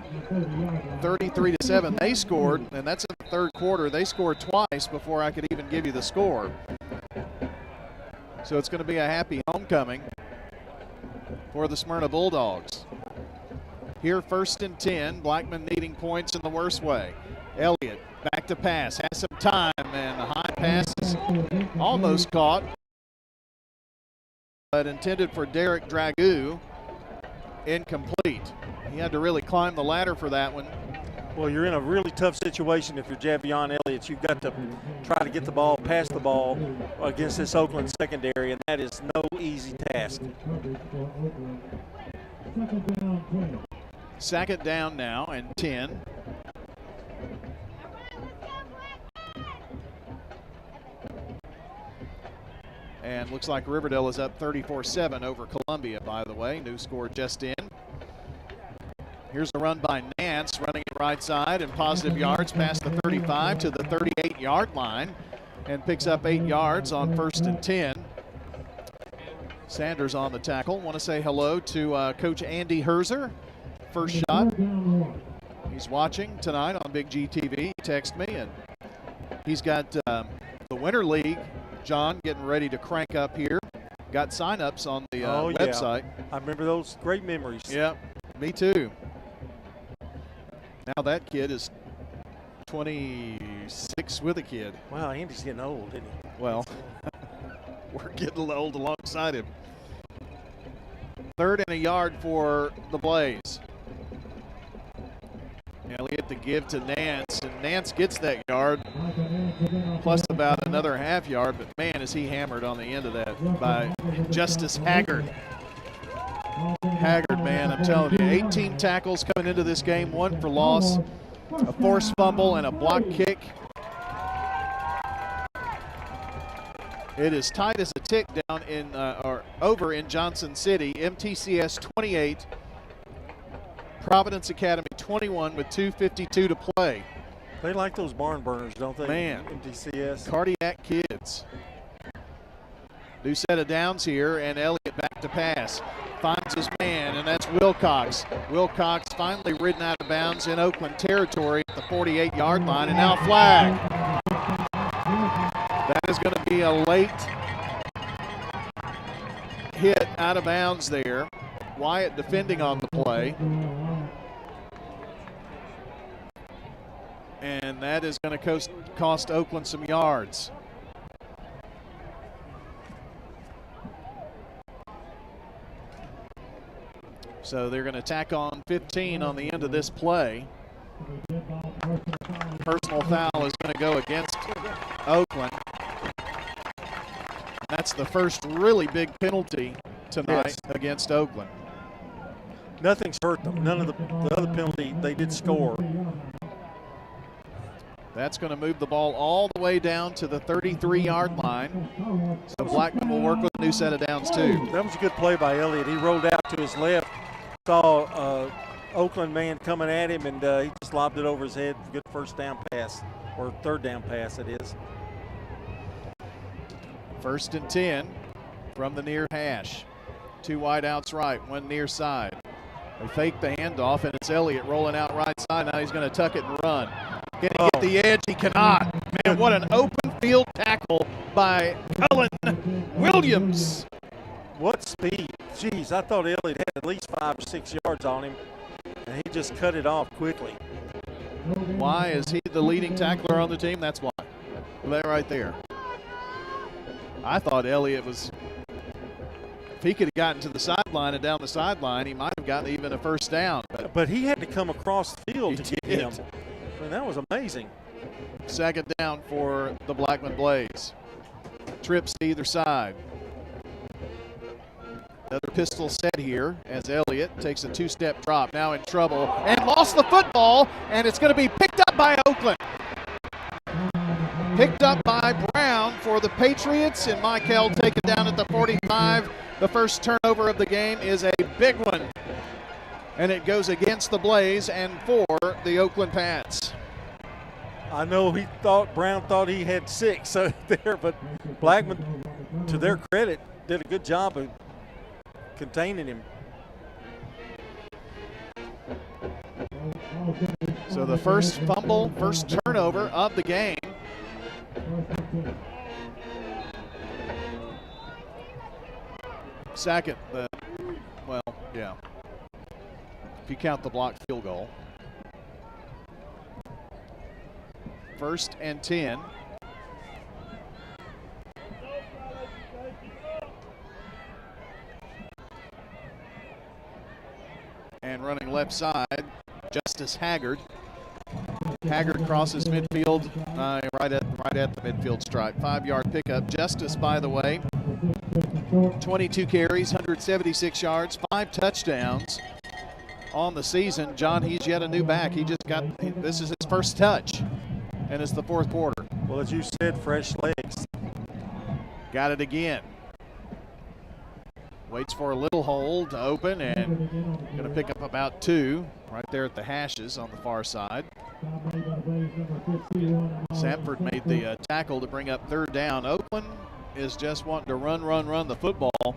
33-7. They scored, and that's in the third quarter. They scored twice before I could even give you the score. So it's going to be a happy homecoming for the Smyrna Bulldogs. Here, 1st and 10. Blackman needing points in the worst way. Elliott back to pass, has some time, and the high pass is almost caught, but intended for Derek Dragoo. Incomplete. He had to really climb the ladder for that one. Well, you're in a really tough situation if you're Javion Elliott. You've got to try to get the ball, pass the ball against this Oakland secondary, and that is no easy task. Second down now and 10. And looks like Riverdale is up 34-7 over Columbia, by the way. New score just in. Here's a run by Nance, running it right side and positive yards past the 35 to the 38-yard line, and picks up 8 yards on 1st and 10. Sanders on the tackle. Want to say hello to Coach Andy Herzer. First shot. He's watching tonight on Big G TV. He texted me, and he's got the Winter League, John, getting ready to crank up here. Got signups on the website. Yeah. I remember those great memories. Yeah, me too. Now that kid is 26 with a kid. Wow, Andy's getting old, isn't he? Well, we're getting old alongside him. 3rd and a yard for the Blaze. Elliott to give to Nance, and Nance gets that yard, plus about another half yard, but man, is he hammered on the end of that by Justice Haggard. Haggard, man, I'm telling you, 18 tackles coming into this game, 1 for loss, a forced fumble, and a block kick. It is tight as a tick down in, or over in Johnson City. MTCS 28, Providence Academy 21 with 2:52 to play. They like those barn burners, don't they? Man, MTCS. Cardiac kids. New set of downs here, and Elliott back to pass. Finds his man, and that's Wilcox. Wilcox finally ridden out of bounds in Oakland territory at the 48-yard line, and now flag. That is going to be a late hit out of bounds there. Wyatt defending on the play. And that is going to cost Oakland some yards. So they're going to tack on 15 on the end of this play. Personal foul is going to go against Oakland. That's the first really big penalty tonight against Oakland. Nothing's hurt them. None of the other penalty, they did score. That's going to move the ball all the way down to the 33-yard line. So Blackman will work with a new set of downs too. That was a good play by Elliott. He rolled out to his left, saw Oakland man coming at him, and he just lobbed it over his head. Good first down pass, or third down pass it is. 1st and 10 from the near hash. 2 wide outs right, 1 near side. They fake the handoff, and it's Elliott rolling out right side. Now he's going to tuck it and run. Can he get the edge? He cannot. Man, what an open field tackle by Cullen Williams. What speed. Jeez, I thought Elliott had at least 5 or 6 yards on him, and he just cut it off quickly. Why is he the leading tackler on the team? That's why. That right there. I thought Elliott was, if he could have gotten to the sideline and down the sideline, he might have gotten even a first down. But he had to come across the field to get him. I mean, that was amazing. 2nd down for the Blackman Blaze. Trips to either side. Another pistol set here as Elliott takes a two-step drop, now in trouble, and lost the football, and it's going to be picked up by Oakland. Picked up by Brown for the Patriots, and Michael taken down at the 45. The first turnover of the game is a big one, and it goes against the Blaze and for the Oakland Pats. I know Brown thought he had 6 there, but Blackman, to their credit, did a good job of containing him. So the first fumble, first turnover of the game. Second, yeah. If you count the blocked field goal. 1st and 10. And running left side, Justice Haggard. Haggard crosses midfield, right at the midfield stripe. 5-yard pickup. Justice, by the way, 22 carries, 176 yards, 5 touchdowns on the season. John, he's yet a new back. This is his first touch, and it's the 4th quarter. Well, as you said, fresh legs. Got it again. Waits for a little hole to open, and going to pick up about 2 right there at the hashes on the far side. Sanford made the tackle to bring up 3rd down. Oakland is just wanting to run the football.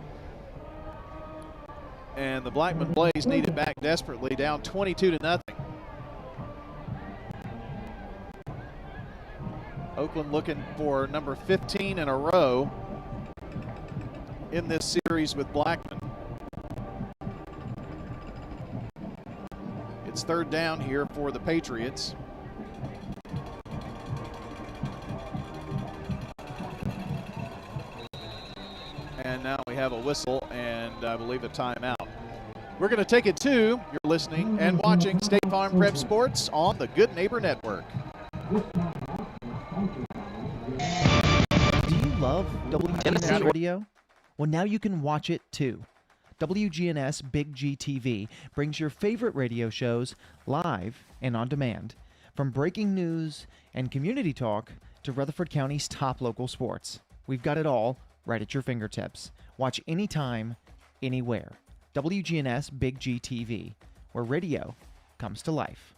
And the Blackman Blaze need it back desperately, down 22-0. Oakland looking for number 15 in a row in this series with Blackman. It's 3rd down here for the Patriots. And now we have a whistle and I believe a timeout. We're going to take it to, you're listening and watching State Farm Prep Sports on the Good Neighbor Network. Do you love WGNS Radio? Well, now you can watch it too. WGNS Big G TV brings your favorite radio shows live and on demand. From breaking news and community talk to Rutherford County's top local sports. We've got it all right at your fingertips. Watch anytime, anywhere. WGNS Big G TV, where radio comes to life.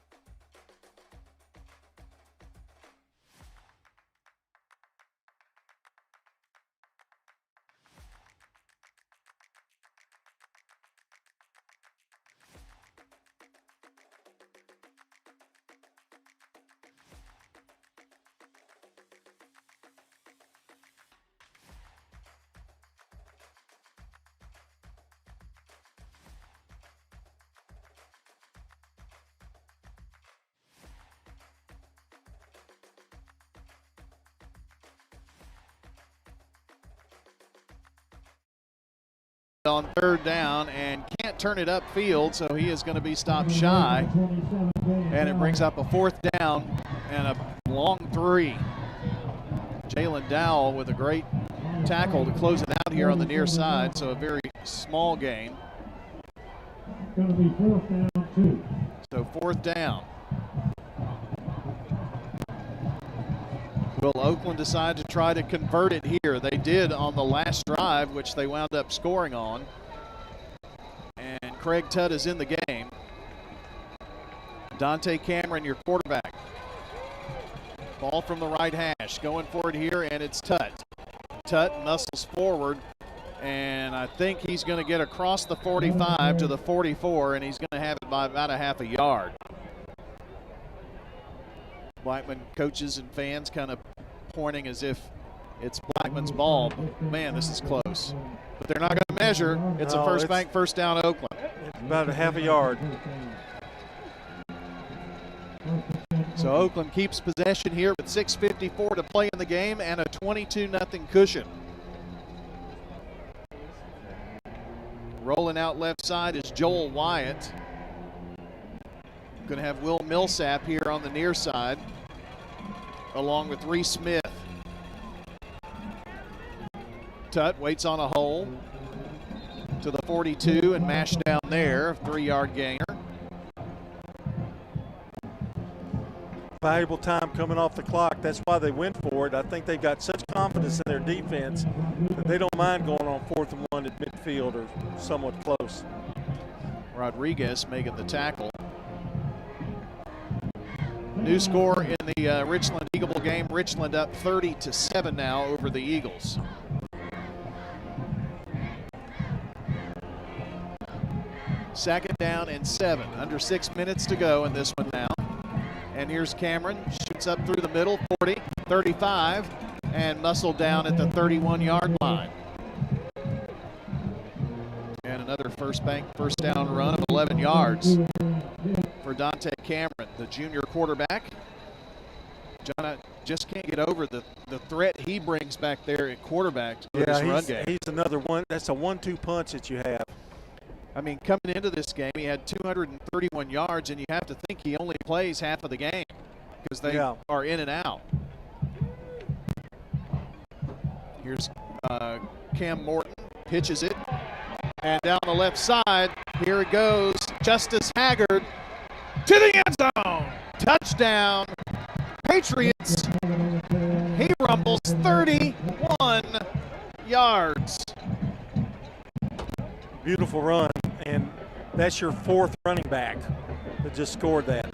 On 3rd down and can't turn it upfield, so he is going to be stopped shy. And it brings up a 4th down and a long 3. Jalen Dowell with a great tackle to close it out here on the near side, so a very small gain. Going to be 4th down 2. So 4th down. Will Oakland decide to try to convert it here? They did on the last drive, which they wound up scoring on. And Craig Tutt is in the game. Dante Cameron, your quarterback. Ball from the right hash. Going for it here, and it's Tutt. Tutt muscles forward, and I think he's going to get across the 45 to the 44, and he's going to have it by about a half a yard. Blackman coaches and fans kind of pointing as if it's Blackman's ball. Man, this is close. But they're not going to measure. It's a first down Oakland. It's about a half a yard. So Oakland keeps possession here with 6:54 to play in the game and a 22-0 cushion. Rolling out left side is Joel Wyatt. Going to have Will Millsap here on the near side, along with Reese Smith. Tutt waits on a hole. to the 42 and mashed down there, 3-yard gainer. Valuable time coming off the clock. That's why they went for it. I think they've got such confidence in their defense that they don't mind going on 4th and 1 at midfield or somewhat close. Rodriguez making the tackle. New score in the Richland Eagle game. Richland up 30-7 now over the Eagles. Second down and 7. Under 6 minutes to go in this one now. And here's Cameron, shoots up through the middle, 40, 35, and muscled down at the 31-yard line. And another first down run of 11 yards for Dante Cameron, the junior quarterback. John, I just can't get over the threat he brings back there at quarterback for this run game. He's another one. That's a 1-2 punch that you have. I mean, coming into this game, he had 231 yards, and you have to think he only plays half of the game because they are in and out. Here's Cam Morton, pitches it, and down the left side, here it goes. Justice Haggard to the end zone. Touchdown, Patriots. He rumbles 31 yards. Beautiful run, and that's your 4th running back that just scored that.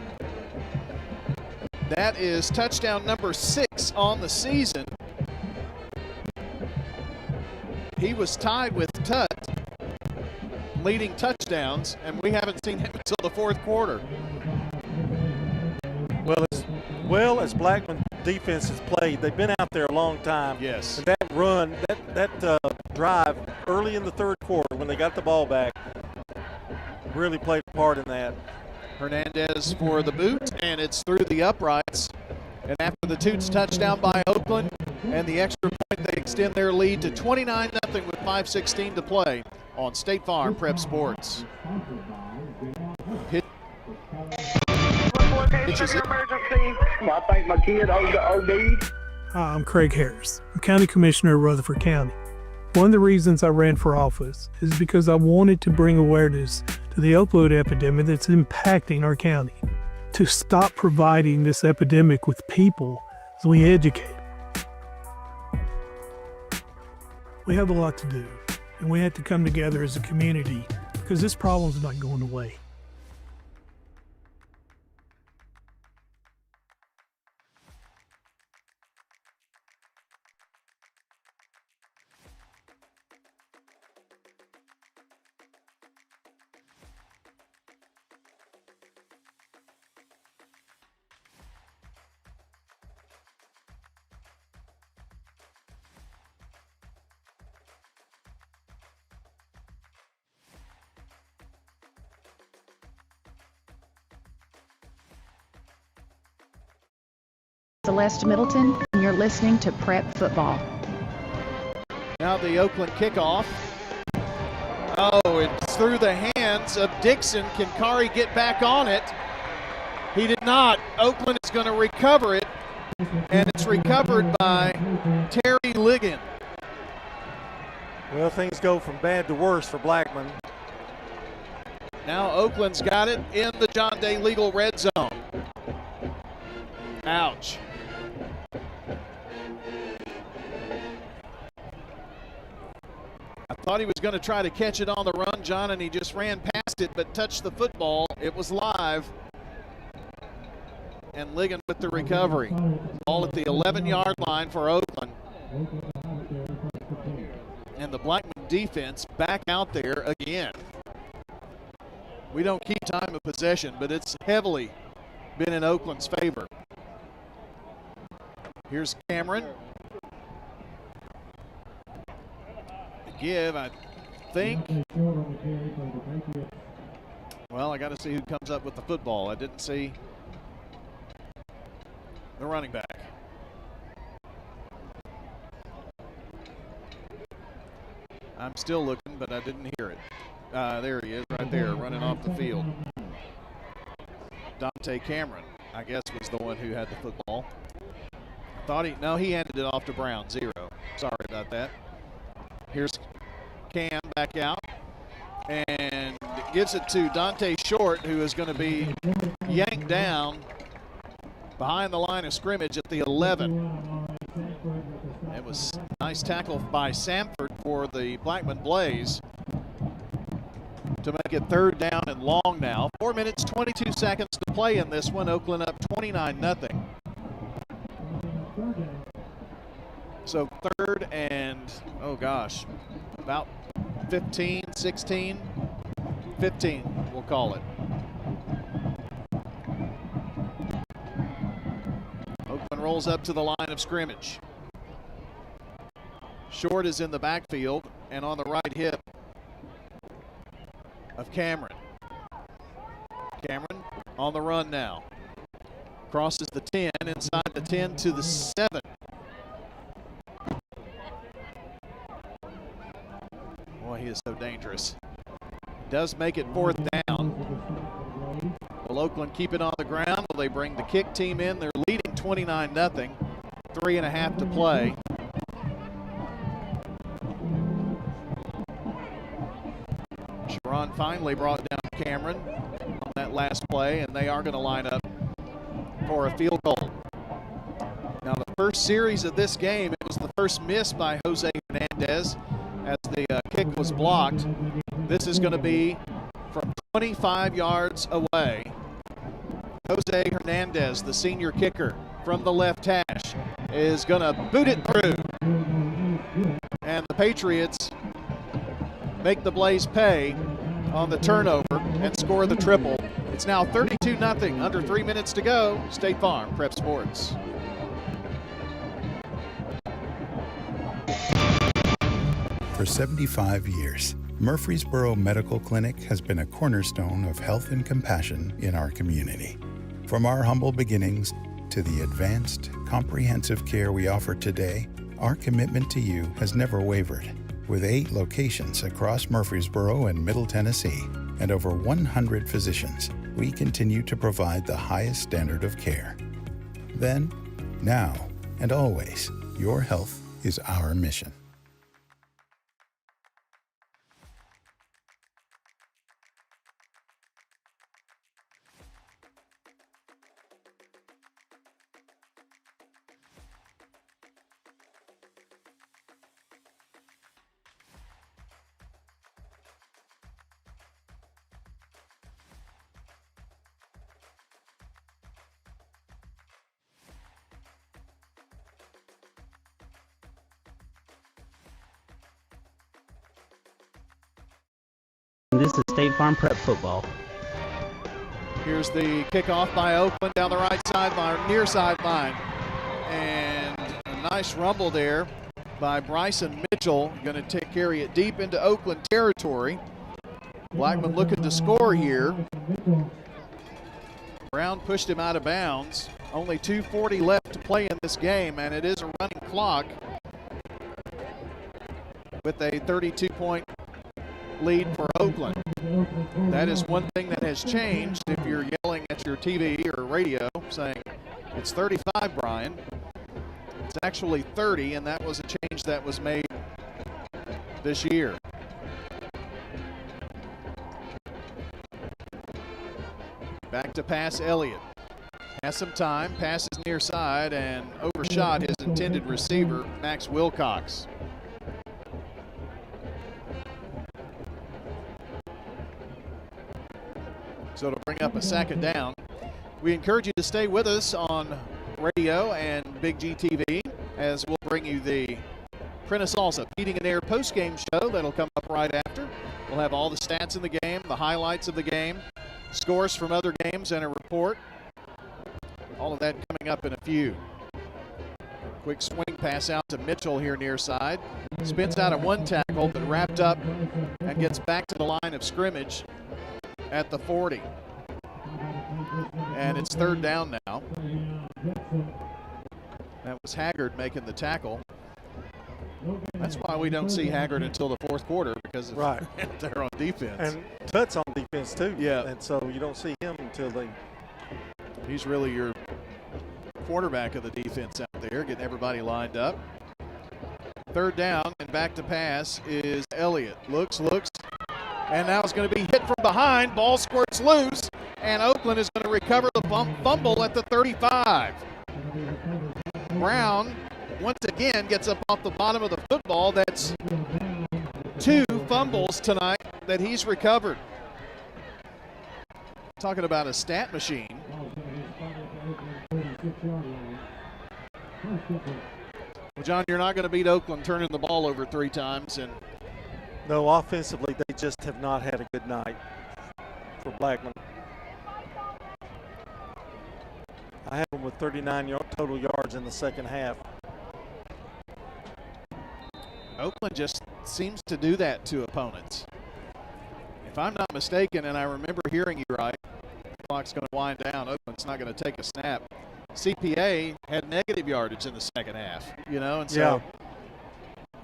That is touchdown number 6 on the season. He was tied with Tut, leading touchdowns, and we haven't seen him until the 4th quarter. Well as Blackman defense has played, they've been out there a long time. Yes. And that run, that drive early in the 3rd quarter when they got the ball back really played a part in that. Hernandez for the boot, and it's through the uprights. And after the Toots touchdown by Oakland and the extra point, they extend their lead to 29-0 with 5:16 to play on State Farm Prep Sports. I think my kid OD'd. Hi, I'm Craig Harris. I'm County Commissioner of Rutherford County. One of the reasons I ran for office is because I wanted to bring awareness to the opioid epidemic that's impacting our county. To stop providing this epidemic with people as we educate. We have a lot to do, and we have to come together as a community because this problem's not going away. Celeste Middleton, and you're listening to Prep Football. Now the Oakland kickoff. Oh, it's through the hands of Dixon. Can Kari get back on it? He did not. Oakland is going to recover it, and it's recovered by Terry Ligon. Well, things go from bad to worse for Blackman. Now Oakland's got it in the John Day legal red zone. Ouch. I thought he was going to try to catch it on the run, John, and he just ran past it but touched the football. It was live. And Ligon with the recovery. All at the 11-yard line for Oakland. And the Blackman defense back out there again. We don't keep time of possession, but it's heavily been in Oakland's favor. Here's Cameron. Give, I think. Well, I got to see who comes up with the football. I didn't see the running back. I'm still looking, but I didn't hear it. There he is right there running off the field. Dante Cameron, I guess, was the one who had the football. He handed it off to Brown, 0. Sorry about that. Here's Cam back out. and gives it to Dante Short, who is going to be yanked down behind the line of scrimmage at the 11. It was a nice tackle by Samford for the Blackman Blaze to make it 3rd down and long now. 4 minutes, 22 seconds to play in this one. Oakland up 29-0. So 3rd and, oh gosh, about 15, 16, 15, we'll call it. Oakland rolls up to the line of scrimmage. Short is in the backfield and on the right hip of Cameron. Cameron on the run now. Crosses the 10, inside the 10 to the 7. Boy, he is so dangerous. Does make it 4th down. Will Oakland keep it on the ground? Will they bring the kick team in? They're leading 29-0. 3.5 to play. Sharon finally brought down Cameron on that last play, and they are going to line up for a field goal. Now, the first series of this game, it was the first miss by Jose Hernandez as the kick was blocked. This is going to be from 25 yards away. Jose Hernandez, the senior kicker from the left hash, is going to boot it through. And the Patriots make the Blaze pay on the turnover and score the triple. It's now 32-0, under 3 minutes to go. State Farm Prep Sports. For 75 years, Murfreesboro Medical Clinic has been a cornerstone of health and compassion in our community. From our humble beginnings to the advanced, comprehensive care we offer today, our commitment to you has never wavered. With 8 locations across Murfreesboro and Middle Tennessee and over 100 physicians, we continue to provide the highest standard of care. Then, now, and always, your health is our mission. This is State Farm Prep Football. Here's the kickoff by Oakland down the right sideline, near sideline. And a nice rumble there by Bryson Mitchell. Going to carry it deep into Oakland territory. Blackman looking to score here. Brown pushed him out of bounds. Only 2:40 left to play in this game, and it is a running clock with a 32-point lead for Oakland. That is one thing that has changed. If you're yelling at your TV or radio saying it's 35, Brian, it's actually 30, and that was a change that was made this year. Back to pass Elliott. Has some time, passes near side, and overshot his intended receiver, Max Wilcox. So to bring up a 2nd down. We encourage you to stay with us on radio and Big G TV as we'll bring you the Prentice Salsa Heating and Air post-game show that'll come up right after. We'll have all the stats in the game, the highlights of the game, scores from other games, and a report. All of that coming up in a few. Quick swing pass out to Mitchell here near side. Spins out of one tackle, but wrapped up and gets back to the line of scrimmage at the 40. And it's 3rd down now. That was Haggard making the tackle. That's why we don't see Haggard until the 4th quarter, because they're on defense. And Tut's on defense too. Yeah. And so you don't see him until they. He's really your quarterback of the defense out there, getting everybody lined up. 3rd down and back to pass is Elliott. Looks, And now it's going to be hit from behind. Ball squirts loose, and Oakland is going to recover the fumble at the 35. Brown, once again, gets up off the bottom of the football. That's 2 fumbles tonight that he's recovered. Talking about a stat machine. Well, John, you're not going to beat Oakland turning the ball over 3 times. And no, offensively, they just have not had a good night for Blackman. I have them with 39 total yards in the second half. Oakland just seems to do that to opponents. If I'm not mistaken, and I remember hearing you right, the clock's going to wind down. Oakland's not going to take a snap. CPA had negative yardage in the second half, and so. Yeah.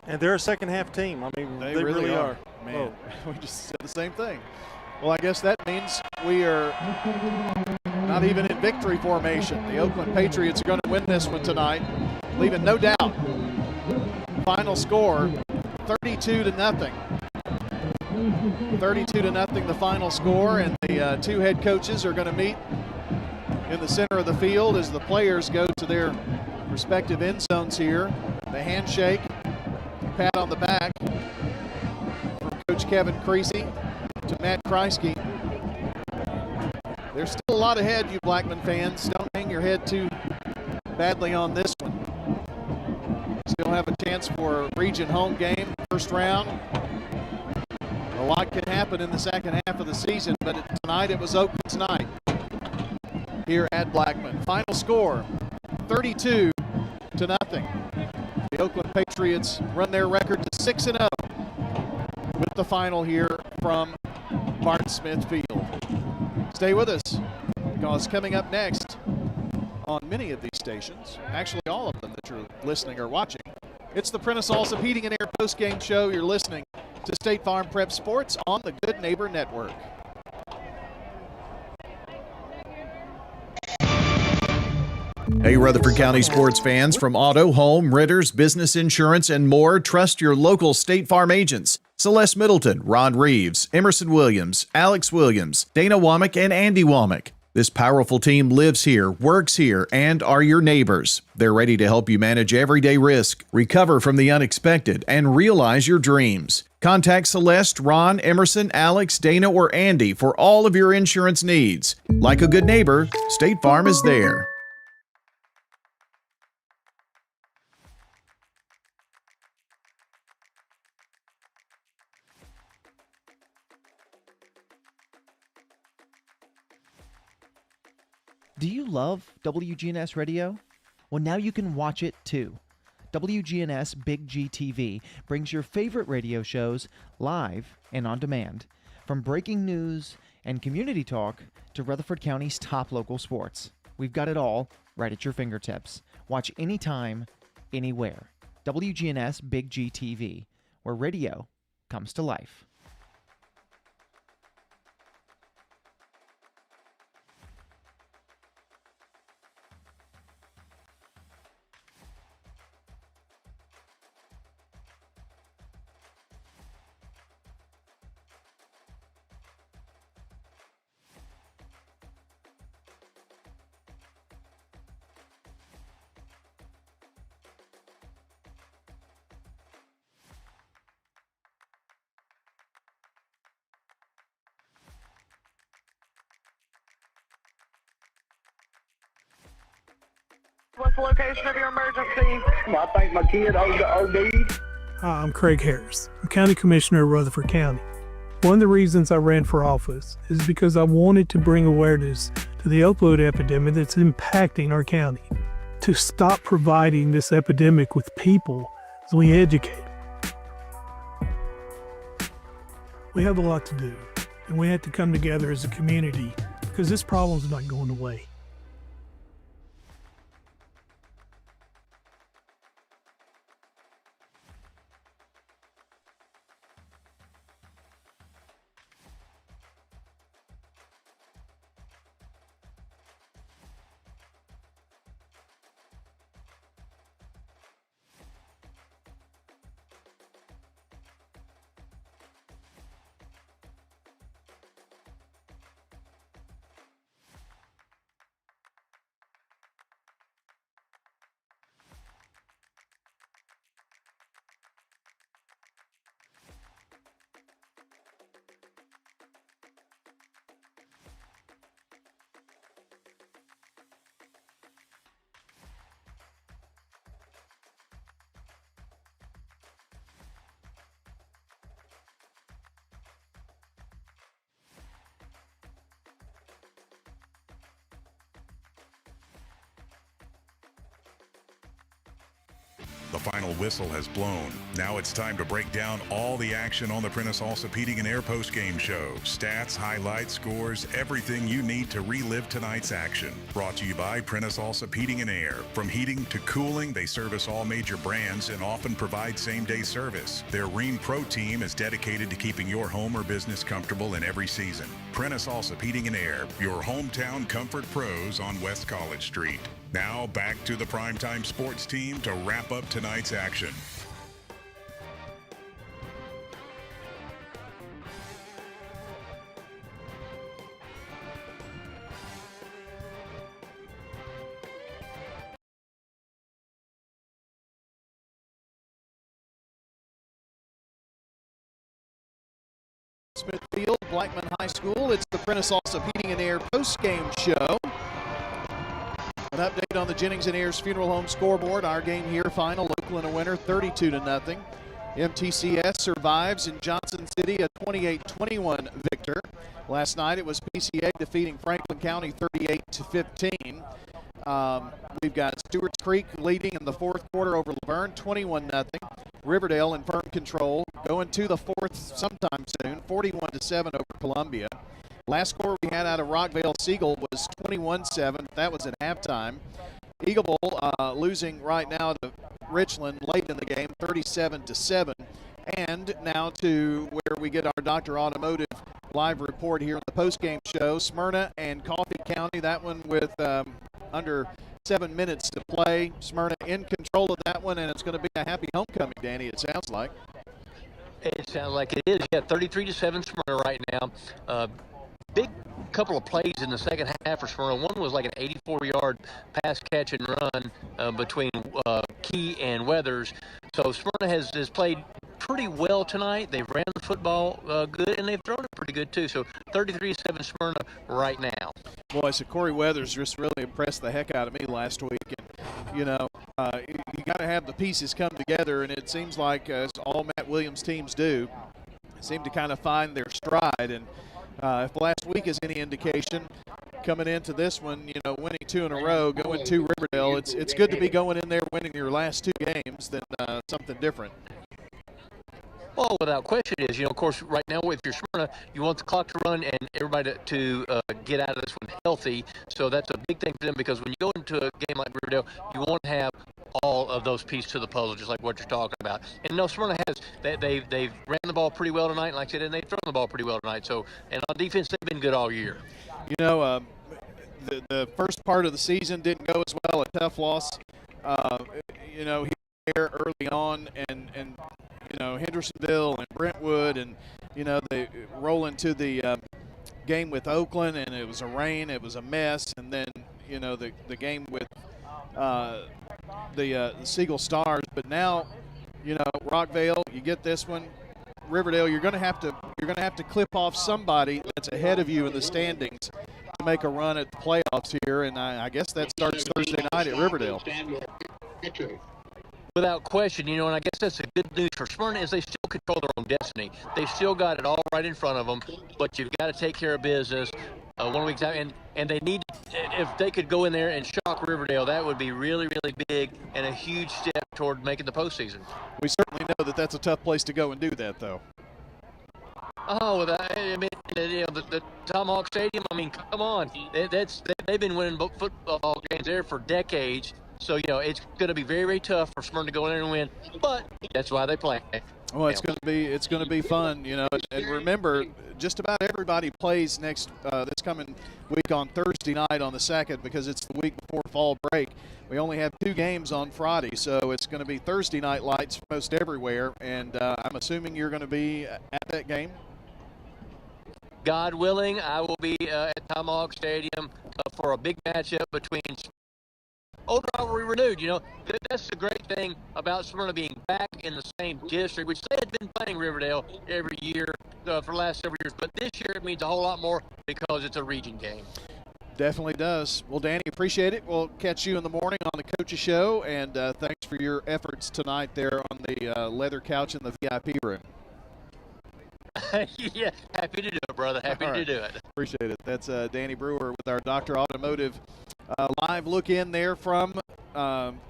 And they're a second half team. I mean, they really are. Man, we just said the same thing. Well, I guess that means we are not even in victory formation. The Oakland Patriots are going to win this one tonight, leaving no doubt. Final score, 32-0. 32-0 the final score, and the 2 head coaches are going to meet in the center of the field as the players go to their respective end zones here. The handshake, pat on the back from Coach Kevin Creasy to Matt Kreisky. There's still a lot ahead, you Blackman fans. Don't hang your head too badly on this one. Still have a chance for a region home game, first round. A lot can happen in the second half of the season, but tonight it was Oakland's night here at Blackman. Final score, 32-0. The Oakland Patriots run their record to 6-0 with the final here from Martin Smith Field. Stay with us, because coming up next on many of these stations, actually all of them that you're listening or watching, it's the Prentice Allsup Heating and Air postgame show. You're listening to State Farm Prep Sports on the Good Neighbor Network. Hey, Rutherford County sports fans, from auto, home, renters, business insurance, and more, trust your local State Farm agents. Celeste Middleton, Ron Reeves, Emerson Williams, Alex Williams, Dana Womack, and Andy Womack. This powerful team lives here, works here, and are your neighbors. They're ready to help you manage everyday risk, recover from the unexpected, and realize your dreams. Contact Celeste, Ron, Emerson, Alex, Dana, or Andy for all of your insurance needs. Like a good neighbor, State Farm is there. Do you love WGNS Radio? Well, now you can watch it too. WGNS Big G TV brings your favorite radio shows live and on demand. From breaking news and community talk to Rutherford County's top local sports. We've got it all right at your fingertips. Watch anytime, anywhere. WGNS Big G TV, where radio comes to life. What's the location of your emergency? I think my kid OD'd. Hi, I'm Craig Harris. I'm County Commissioner of Rutherford County. One of the reasons I ran for office is because I wanted to bring awareness to the opioid epidemic that's impacting our county. To stop providing this epidemic with people as we educate. We have a lot to do, and we have to come together as a community because this problem's not going away. The final whistle has blown. Now it's time to break down all the action on the Prentice Allsup Heating and Air postgame show. Stats, highlights, scores, everything you need to relive tonight's action. Brought to you by Prentice Allsup Heating and Air. From heating to cooling, they service all major brands and often provide same-day service. Their Rheem Pro team is dedicated to keeping your home or business comfortable in every season. Prentice Allsup Heating and Air, your hometown comfort pros on West College Street. Now back to the primetime sports team to wrap up tonight's action. Smithfield, Blackman High School. It's the Prentice Allsup Heating and Air post-game show. An update on the Jennings and Ayers Funeral Home scoreboard. Our game here, final, Oakland a winner, 32-0. MTCS survives in Johnson City, a 28-21 victor. Last night it was PCA defeating Franklin County 38-15. We've got Stewart's Creek leading in the fourth quarter over Laverne, 21-0. Riverdale in firm control, going to the fourth sometime soon, 41-7 over Columbia. Last score we had out of Rockvale Siegel was 21-7. That was at halftime. Eagleville losing right now to Richland late in the game, 37-7. And now to where we get our Dr. Automotive live report here in the postgame show. Smyrna and Coffee County, that one with under 7 minutes to play. Smyrna in control of that one, and it's going to be a happy homecoming, Danny, it sounds like. It sounds like it is. Yeah, 33-7 Smyrna right now. Big couple of plays in the second half for Smyrna. One was like an 84-yard pass, catch, and run between Key and Weathers. So Smyrna has played pretty well tonight. They've ran the football good, and they've thrown it pretty good, too. So 33-7 Smyrna right now. Boy, so Corey Weathers just really impressed the heck out of me last week. And, you know, you got to have the pieces come together, and it seems like, as all Matt Williams teams do, seem to kind of find their stride. And if last week is any indication, coming into this one, you know, winning 2 in a row, going to Riverdale, it's good to be going in there winning your last 2 games than something different. Well, without question it is. You know, of course, right now if you're Smyrna, you want the clock to run and everybody to get out of this one healthy. So that's a big thing for them, because when you go into a game like Riverdale, you want to have all of those pieces to the puzzle, just like what you're talking about. And no, Smyrna has, they've ran the ball pretty well tonight, and like I said, and they've thrown the ball pretty well tonight. So, and on defense, they've been good all year. You know, the first part of the season didn't go as well, a tough loss. You know, here early on, and you know, Hendersonville and Brentwood, and, you know, they roll into the game with Oakland, and it was a rain, it was a mess. And then, you know, the game with the Siegel Stars. But now, you know, Rockvale, you get this one. Riverdale, you're going to have to clip off somebody that's ahead of you in the standings to make a run at the playoffs here, and I guess that starts Thursday night at Riverdale. Without question, you know, and I guess that's the good news for Smyrna is they still control their own destiny. They've still got it all right in front of them, but you've got to take care of business 1 week time. And they need, if they could go in there and shock Riverdale, that would be really, really big and a huge step toward making the postseason. We certainly know that that's a tough place to go and do that, though. Oh, I mean, you know, the Tomahawk Stadium, I mean, come on. They've been winning football games there for decades. So, you know, it's going to be very, very tough for Smyrna to go in there and win, but that's why they play. Well, it's going to be fun, you know. And remember, just about everybody plays this coming week on Thursday night on the 2nd, because it's the week before fall break. We only have 2 games on Friday, so it's going to be Thursday night lights most everywhere. And I'm assuming you're going to be at that game. God willing, I will be at Tomahawk Stadium for a big matchup between old rivalry renewed. You know, that's the great thing about Smyrna being back in the same district, which they had been playing Riverdale every year for the last several years. But this year it means a whole lot more because it's a region game. Definitely does. Well, Danny, appreciate it. We'll catch you in the morning on the Coaches Show, and thanks for your efforts tonight there on the leather couch in the VIP room. Yeah, happy to do it, brother. Happy to do it. Appreciate it. That's Danny Brewer with our Dr. Automotive live look in there from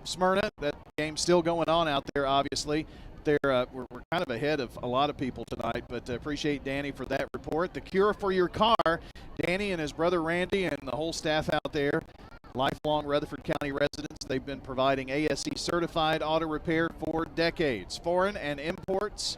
Smyrna. That game's still going on out there, obviously. We're kind of ahead of a lot of people tonight, but appreciate Danny for that report. The cure for your car, Danny and his brother Randy and the whole staff out there, lifelong Rutherford County residents. They've been providing ASE certified auto repair for decades. Foreign imports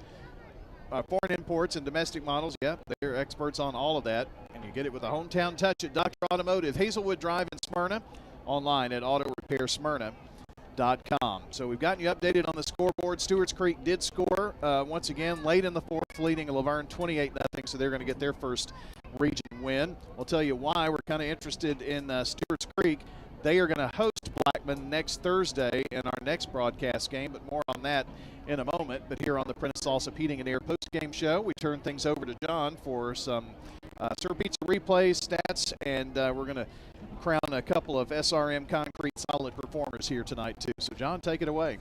and domestic models, they're experts on all of that. And you get it with a hometown touch at Dr. Automotive, Hazelwood Drive in Smyrna, online at autorepairsmyrna.com. So we've gotten you updated on the scoreboard. Stewart's Creek did score once again late in the fourth, leading Laverne 28-0, so they're going to get their first region win. We'll tell you why we're kind of interested in Stewart's Creek. They are going to host Blackman next Thursday in our next broadcast game, but more on that in a moment. But here on the Prentice Salsip Heating and Air postgame show, we turn things over to John for some Sir Pizza replays, stats, and we're going to crown a couple of SRM Concrete solid performers here tonight, too. So, John, take it away.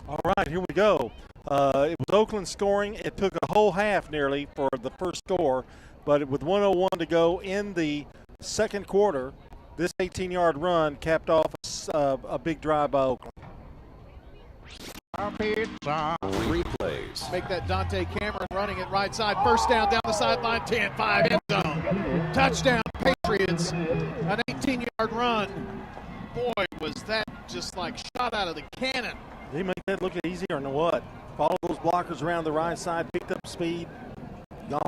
All right, here we go. It was Oakland scoring. It took a whole half nearly for the first score, but with 1:01 to go in the second quarter, this 18-yard run capped off a big drive by Oakland. Replays. Make that Dante Cameron running it right side. First down the sideline, 10-5 end zone. Touchdown, Patriots. An 18-yard run. Boy, was that just like shot out of the cannon. Did he make that look easy or what? Followed those blockers around the right side, picked up speed, gone.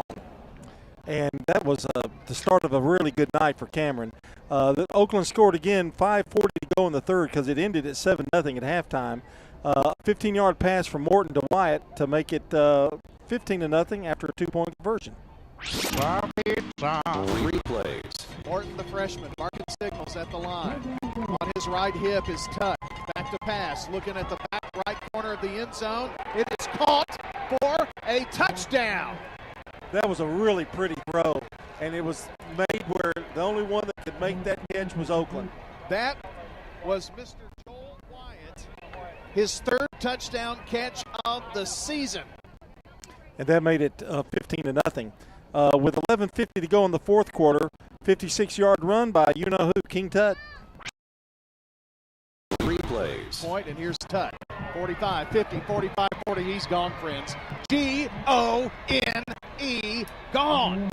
And that was the start of a really good night for Cameron. Oakland scored again, 5:40 to go in the third because it ended at 7-0 at halftime. 15-yard pass from Morton to Wyatt to make it 15-0 after a 2-point conversion. Replays. Morton, the freshman, marking signals at the line. On his right hip is tucked. Back to pass. Looking at the back right corner of the end zone. It is caught for a touchdown. That was a really pretty throw, and it was made where the only one that could make that catch was Oakland. That was Mr. Joel Wyatt, his third touchdown catch of the season. And that made it 15-0. With 11:50 to go in the fourth quarter, 56-yard run by you-know-who, King Tut. Replays. Point, and here's Tut. 45, 50, 45, 40. He's gone, friends. G-O-N-E, gone.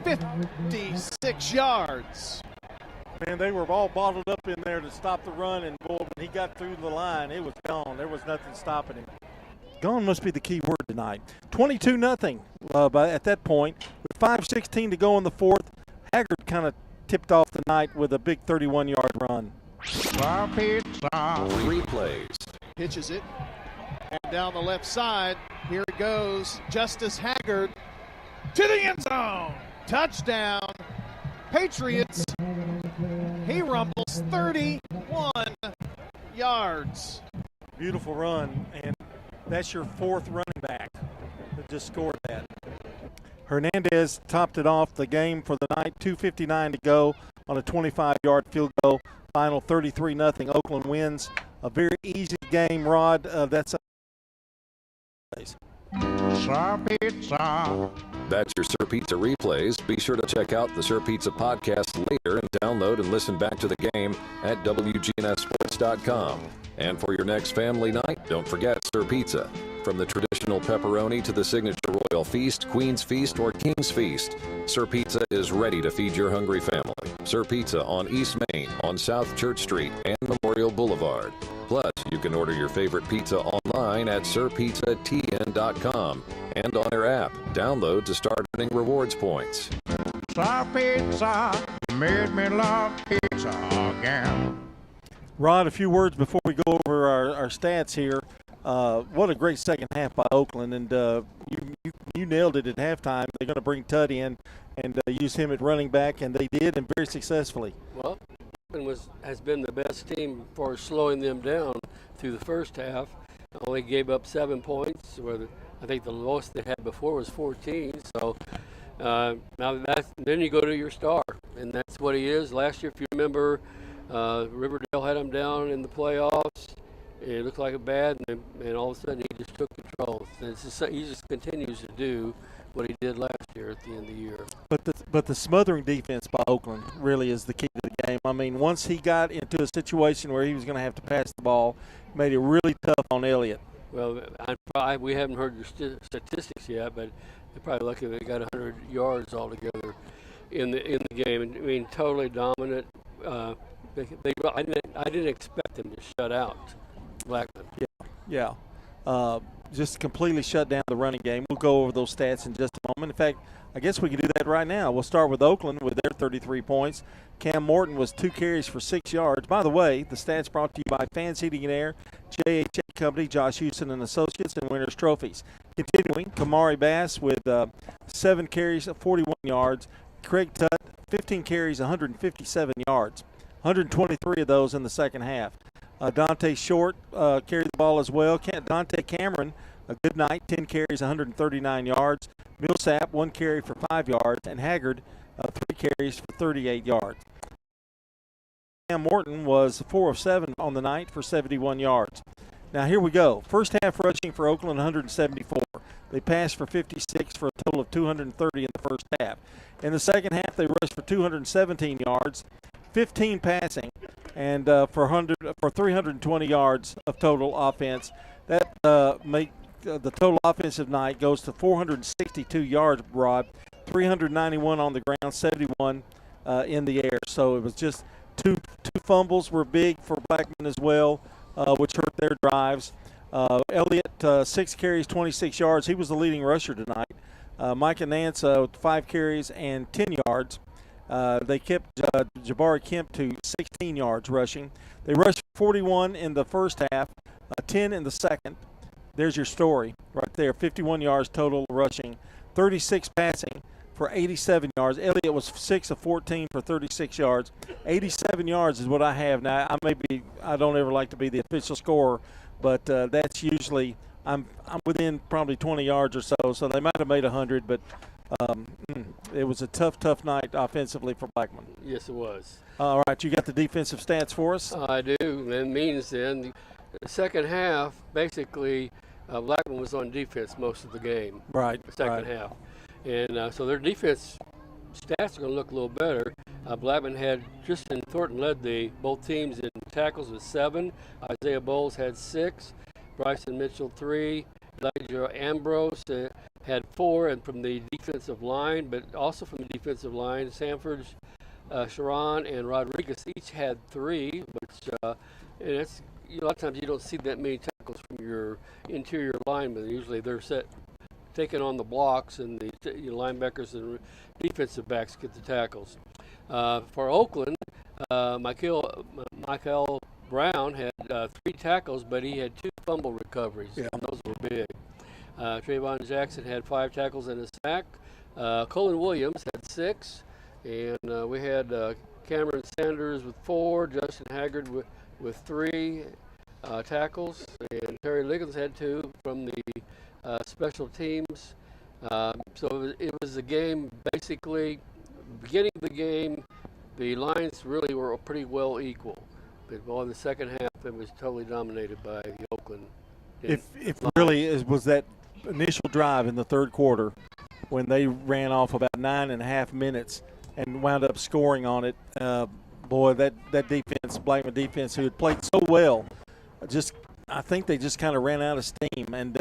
56 yards. Man, they were all bottled up in there to stop the run, and boy, when he got through the line, it was gone. There was nothing stopping him. Gone must be the key word tonight. 22-0 at that point. With 5:16 to go in the fourth, Haggard kind of tipped off the night with a big 31-yard run. Replays. Pitches it. And down the left side, here it goes. Justice Haggard to the end zone. Touchdown. Patriots. He rumbles 31 yards. Beautiful run, and that's your fourth running back that just scored that. Hernandez topped it off the game for the night. 2:59 to go on a 25-yard field goal. Final 33-0. Oakland wins. A very easy game, Rod. That's Sir Pizza. That's your Sir Pizza replays. Be sure to check out the Sir Pizza podcast later and download and listen back to the game at WGNSSports.com. And for your next family night, don't forget Sir Pizza. From the traditional pepperoni to the signature royal feast, Queen's Feast, or King's Feast, Sir Pizza is ready to feed your hungry family. Sir Pizza on East Main, on South Church Street, and Memorial Boulevard. Plus, you can order your favorite pizza online at sirpizzatn.com and on their app. Download to start earning rewards points. Sir Pizza, you made me love pizza again. Rod, a few words before we go over our stats here. What a great second half by Oakland, and you nailed it at halftime. They're going to bring Tut in and use him at running back, and they did, and very successfully. Well, Oakland has been the best team for slowing them down through the first half. Only gave up 7 points, where I think the lowest they had before was 14. So now then you go to your star, and that's what he is. Last year, if you remember, Riverdale had him down in the playoffs. It looked like a bad, and all of a sudden he just took control. And he just continues to do what he did last year at the end of the year. But the smothering defense by Oakland really is the key to the game. I mean, once he got into a situation where he was going to have to pass the ball, it made it really tough on Elliott. Well, we haven't heard the statistics yet, but they're probably lucky they got 100 yards altogether in the game. I mean, totally dominant. I didn't expect them to shut out Blackman. Yeah. Just completely shut down the running game. We'll go over those stats in just a moment. In fact, I guess we can do that right now. We'll start with Oakland with their 33 points. Cam Morton was 2 carries for 6 yards. By the way, the stats brought to you by Fans Heating and Air, JHA Company, Josh Houston and Associates, and Winners Trophies. Continuing, Kamari Bass with 7 carries, 41 yards. Craig Tutt, 15 carries, 157 yards. 123 of those in the second half. Dante Short carried the ball as well. Dante Cameron, a good night, 10 carries, 139 yards. Millsap, 1 carry for 5 yards. And Haggard, 3 carries for 38 yards. Cam Morton was 4 of 7 on the night for 71 yards. Now here we go. First half rushing for Oakland, 174. They passed for 56 for a total of 230 in the first half. In the second half, they rushed for 217 yards, 15 passing, and for 320 yards of total offense. That make the total offensive night goes to 462 yards, Rod, 391 on the ground, 71 in the air. So it was just two fumbles were big for Blackman as well, which hurt their drives. Elliott, 6 carries, 26 yards. He was the leading rusher tonight. Micah Nance, 5 carries and 10 yards. They kept Jabari Kemp to 16 yards rushing. They rushed 41 in the first half, 10 in the second. There's your story right there. 51 yards total rushing, 36 passing for 87 yards. Elliott was 6 of 14 for 36 yards. 87 yards is what I have now. I don't ever like to be the official scorer, but that's usually I'm within probably 20 yards or so. So they might have made 100, but it was a tough night offensively for Blackman. Yes, it was. All right, you got the defensive stats for us? I do. That means then the second half, basically, Blackman was on defense most of the game. Right. The second half. And so their defense stats are going to look a little better. Blackman had Tristan Thornton led both teams in tackles with 7. Isaiah Bowles had 6. Bryson Mitchell 3. Elijah Ambrose had 4, and from the defensive line, but also from the defensive line, Sanford, Sharon, and Rodriguez each had 3, which and it's, a lot of times you don't see that many tackles from your interior linemen. Usually they're taking on the blocks, and the linebackers and defensive backs get the tackles. For Oakland, Michael Brown had 3 tackles, but he had 2 fumble recoveries. Yeah. And those were big. Trayvon Jackson had 5 tackles and a sack. Colin Williams had 6. And we had Cameron Sanders with 4, Justin Haggard with 3 tackles, and Terry Liggins had 2 from the special teams. So it was a game, basically, beginning of the game, the lines really were pretty well equal. But in the second half, it was totally dominated by the Oakland. If really was that initial drive in the third quarter when they ran off about 9.5 minutes and wound up scoring on it, boy, that defense, Blackman defense, who had played so well, I think they just kind of ran out of steam. And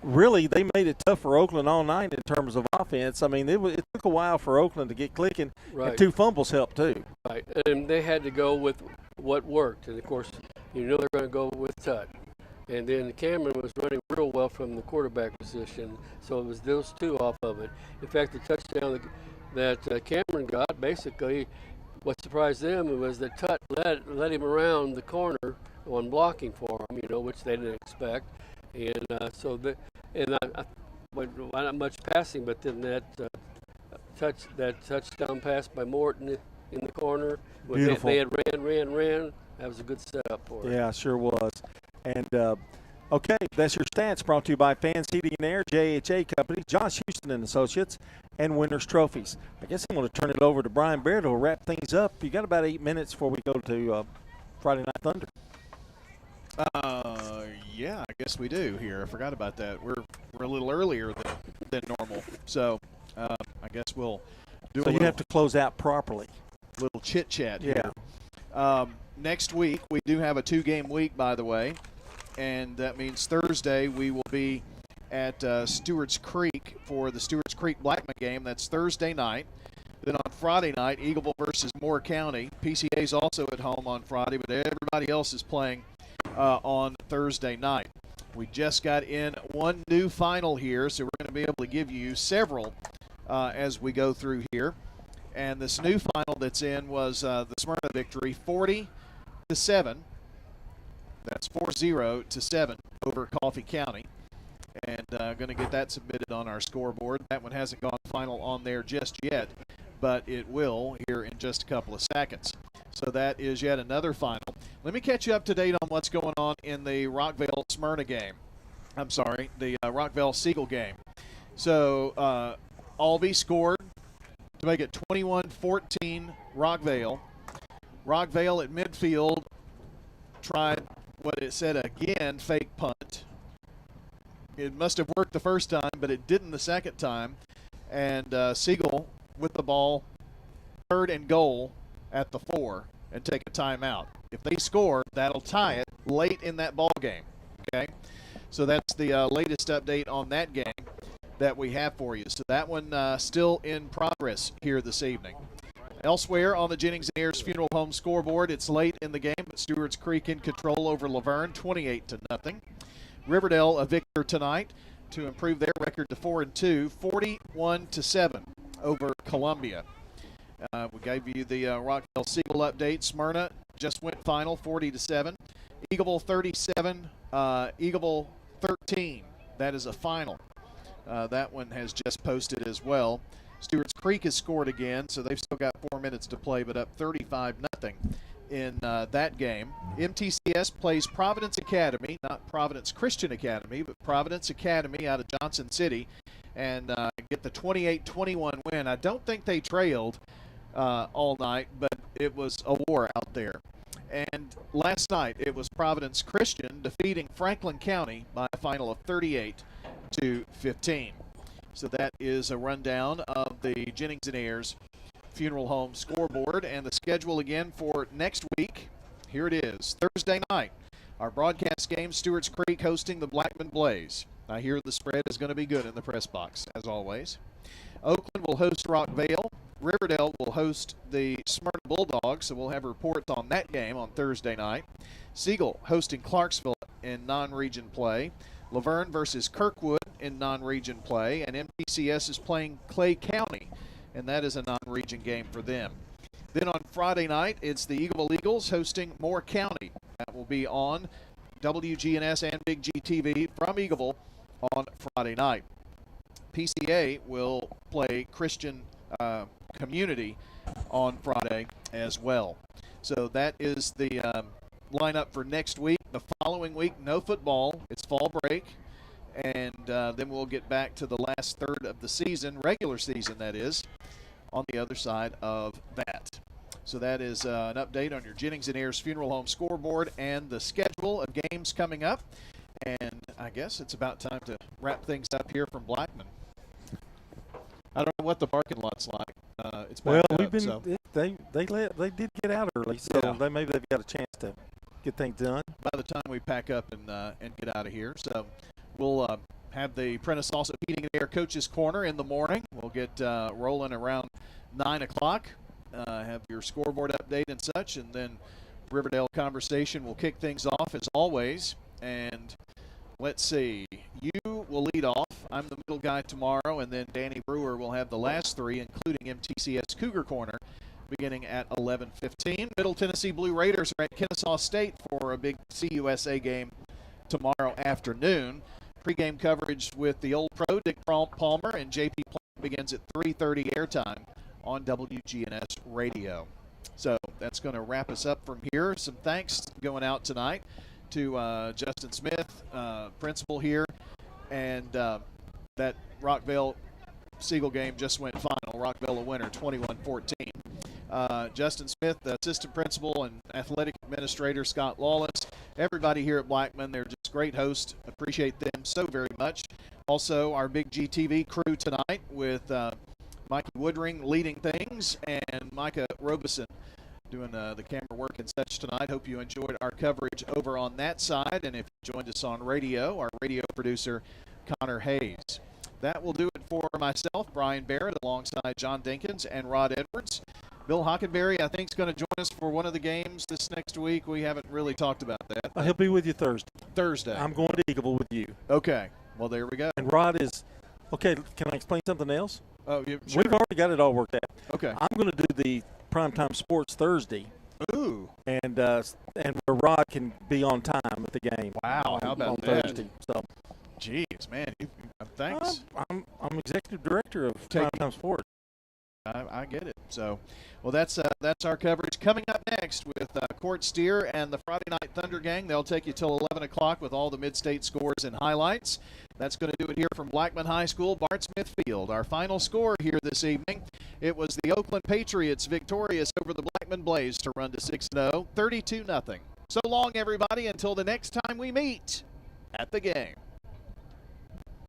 really, they made it tough for Oakland all night in terms of offense. I mean, it took a while for Oakland to get clicking, right. And 2 fumbles helped too. Right, and they had to go with what worked. And, of course, they're going to go with Tutt. And then Cameron was running real well from the quarterback position, so it was those 2 off of it. In fact, the touchdown that Cameron got, basically, what surprised them was that Tutt led him around the corner on blocking for him, which they didn't expect. And not much passing, but then that touchdown pass by Morton in the corner. Beautiful. They had ran. That was a good setup for it. Yeah, sure was. And, okay, that's your stats brought to you by Fans Heating and Air, JHA Company, Josh Houston and Associates, and Winners Trophies. I guess I'm going to turn it over to Brian Baird to wrap things up. You got about 8 minutes before we go to Friday Night Thunder. Yeah, I guess we do here. I forgot about that. We're a little earlier than normal, so I guess we'll do. So you have to close out properly. little chit-chat here. Next week, we do have a 2-game week, by the way, and that means Thursday we will be at Stewart's Creek for the Stewart's Creek Blackman game. That's Thursday night. Then on Friday night, Eagleville versus Moore County. PCA's also at home on Friday, but everybody else is playing on Thursday night. We just got in one new final here, so we're going to be able to give you several as we go through here. And this new final that's in was the Smyrna victory, 40-7. That's 40-7 over Coffee County. And going to get that submitted on our scoreboard. That one hasn't gone final on there just yet, but it will here in just a couple of seconds. So that is yet another final. Let me catch you up to date on what's going on in the Rockvale-Smyrna game. I'm sorry, the Rockvale-Siegel game. So Albee scored to make it 21-14 Rockvale. Rockvale at midfield tried what it said again, fake punt. It must have worked the first time, but it didn't the second time. And Siegel with the ball, 3rd and goal at the 4, and take a timeout. If they score, that'll tie it late in that ball game. Okay, so that's the latest update on that game that we have for you. So that one still in progress here this evening. Elsewhere on the Jennings and Ayers Funeral Home scoreboard, it's late in the game, but Stewart's Creek in control over Laverne, 28-0. Riverdale a victor tonight to improve their record to 4-2, 41-7 over Columbia. We gave you the Rockvale-Siegel update. Smyrna just went final, 40-7. Eagleville 37, Eagleville 13. That is a final. That one has just posted as well. Stewart's Creek has scored again, so they've still got 4 minutes to play, but up 35-0 in that game. MTCS plays Providence Academy, not Providence Christian Academy, but Providence Academy out of Johnson City, and get the 28-21 win. I don't think they trailed all night, but it was a war out there. And last night it was Providence Christian defeating Franklin County by a final of 38-15. So that is a rundown of the Jennings and Ayers Funeral Home scoreboard, and the schedule again for next week. Here it is, Thursday night. Our broadcast game, Stewart's Creek hosting the Blackman Blaze. I hear the spread is going to be good in the press box, as always. Oakland will host Rockvale. Riverdale will host the Smyrna Bulldogs, so we'll have reports on that game on Thursday night. Siegel hosting Clarksville in non-region play. Laverne versus Kirkwood in non-region play, and MTCS is playing Clay County, and that is a non-region game for them. Then on Friday night, it's the Eagleville Eagles hosting Moore County. That will be on WGNS and Big G TV from Eagleville on Friday night. PCA will play Christian Community on Friday as well. So that is the lineup for next week. The following week, no football. It's fall break. And then we'll get back to the last third of the season, regular season that is, on the other side of that. So that is an update on your Jennings and Ayers Funeral Home scoreboard and the schedule of games coming up. And I guess it's about time to wrap things up here from Blackman. I don't know what the parking lot's like. It's well, up, we've been so. they did get out early, so maybe they've got a chance to get things done by the time we pack up and get out of here. So we'll have the Prentice also Heating and Air Coaches Corner in the morning. We'll get rolling around 9 o'clock. Have your scoreboard update and such, and then Riverdale Conversation will kick things off as always. And let's see, you will lead off. I'm the middle guy tomorrow, and then Danny Brewer will have the last three, including MTCS Cougar Corner, beginning at 11:15. Middle Tennessee Blue Raiders are at Kennesaw State for a big CUSA game tomorrow afternoon. Pre-game coverage with the Old Pro, Dick Palmer, and JP Plant begins at 3:30 airtime on WGNS Radio. So that's going to wrap us up from here. Some thanks going out tonight to Justin Smith, principal here, and that Rockvale Siegel game just went final. Rockvale a winner, 21-14. Justin Smith, the assistant principal, and athletic administrator Scott Lawless. Everybody here at Blackman, they're just great hosts. Appreciate them so very much. Also, our Big G TV crew tonight with Mikey Woodring leading things, and Micah Robeson doing the camera work and such tonight. Hope you enjoyed our coverage over on that side. And if you joined us on radio, our radio producer, Connor Hayes. That will do it for myself, Brian Barrett, alongside John Dinkins and Rod Edwards. Bill Hockenberry, I think, is going to join us for one of the games this next week. We haven't really talked about that. He'll be with you Thursday. Thursday. I'm going to Eagleville with you. Okay. Well, there we go. And Rod is – okay, can I explain something else? Oh, yeah, sure. We've already got it all worked out. Okay. I'm going to do the Primetime Sports Thursday. Ooh. And where Rod can be on time at the game. Wow, how about on that? Thursday. So, jeez, man. Thanks. I'm executive director of Primetime Sports. I get it. So, well, that's our coverage. Coming up next with Court Steer and the Friday Night Thunder Gang. They'll take you till 11 o'clock with all the mid-state scores and highlights. That's going to do it here from Blackman High School, Bart Smith Field. Our final score here this evening, it was the Oakland Patriots victorious over the Blackman Blaze to run to 6-0, 32-0. So long, everybody, until the next time we meet at the game.